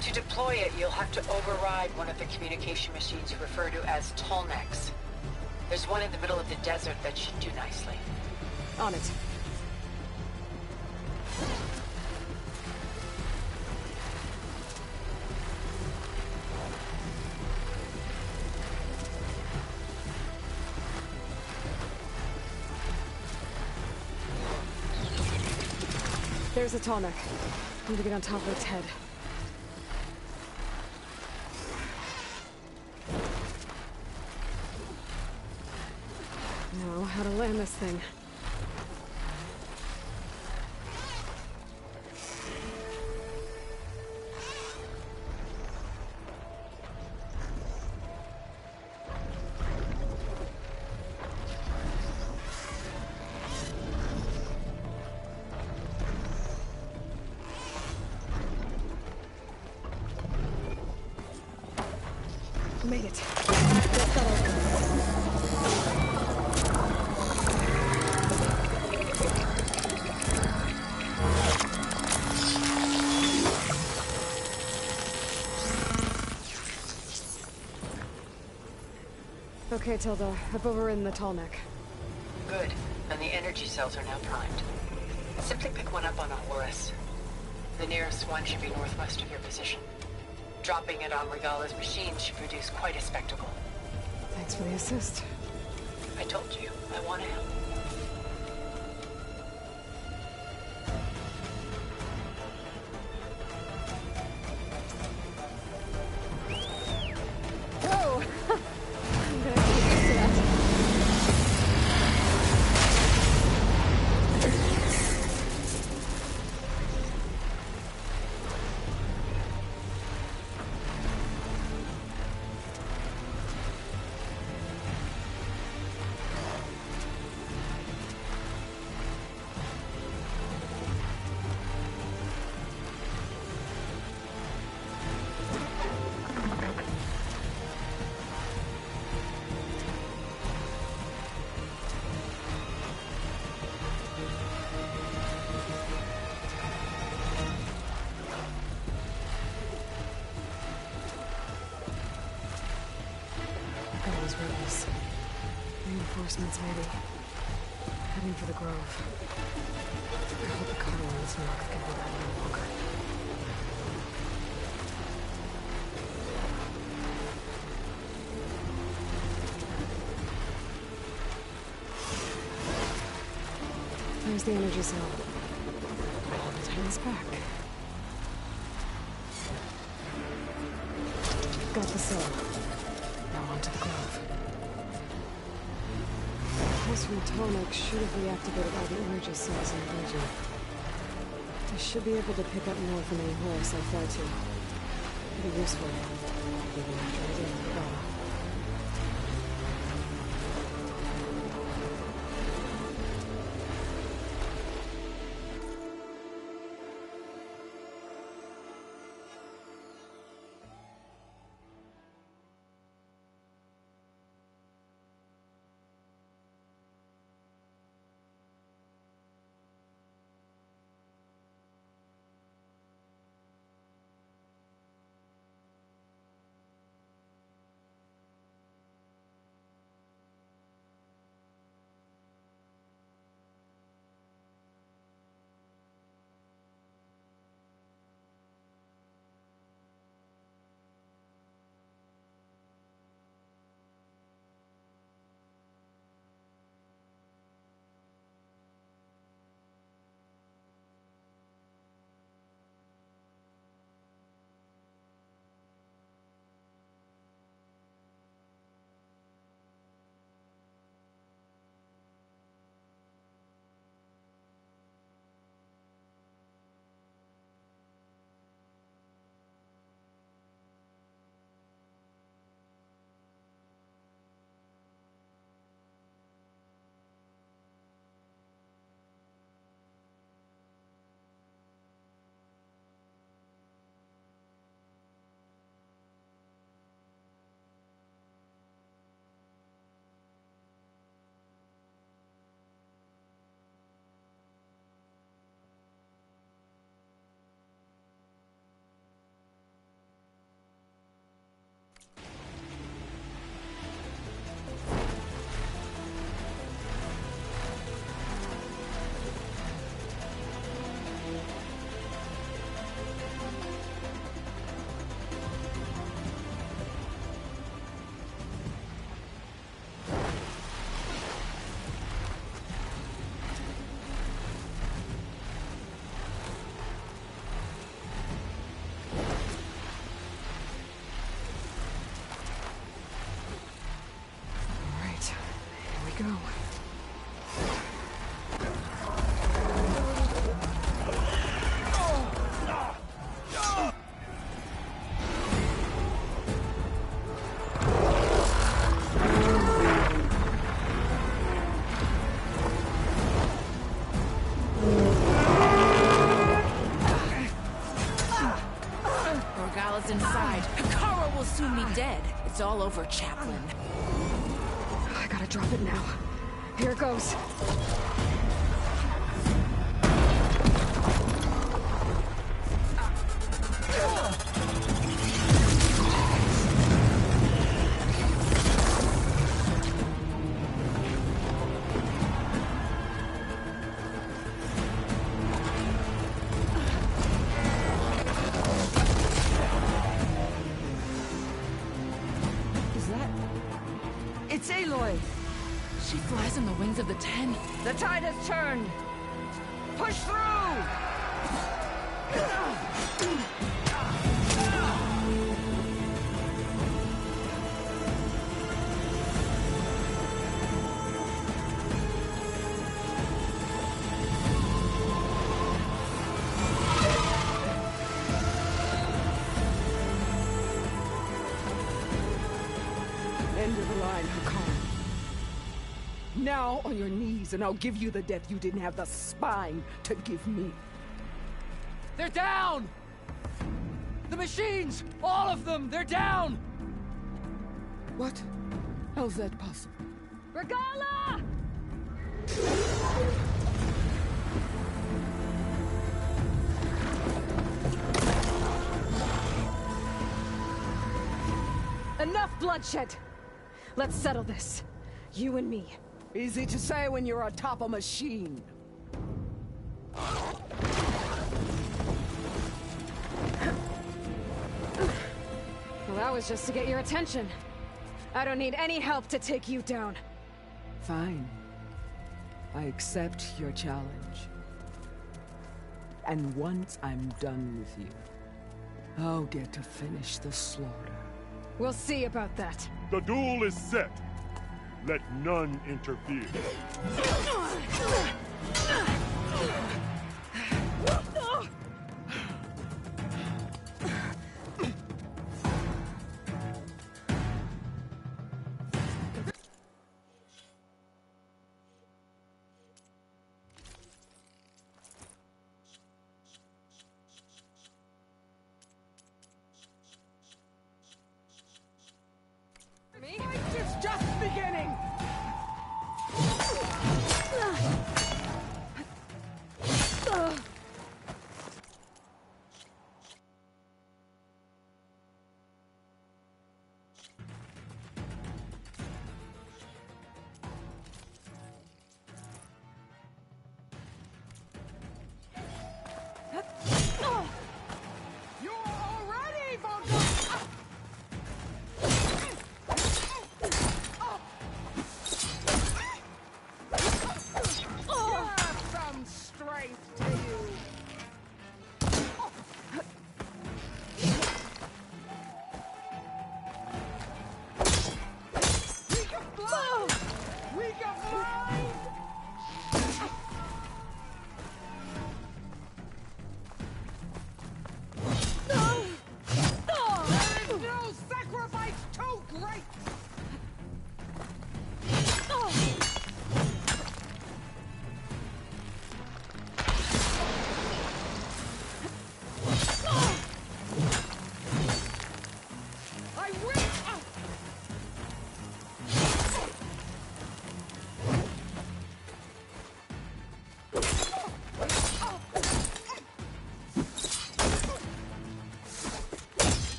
To deploy it, you'll have to override one of the communication machines you refer to as Tolnecs. There's one in the middle of the desert that should do nicely. On it. There's a Tolnec. Need to get on top of its head. Now, how to land this thing. Made it. Let's go. Okay, Tilda. I've overridden the Tolnec. Good. And the energy cells are now primed. Simply pick one up on a Horus. The nearest one should be northwest of your position. Dropping it on Regala's machine should produce quite a spectacle. Thanks for the assist. I told you, I want to help. Whoa! I'm gonna get used to that. Rebels. Reinforcements, maybe. Heading for the Grove. I hope the Carolines knock can hold out any longer. There's the energy cell. All the time is back. Got the cell. Now on to the Grove. Pulse from Tolnec should have reactivated all the energy cells in the region. I should be able to pick up more from any horse I fly to. It'll be useful, even after I deal with Regala. go. Morgala's inside. Kara will soon be dead. It's all over, Chaplain. I gotta drop it now. Here it goes. It's Aloy! She flies on the wings of the Ten. The tide has turned! Push through! End of the line, Hakan. Now on your knees, and I'll give you the death you didn't have the spine to give me. They're down! The machines! All of them! They're down! What? How's that possible? Regala! Enough bloodshed! Let's settle this. You and me. Easy to say when you're atop a machine. Well, that was just to get your attention. I don't need any help to take you down. Fine. I accept your challenge. And once I'm done with you, I'll get to finish the slaughter. We'll see about that. The duel is set. Let none interfere. It's just beginning!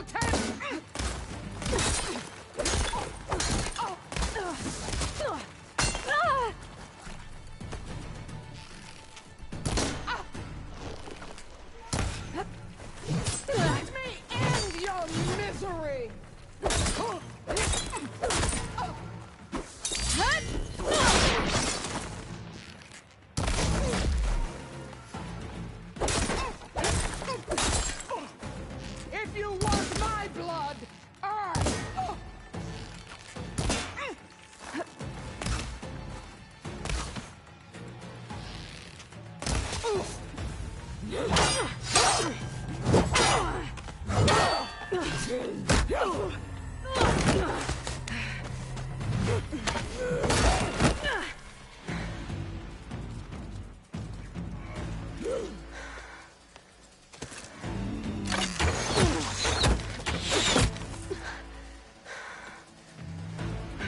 All 10! Let me end your misery! If you want my blood,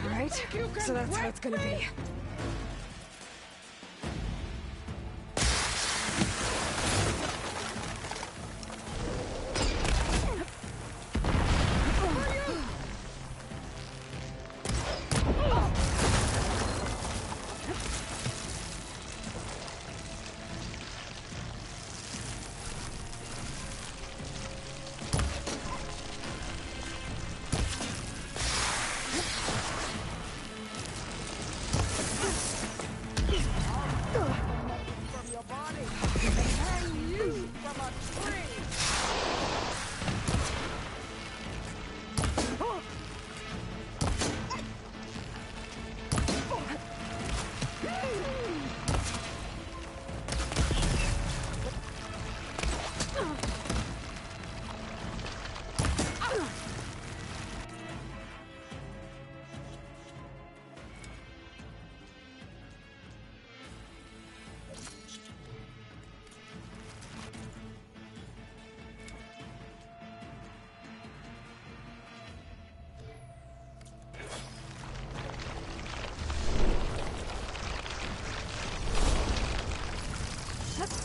Alright, so that's how it's gonna be.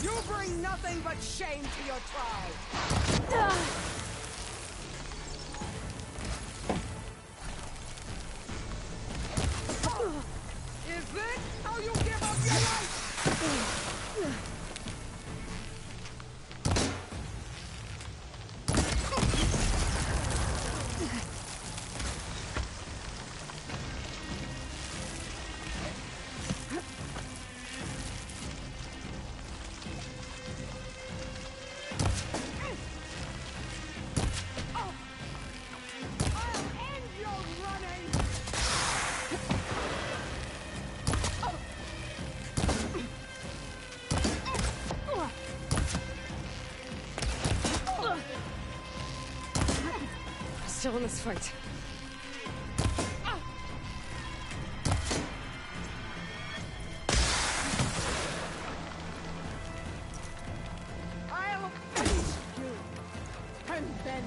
you bring nothing but shame to your tribe! Is this how you give up your life? Still in this fight. I'll finish you, and then...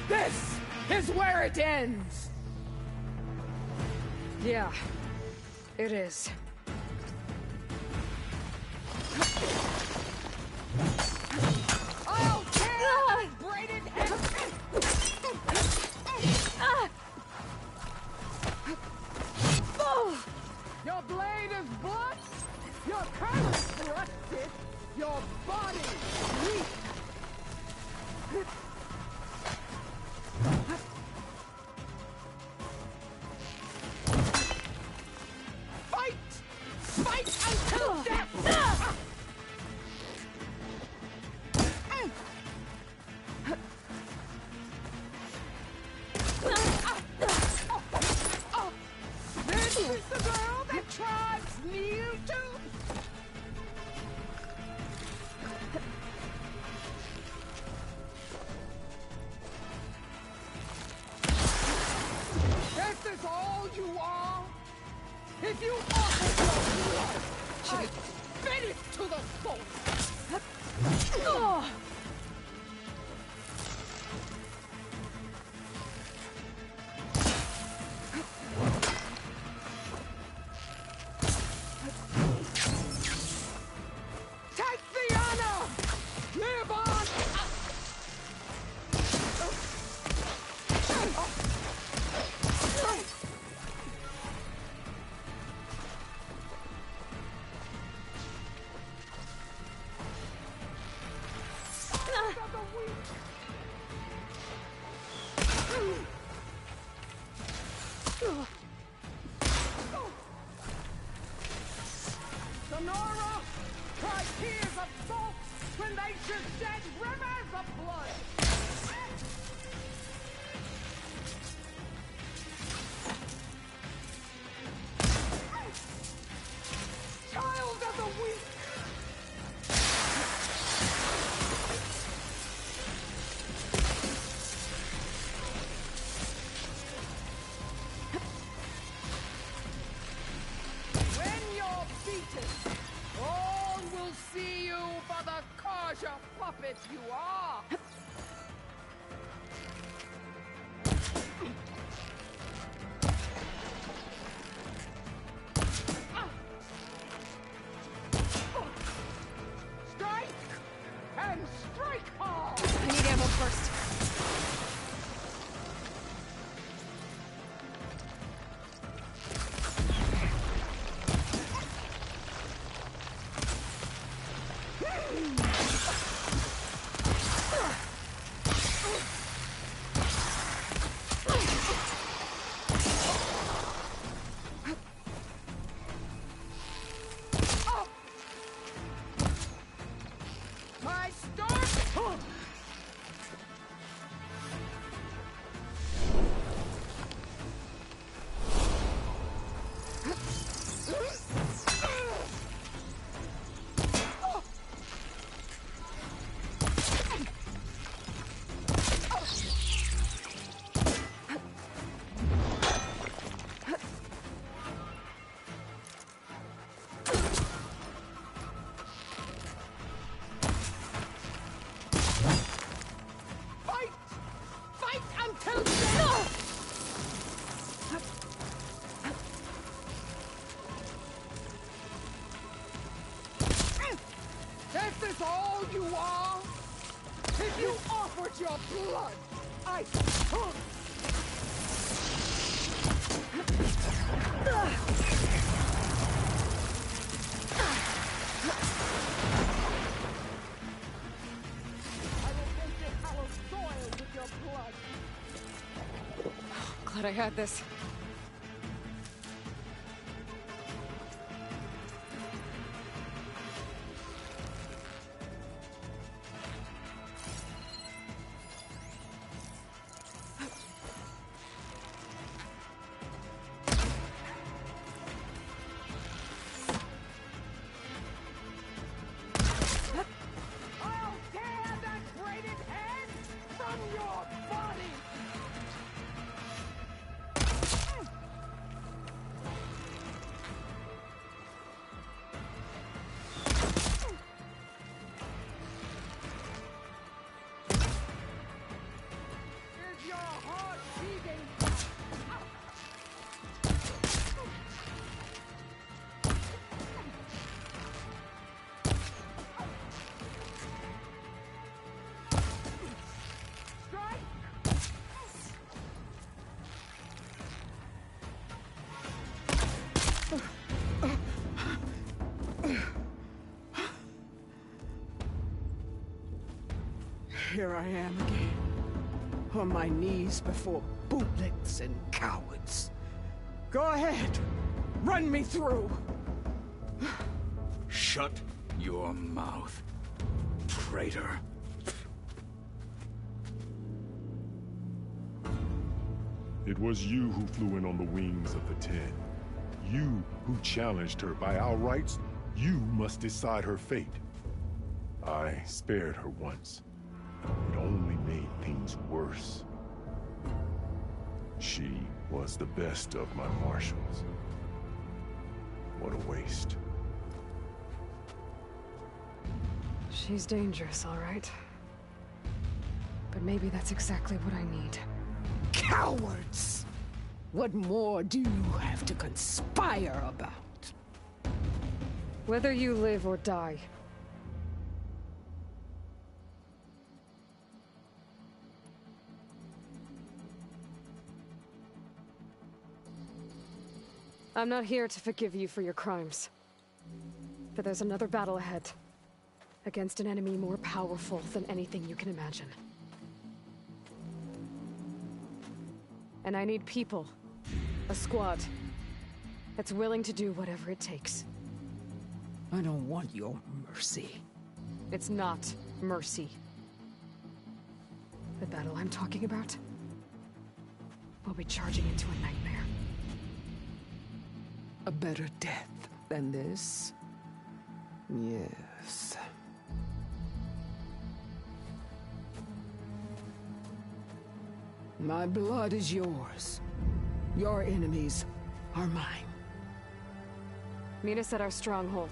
This is where it ends! Yeah, it is. I'll tear his braided head! Your blade is blunt, your collar rusted, your body weak! Fight! Fight until death! This is the girl that tribes kneel to? This is all you are? If you offer your blood, I Get it to the source! Take the honor! Live on! Sonora! Cry tears of salt when they should shed rivers of blood! Child of the weak! When you're beaten, all will see you for the Karja puppet you are! Strike! And strike hard! I need ammo first. My start! Fight! Fight until death! Is this all you are? If you offered your blood, I could! I will take this hallowed soil with your blood. Glad I had this. I'll tear that braided head from your body! Is your heart beating? Strike! Here I am again, on my knees before bootlicks and cowards. Go ahead, run me through. Shut your mouth, traitor. It was you who flew in on the wings of the Ten. You who challenged her. By our rights, you must decide her fate. I spared her once. It only made things worse. She was the best of my marshals. What a waste. She's dangerous, all right. But maybe that's exactly what I need. Cowards! What more do you have to conspire about? Whether you live or die. I'm not here to forgive you for your crimes. But there's another battle ahead. Against an enemy more powerful than anything you can imagine. And I need people. A squad. That's willing to do whatever it takes. I don't want your mercy. It's not mercy. The battle I'm talking about will be charging into a nightmare. A better death than this? Yes. My blood is yours. Your enemies are mine. Meet us at our stronghold,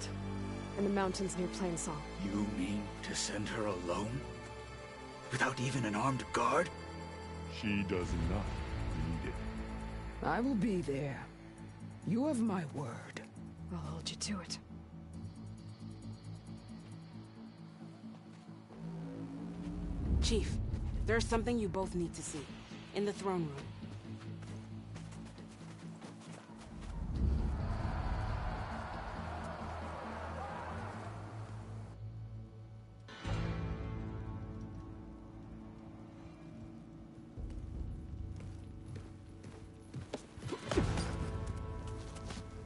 in the mountains near Plainsong. You mean to send her alone? Without even an armed guard? She does not need it. I will be there. You have my word. I'll hold you to it. Chief, there's something you both need to see. In the throne room.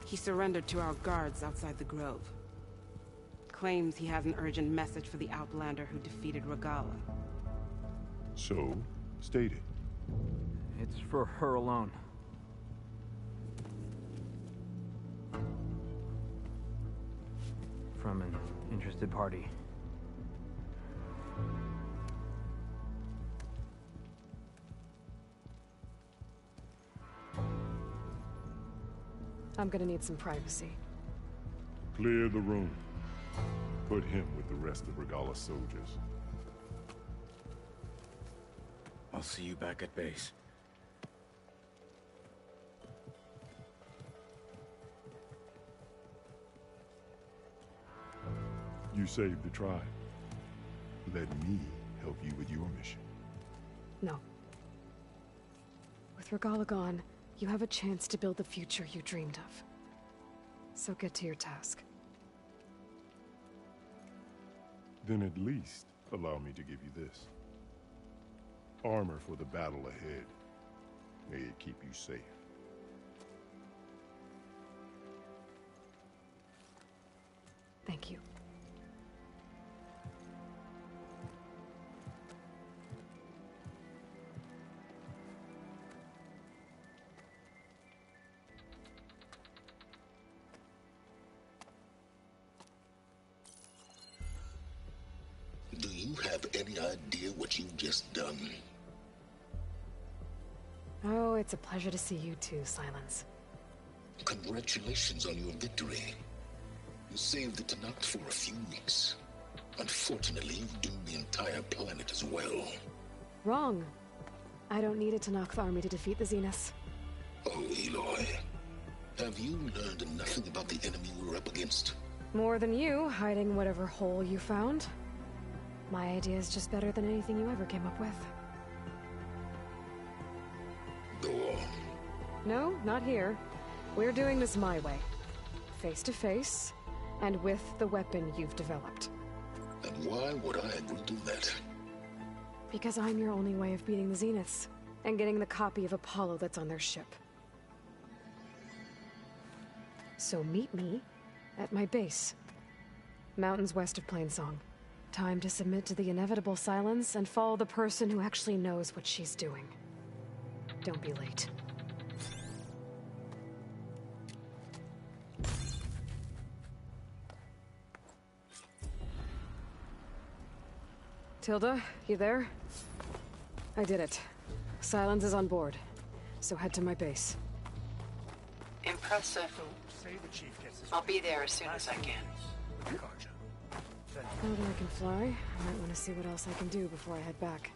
He surrendered to our guards outside the grove. Claims he has an urgent message for the Outlander who defeated Regala. So, state it. It's for her alone. From an interested party. I'm gonna need some privacy. Clear the room. Put him with the rest of Regala's soldiers. I'll see you back at base. You saved the tribe. Let me help you with your mission. No. With Regala gone, you have a chance to build the future you dreamed of. So get to your task. Then at least allow me to give you this. Armor for the battle ahead. May it keep you safe. Thank you. Do you have any idea what you've just done? Oh, it's a pleasure to see you too, Silence. Congratulations on your victory. You saved the Tanakh for a few weeks. Unfortunately, you've doomed the entire planet as well. Wrong. I don't need a Tanakh army to defeat the Zeniths. Oh, Eloy. Have you learned nothing about the enemy we're up against? More than you, hiding whatever hole you found. My idea is just better than anything you ever came up with. Go on. No, not here. We're doing this my way. Face to face, and with the weapon you've developed. And why would I agree to that? Because I'm your only way of beating the Zeniths, and getting the copy of Apollo that's on their ship. So meet me at my base. Mountains west of Plainsong. Time to submit to the inevitable silence and follow the person who actually knows what she's doing. Don't be late. Tilda, you there? I did it. Silence is on board. So head to my base. Impressive. I'll be there as soon as I can. Now that I can fly, I might want to see what else I can do before I head back.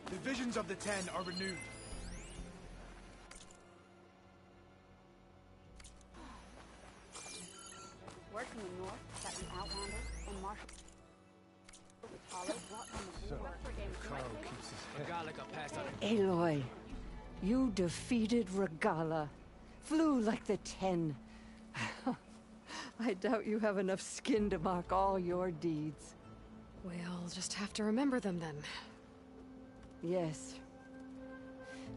The visions of the Ten are renewed. Working in North, that an Outlander and Marshal Apollo brought on the war for Aloy, you defeated Regala. Flew like the Ten. I doubt you have enough skin to mark all your deeds. We'll just have to remember them then. Yes.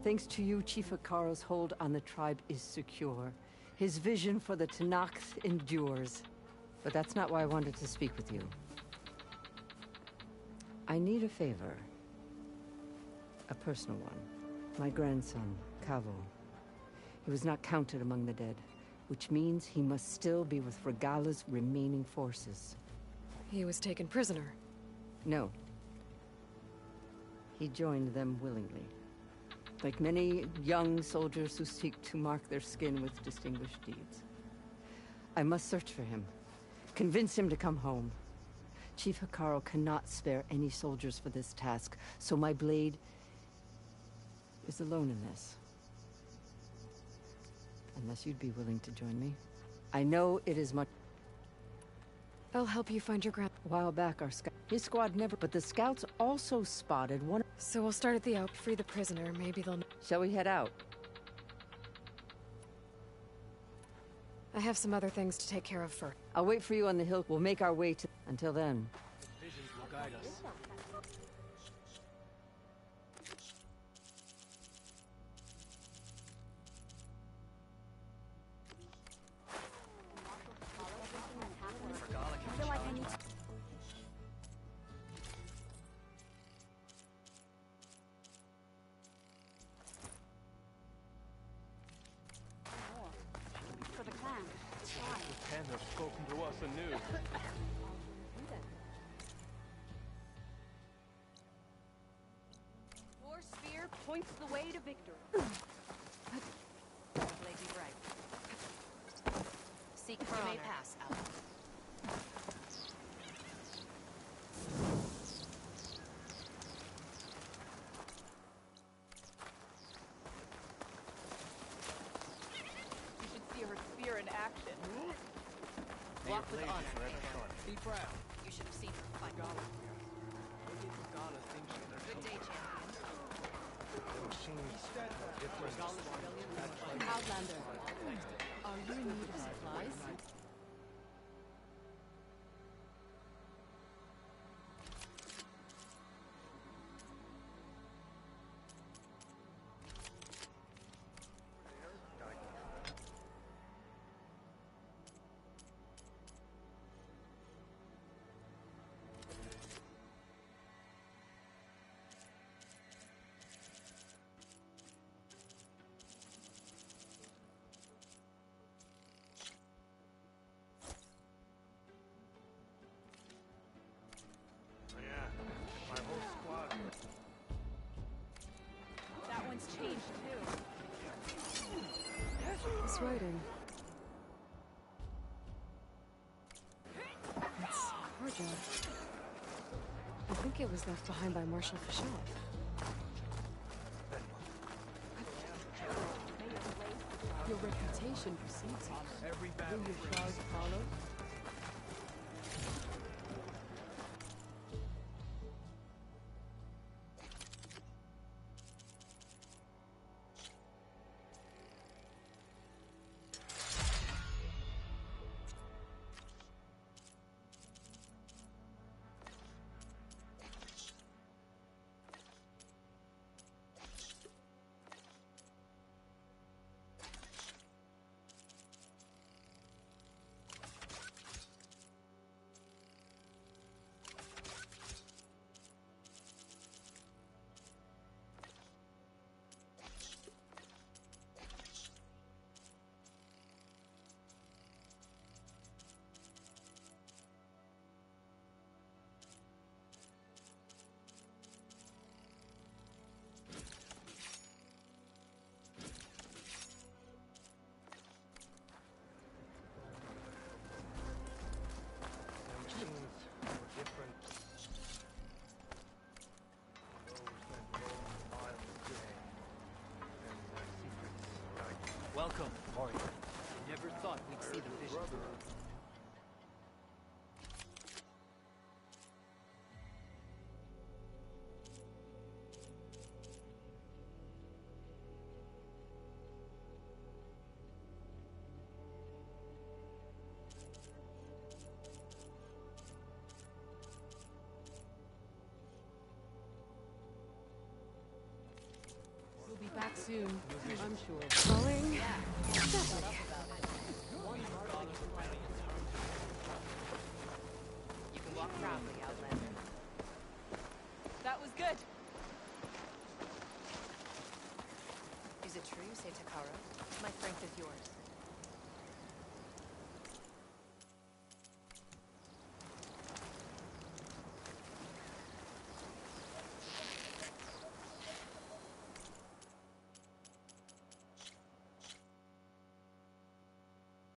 Thanks to you, Chief Hikaro's hold on the tribe is secure. His vision for the Tenakth endures. But that's not why I wanted to speak with you. I need a favor. A personal one. My grandson, Kavo. He was not counted among the dead, which means he must still be with Regala's remaining forces. He was taken prisoner. No. He joined them willingly. Like many young soldiers who seek to mark their skin with distinguished deeds. I must search for him. Convince him to come home. Chief Hikaro cannot spare any soldiers for this task, so my blade is alone in this. Unless you'd be willing to join me. I know it is much... I'll help you find your grand... A while back, his squad never... But the scouts also spotted one... So we'll start at the out, free the prisoner, maybe they'll... Shall we head out? I have some other things to take care of first. I'll wait for you on the hill. We'll make our way to... Until then. Visions will guide us. I feel like I need to... For the clan. The Ten have spoken to us anew. War spear points the way to victory. Lady Bright. Seek for honor. Pass out. You should see her spear in action. Walk with honor. Be proud. You should have seen her fight. What did Regala think she was? Good day, champion. Outlander, are you in need of supplies? That one's changed too. This writing. It's her job. I think it was left behind by Marshal Fischel. Your reputation precedes you. Will your crowd follow? Sorry. Never thought we'd see the vision. We'll be back soon, I'm sure. Calling? Definitely. You can walk proudly, Outlander. That was good. Is it true you say Takara? My strength is yours.